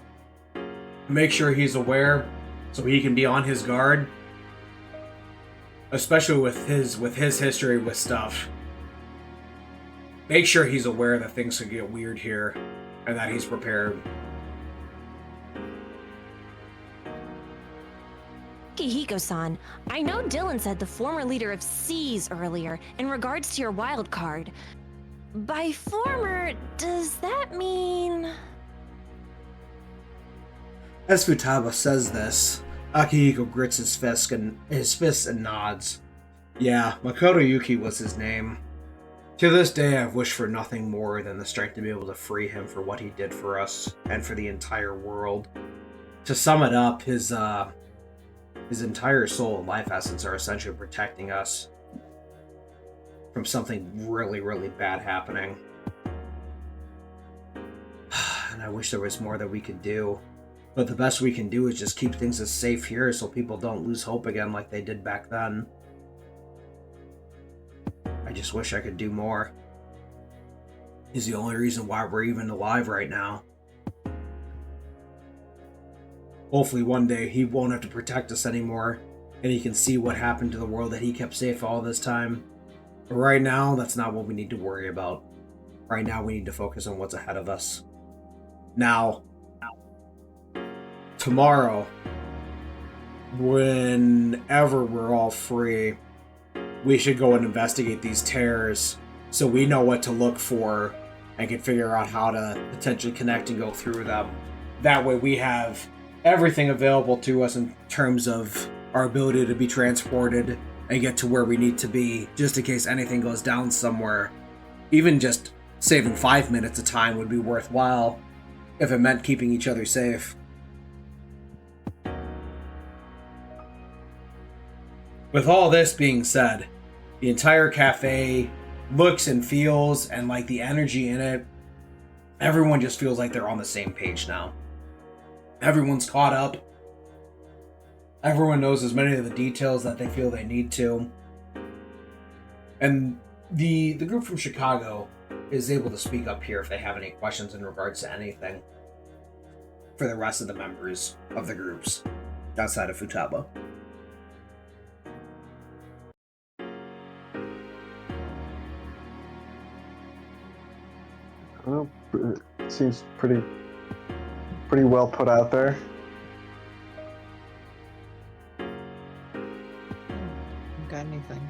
make sure he's aware so he can be on his guard, especially with his history with stuff. Make sure he's aware that things could get weird here and that he's prepared. Akihiko-san, I know Dylan said the former leader of Seas earlier in regards to your wild card. By former, does that mean... As Futaba says this, Akihiko grits his fists and nods. Yeah, Makoto Yuki was his name. To this day, I've wished for nothing more than the strength to be able to free him for what he did for us and for the entire world. To sum it up, his entire soul and life essence are essentially protecting us from something really, really bad happening. And I wish there was more that we could do. But the best we can do is just keep things as safe here so people don't lose hope again like they did back then. I just wish I could do more. He's the only reason why we're even alive right now. Hopefully one day he won't have to protect us anymore, and he can see what happened to the world that he kept safe all this time. But right now, that's not what we need to worry about. Right now, we need to focus on what's ahead of us. Now, tomorrow, whenever we're all free, we should go and investigate these terrors so we know what to look for and can figure out how to potentially connect and go through them. That way we have everything available to us in terms of our ability to be transported and get to where we need to be, just in case anything goes down somewhere. Even just saving 5 minutes of time would be worthwhile if it meant keeping each other safe. With all this being said, the entire cafe looks and feels, and like the energy in it, everyone just feels like they're on the same page now. Everyone's caught up. Everyone knows as many of the details that they feel they need to. And the group from Chicago is able to speak up here if they have any questions in regards to anything for the rest of the members of the groups outside of Futaba. Well, it seems pretty well put out there. Got anything?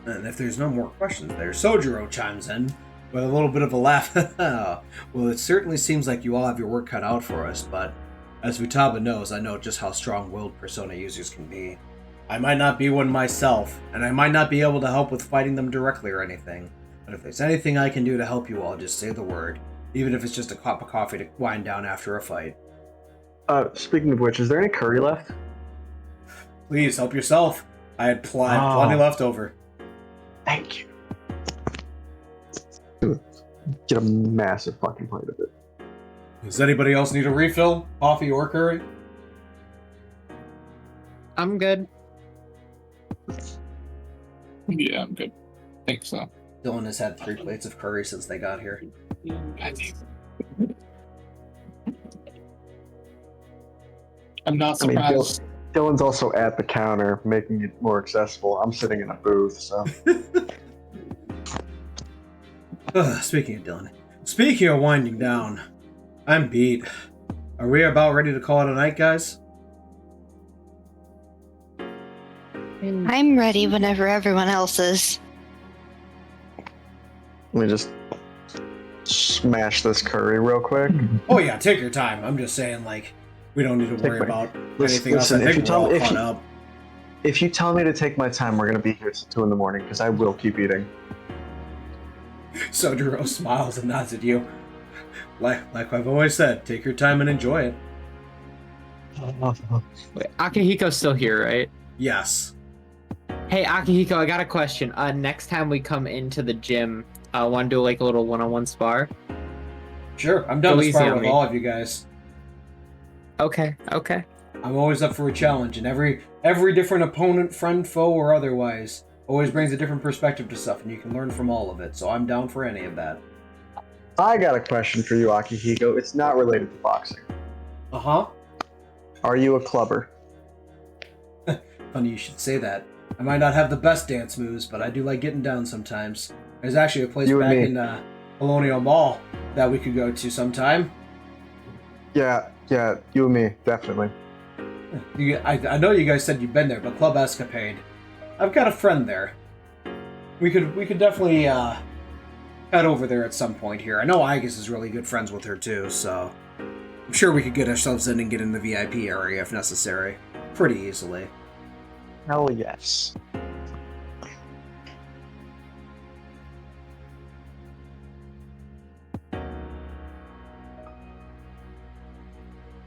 And if there's no more questions there, Sojiro chimes in with a little bit of a laugh. Well, it certainly seems like you all have your work cut out for us, but as Futaba knows, I know just how strong-willed Persona users can be. I might not be one myself, and I might not be able to help with fighting them directly or anything, but if there's anything I can do to help you all, just say the word, even if it's just a cup of coffee to wind down after a fight. Speaking of which, is there any curry left? Please, help yourself. I had plenty left over. Thank you. Get a massive fucking plate of it. Does anybody else need a refill? Coffee or curry? I'm good. Yeah, I'm good. Think so. Dylan has had 3 plates of curry since they got here. I'm not I mean, surprised. Dylan's also at the counter, making it more accessible. I'm sitting in a booth, so. Speaking of Dylan. Speaking of winding down, I'm beat. Are we about ready to call it a night, guys? I'm ready whenever everyone else is. Let me just smash this curry real quick. Oh yeah, take your time. I'm just saying, like, we don't need to worry about anything else. I Listen, think we're all caught up. if you tell me to take my time, we're gonna be here till 2 in the morning, because I will keep eating. Sojiro smiles and nods at you. Like I've always said, take your time and enjoy it. Wait, Akihiko's still here, right? Yes. Hey, Akihiko, I got a question. Next time we come into the gym, want to do like a little one-on-one spar? Sure, I'm down Go to easy spar on with me. all of you guys. Okay. I'm always up for a challenge, and every different opponent, friend, foe, or otherwise, always brings a different perspective to stuff, and you can learn from all of it, so I'm down for any of that. I got a question for you, Akihiko. It's not related to boxing. Uh-huh. Are you a clubber? Funny you should say that. I might not have the best dance moves, but I do like getting down sometimes. There's actually a place You and back me. in Colonial Mall that we could go to sometime. Yeah, you and me, definitely. I know you guys said you've been there, but Club Escapade. I've got a friend there. We could definitely head over there at some point here. I know Igus is really good friends with her too, so I'm sure we could get ourselves in and get in the VIP area if necessary. Pretty easily. Hell yes.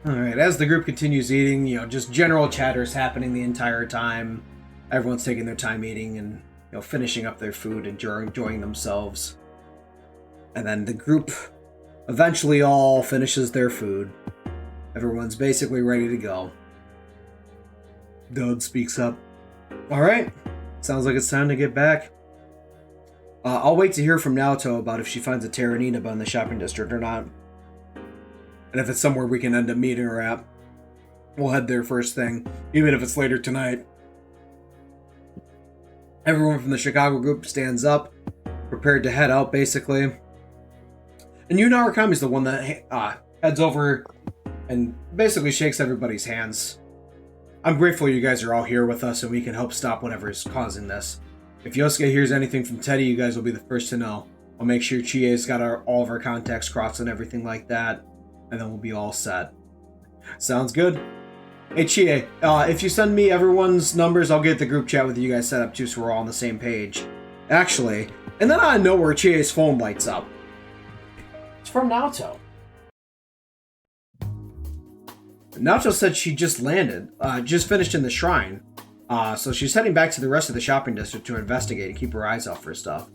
Alright, as the group continues eating, just general chatter's happening the entire time. Everyone's taking their time eating and, finishing up their food and enjoying themselves. And then the group eventually all finishes their food. Everyone's basically ready to go. Dode speaks up. Alright, sounds like it's time to get back. I'll wait to hear from Naoto about if she finds a Terranina in the shopping district or not. And if it's somewhere we can end up meeting her at, we'll head there first thing, even if it's later tonight. Everyone from the Chicago group stands up, prepared to head out, basically. And Yu Narakami's the one that heads over and basically shakes everybody's hands. I'm grateful you guys are all here with us and we can help stop whatever is causing this. If Yosuke hears anything from Teddy, you guys will be the first to know. I'll make sure Chie's got all of our contacts crossed and everything like that, and then we'll be all set. Sounds good? Hey, Chie, if you send me everyone's numbers, I'll get the group chat with you guys set up too so we're all on the same page. Actually, and then out of nowhere, Chie's phone lights up. It's from Naoto. Naoto said she just landed, just finished in the shrine. So she's heading back to the rest of the shopping district to investigate and keep her eyes out for stuff.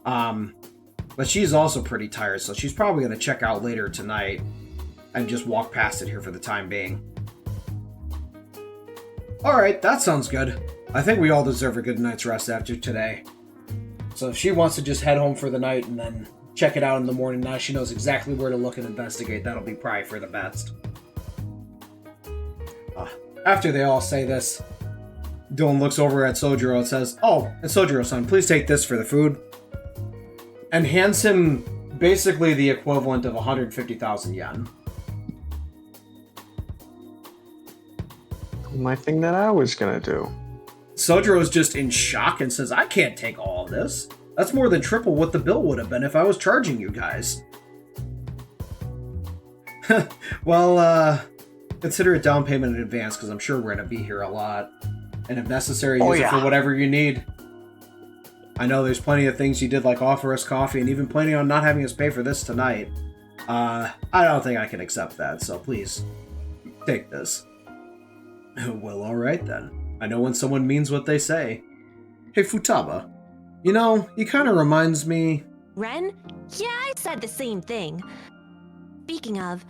But she's also pretty tired, so she's probably going to check out later tonight and just walk past it here for the time being. Alright, that sounds good. I think we all deserve a good night's rest after today. So if she wants to just head home for the night and then check it out in the morning, now she knows exactly where to look and investigate, that'll be probably for the best. After they all say this, Dylan looks over at Sojiro and says, "Oh, and Sojiro-san, please take this for the food." And hands him basically the equivalent of 150,000 yen. My thing that I was gonna do. Sojiro's just in shock and says, "I can't take all of this. That's more than triple what the bill would have been if I was charging you guys." Well, consider it down payment in advance, because I'm sure we're going to be here a lot. And if necessary, use it for whatever you need. I know there's plenty of things you did, like offer us coffee, and even planning on not having us pay for this tonight. I don't think I can accept that, so please, take this. Well, alright then. I know when someone means what they say. Hey, Futaba. You know, he kind of reminds me... Ren? Yeah, I said the same thing. Speaking of,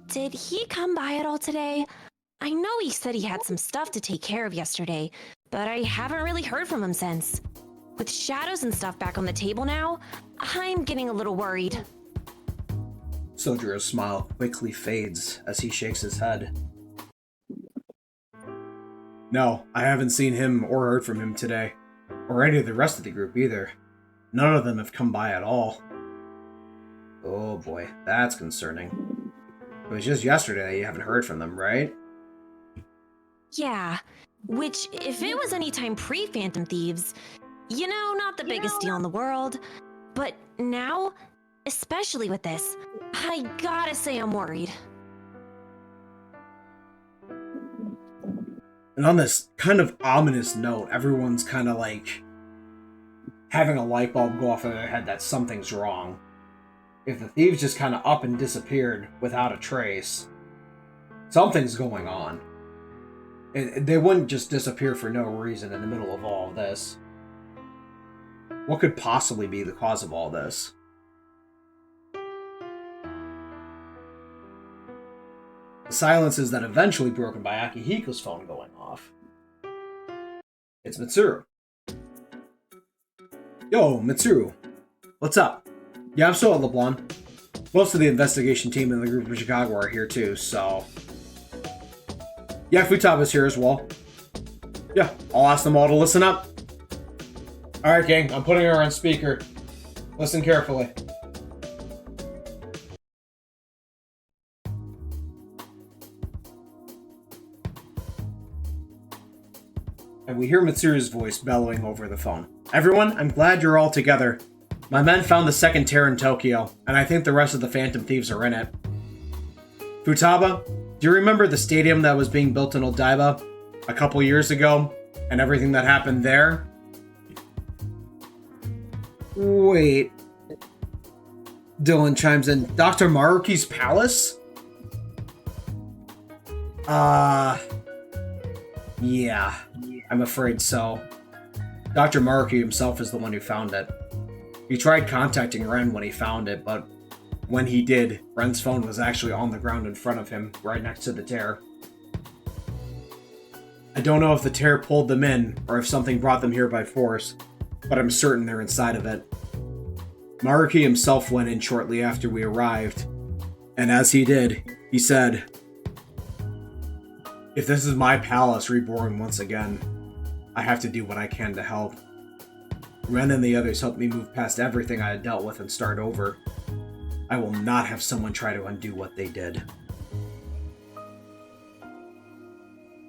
did he come by at all today? I know he said he had some stuff to take care of yesterday, but I haven't really heard from him since. With shadows and stuff back on the table now, I'm getting a little worried. Sojiro's smile quickly fades as he shakes his head. No, I haven't seen him or heard from him today. Or any of the rest of the group either. None of them have come by at all. Oh boy, that's concerning. It was just yesterday that you haven't heard from them, right? Yeah, which, if it was any time pre-Phantom Thieves, you know, not the biggest deal in the world. But now, especially with this, I gotta say I'm worried. And on this kind of ominous note, everyone's kind of like having a light bulb go off in their head that something's wrong. If the thieves just kind of up and disappeared without a trace, something's going on. They wouldn't just disappear for no reason in the middle of all of this. What could possibly be the cause of all this? The silence is then eventually broken by Akihiko's phone going off. It's Mitsuru. Yo, Mitsuru. What's up? Yeah, I'm still at LeBlanc. Most of the investigation team in the group of Chicago are here too, so... Yeah, Futaba's here as well. Yeah, I'll ask them all to listen up. Alright, gang, I'm putting her on speaker. Listen carefully. And we hear Mitsuru's voice bellowing over the phone. Everyone, I'm glad you're all together. My men found the second tear in Tokyo, and I think the rest of the Phantom Thieves are in it. Futaba, do you remember the stadium that was being built in Odaiba a couple years ago, and everything that happened there? Wait. Dylan chimes in. Dr. Maruki's palace? Yeah. I'm afraid so. Dr. Maruki himself is the one who found it. He tried contacting Ren when he found it, but when he did, Ren's phone was actually on the ground in front of him, right next to the tear. I don't know if the tear pulled them in, or if something brought them here by force, but I'm certain they're inside of it. Maruki himself went in shortly after we arrived, and as he did, he said, "If this is my palace reborn once again, I have to do what I can to help." Ren and the others helped me move past everything I had dealt with and start over. I will not have someone try to undo what they did.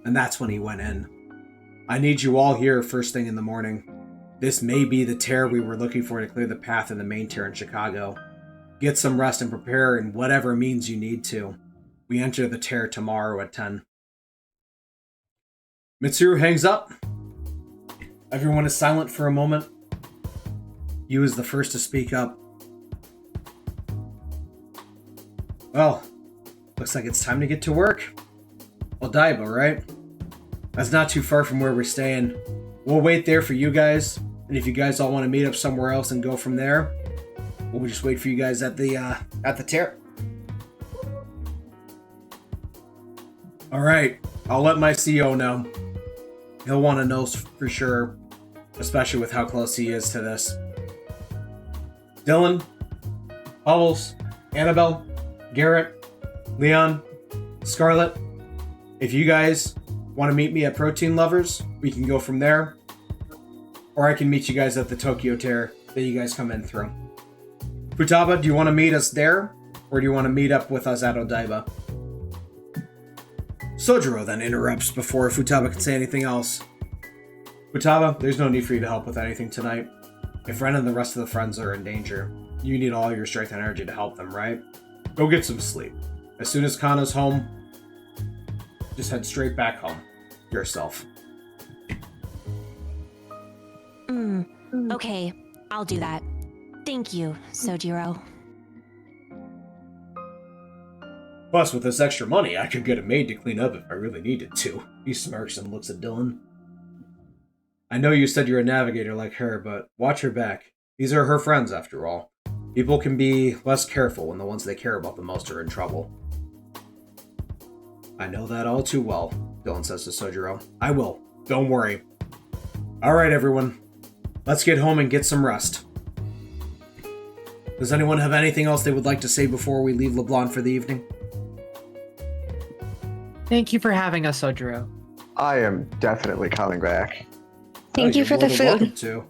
And that's when he went in. I need you all here first thing in the morning. This may be the tear we were looking for to clear the path in the main tear in Chicago. Get some rest and prepare in whatever means you need to. We enter the tear tomorrow at 10. Mitsuru hangs up. Everyone is silent for a moment. You is the first to speak up. Well, looks like it's time to get to work. Odaiba, right? That's not too far from where we're staying. We'll wait there for you guys, and if you guys all want to meet up somewhere else and go from there, we'll just wait for you guys at the tear. All right, I'll let my CEO know. He'll want to know for sure, especially with how close he is to this. Dylan, Bubbles, Annabelle, Garrett, Leon, Scarlet, if you guys want to meet me at Protein Lovers, we can go from there. Or I can meet you guys at the Tokyo Tear that you guys come in through. Futaba, do you want to meet us there? Or do you want to meet up with us at Odaiba? Sojiro then interrupts before Futaba can say anything else. Futaba, there's no need for you to help with anything tonight. If Ren and the rest of the friends are in danger, you need all your strength and energy to help them, right? Go get some sleep. As soon as Kana's home, just head straight back home. Yourself. Okay, I'll do that. Thank you, Sojiro. Plus, with this extra money, I could get a maid to clean up if I really needed to. He smirks and looks at Dylan. I know you said you're a navigator like her, but watch her back. These are her friends, after all. People can be less careful when the ones they care about the most are in trouble. I know that all too well, Dylan says to Sojiro. I will. Don't worry. Alright, everyone. Let's get home and get some rest. Does anyone have anything else they would like to say before we leave LeBlanc for the evening? Thank you for having us, Sojiro. I am definitely coming back. Thank you for the food. To.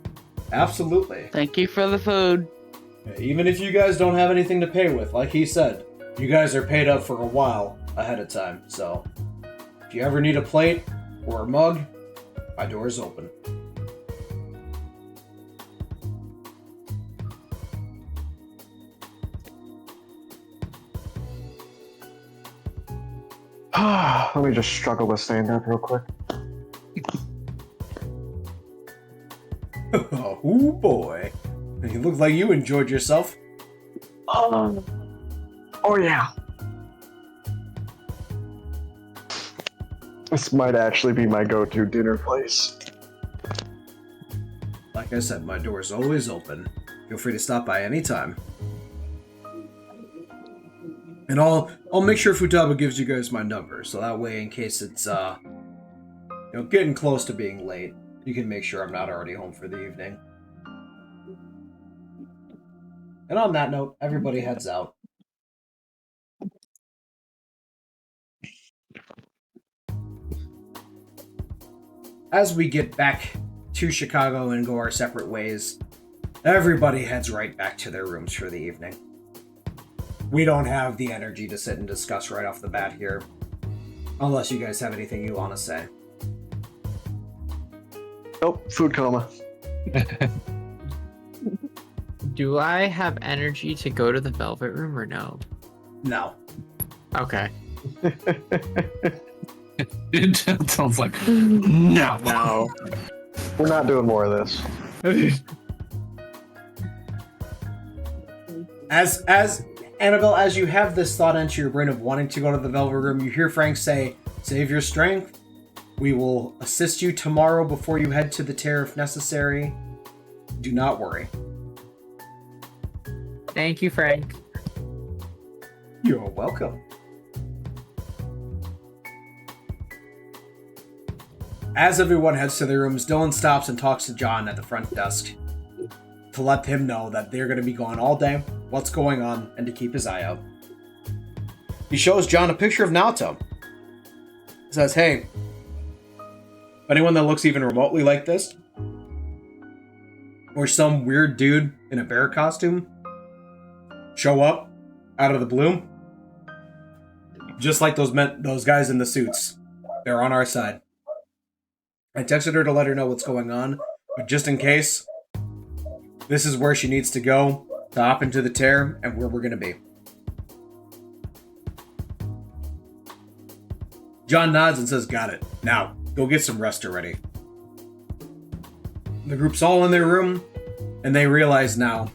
Absolutely. Thank you for the food. Even if you guys don't have anything to pay with, like he said, you guys are paid up for a while ahead of time, so if you ever need a plate or a mug, my door is open. Let me just struggle with stand up real quick. Oh boy. You look like you enjoyed yourself. Oh yeah. This might actually be my go-to dinner place. Like I said, my door is always open. Feel free to stop by anytime. And I'll make sure Futaba gives you guys my number, so that way in case it's getting close to being late, you can make sure I'm not already home for the evening. And on that note, everybody heads out. As we get back to Chicago and go our separate ways, everybody heads right back to their rooms for the evening. We don't have the energy to sit and discuss right off the bat here, unless you guys have anything you want to say. Nope, food coma. Do I have energy to go to the Velvet Room or no? No. Okay. It sounds like no. No. We're not doing more of this. As Annabelle, as you have this thought into your brain of wanting to go to the Velvet Room, you hear Frank say, "Save your strength. We will assist you tomorrow before you head to the Tear if necessary. Do not worry." Thank you, Frank. You're welcome. As everyone heads to their rooms, Dylan stops and talks to John at the front desk to let him know that they're going to be gone all day, what's going on, and to keep his eye out. He shows John a picture of Naoto. He says, "Hey, anyone that looks even remotely like this, or some weird dude in a bear costume, show up out of the blue, just like those guys in the suits. They're on our side." I texted her to let her know what's going on, but just in case, this is where she needs to go to hop into the Tear and where we're going to be. John nods and says, "Got it. Now, go get some rest already. The group's all in their room, and they realize now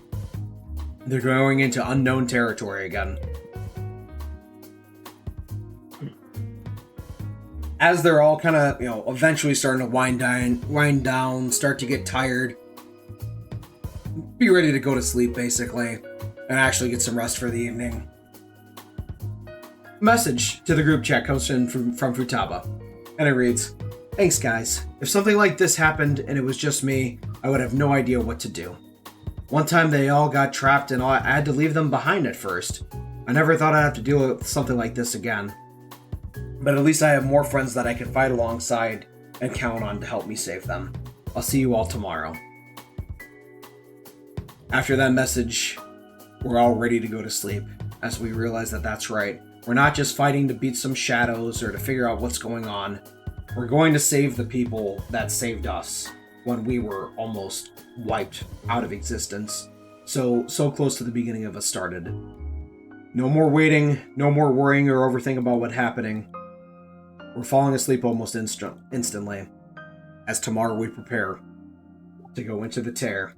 they're going into unknown territory again. As they're all kind of, eventually starting to wind down, start to get tired, be ready to go to sleep, basically, and actually get some rest for the evening. Message to the group chat comes in from Futaba, and it reads, "Thanks, guys. If something like this happened and it was just me, I would have no idea what to do. One time they all got trapped and I had to leave them behind at first. I never thought I'd have to deal with something like this again. But at least I have more friends that I can fight alongside and count on to help me save them. I'll see you all tomorrow." After that message, we're all ready to go to sleep, as we realize that that's right. We're not just fighting to beat some shadows or to figure out what's going on. We're going to save the people that saved us when we were almost wiped out of existence. So close to the beginning of us started. No more waiting, no more worrying or overthinking about what's happening. We're falling asleep almost instantly, as tomorrow we prepare to go into the tear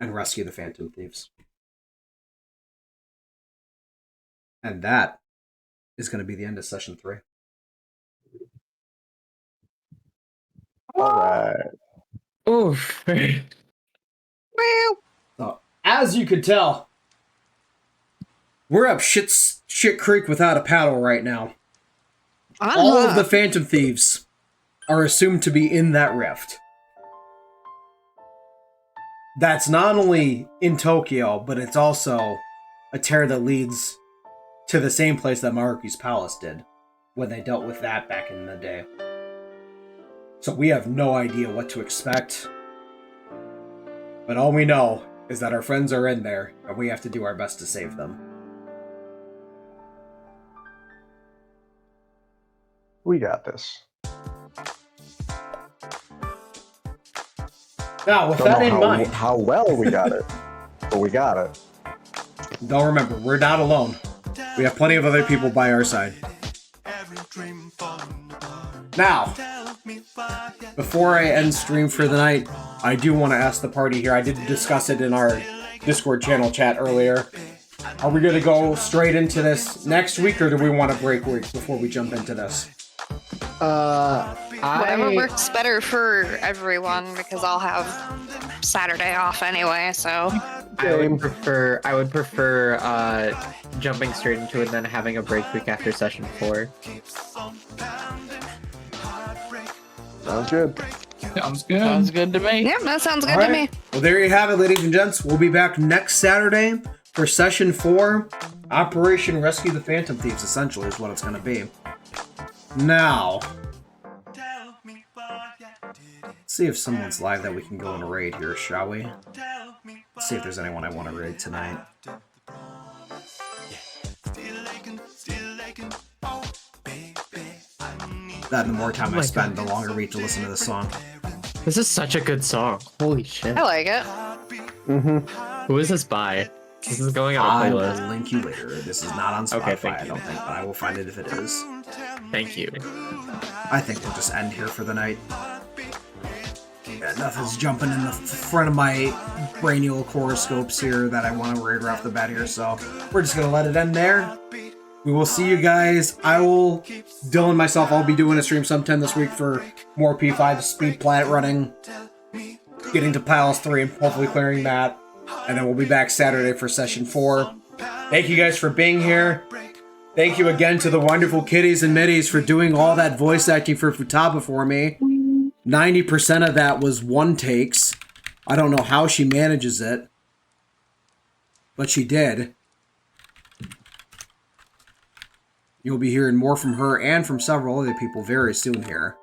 and rescue the Phantom Thieves. And that is going to be the end of session 3. Alright. Oof. So, as you can tell, we're up shit creek without a paddle right now. All of the Phantom Thieves are assumed to be in that rift. That's not only in Tokyo, but it's also a tear that leads to the same place that Maruki's Palace did when they dealt with that back in the day. So we have no idea what to expect. But all we know is that our friends are in there, and we have to do our best to save them. We got this. Now, with Don't that know in mind, how well we got it, but we got it. don't remember, we're not alone. We have plenty of other people by our side. Now, before I end stream for the night, I do want to ask the party here. I did discuss it in our Discord channel chat earlier. Are we going to go straight into this next week, or do we want to break week before we jump into this? Whatever works better for everyone, because I'll have Saturday off anyway, so. I would prefer jumping straight into it and then having a break week after session 4. Sounds good. Sounds good. Sounds good to me. Yeah, that sounds good All to right. me. Well, there you have it, ladies and gents. We'll be back next Saturday for session 4. Operation Rescue the Phantom Thieves, essentially, is what it's going to be. Now, let's see if someone's live that we can go and raid here, shall we? Let's see if there's anyone I want to raid tonight. That the more time I spend, the longer we have to listen to this song. This is such a good song. Holy shit. I like it. Who is this by? This is going on a I will playlist. link you later. This is not on Spotify, Okay, thank I you. don't think, but I will find it if it is. Thank you. I think we'll just end here for the night. Yeah, nothing's jumping in the front of my brainial horoscopes here that I want to raid right off the bat here, so we're just going to let it end there. We will see you guys. Dylan myself, I'll be doing a stream sometime this week for more P5 Speed Planet running, getting to Palace 3 and hopefully clearing that, and then we'll be back Saturday for session 4. Thank you guys for being here. Thank you again to the wonderful kitties and middies for doing all that voice acting for Futaba for me. 90% of that was one takes. I don't know how she manages it, but she did. You'll be hearing more from her and from several other people very soon here.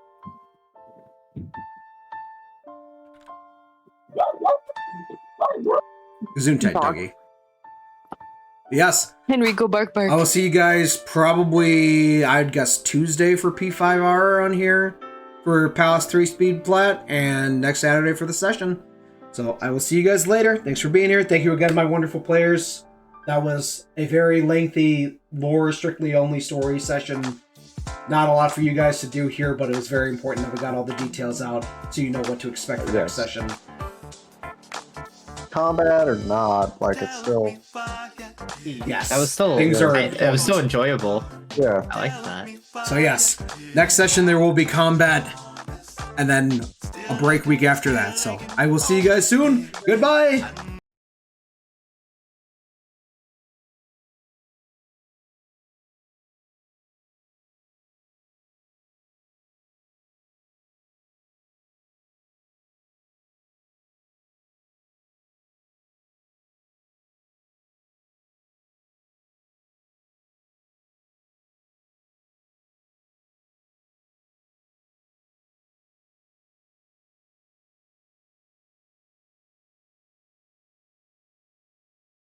Gesundheit, Dougie. Yes. Henrico bark bark. I will see you guys probably, I'd guess, Tuesday for P5R on here for Palace 3 Speed Plat, and next Saturday for the session. So I will see you guys later. Thanks for being here. Thank you again, my wonderful players. That was a very lengthy, lore strictly only story session not a lot for you guys to do here, but it was very important that we got all the details out so you know what to expect for next session. Combat or not, like it's still. Yes. That was still it was still enjoyable. Yeah. I like that. So yes, next session there will be combat, and then a break week after that. So I will see you guys soon. Goodbye.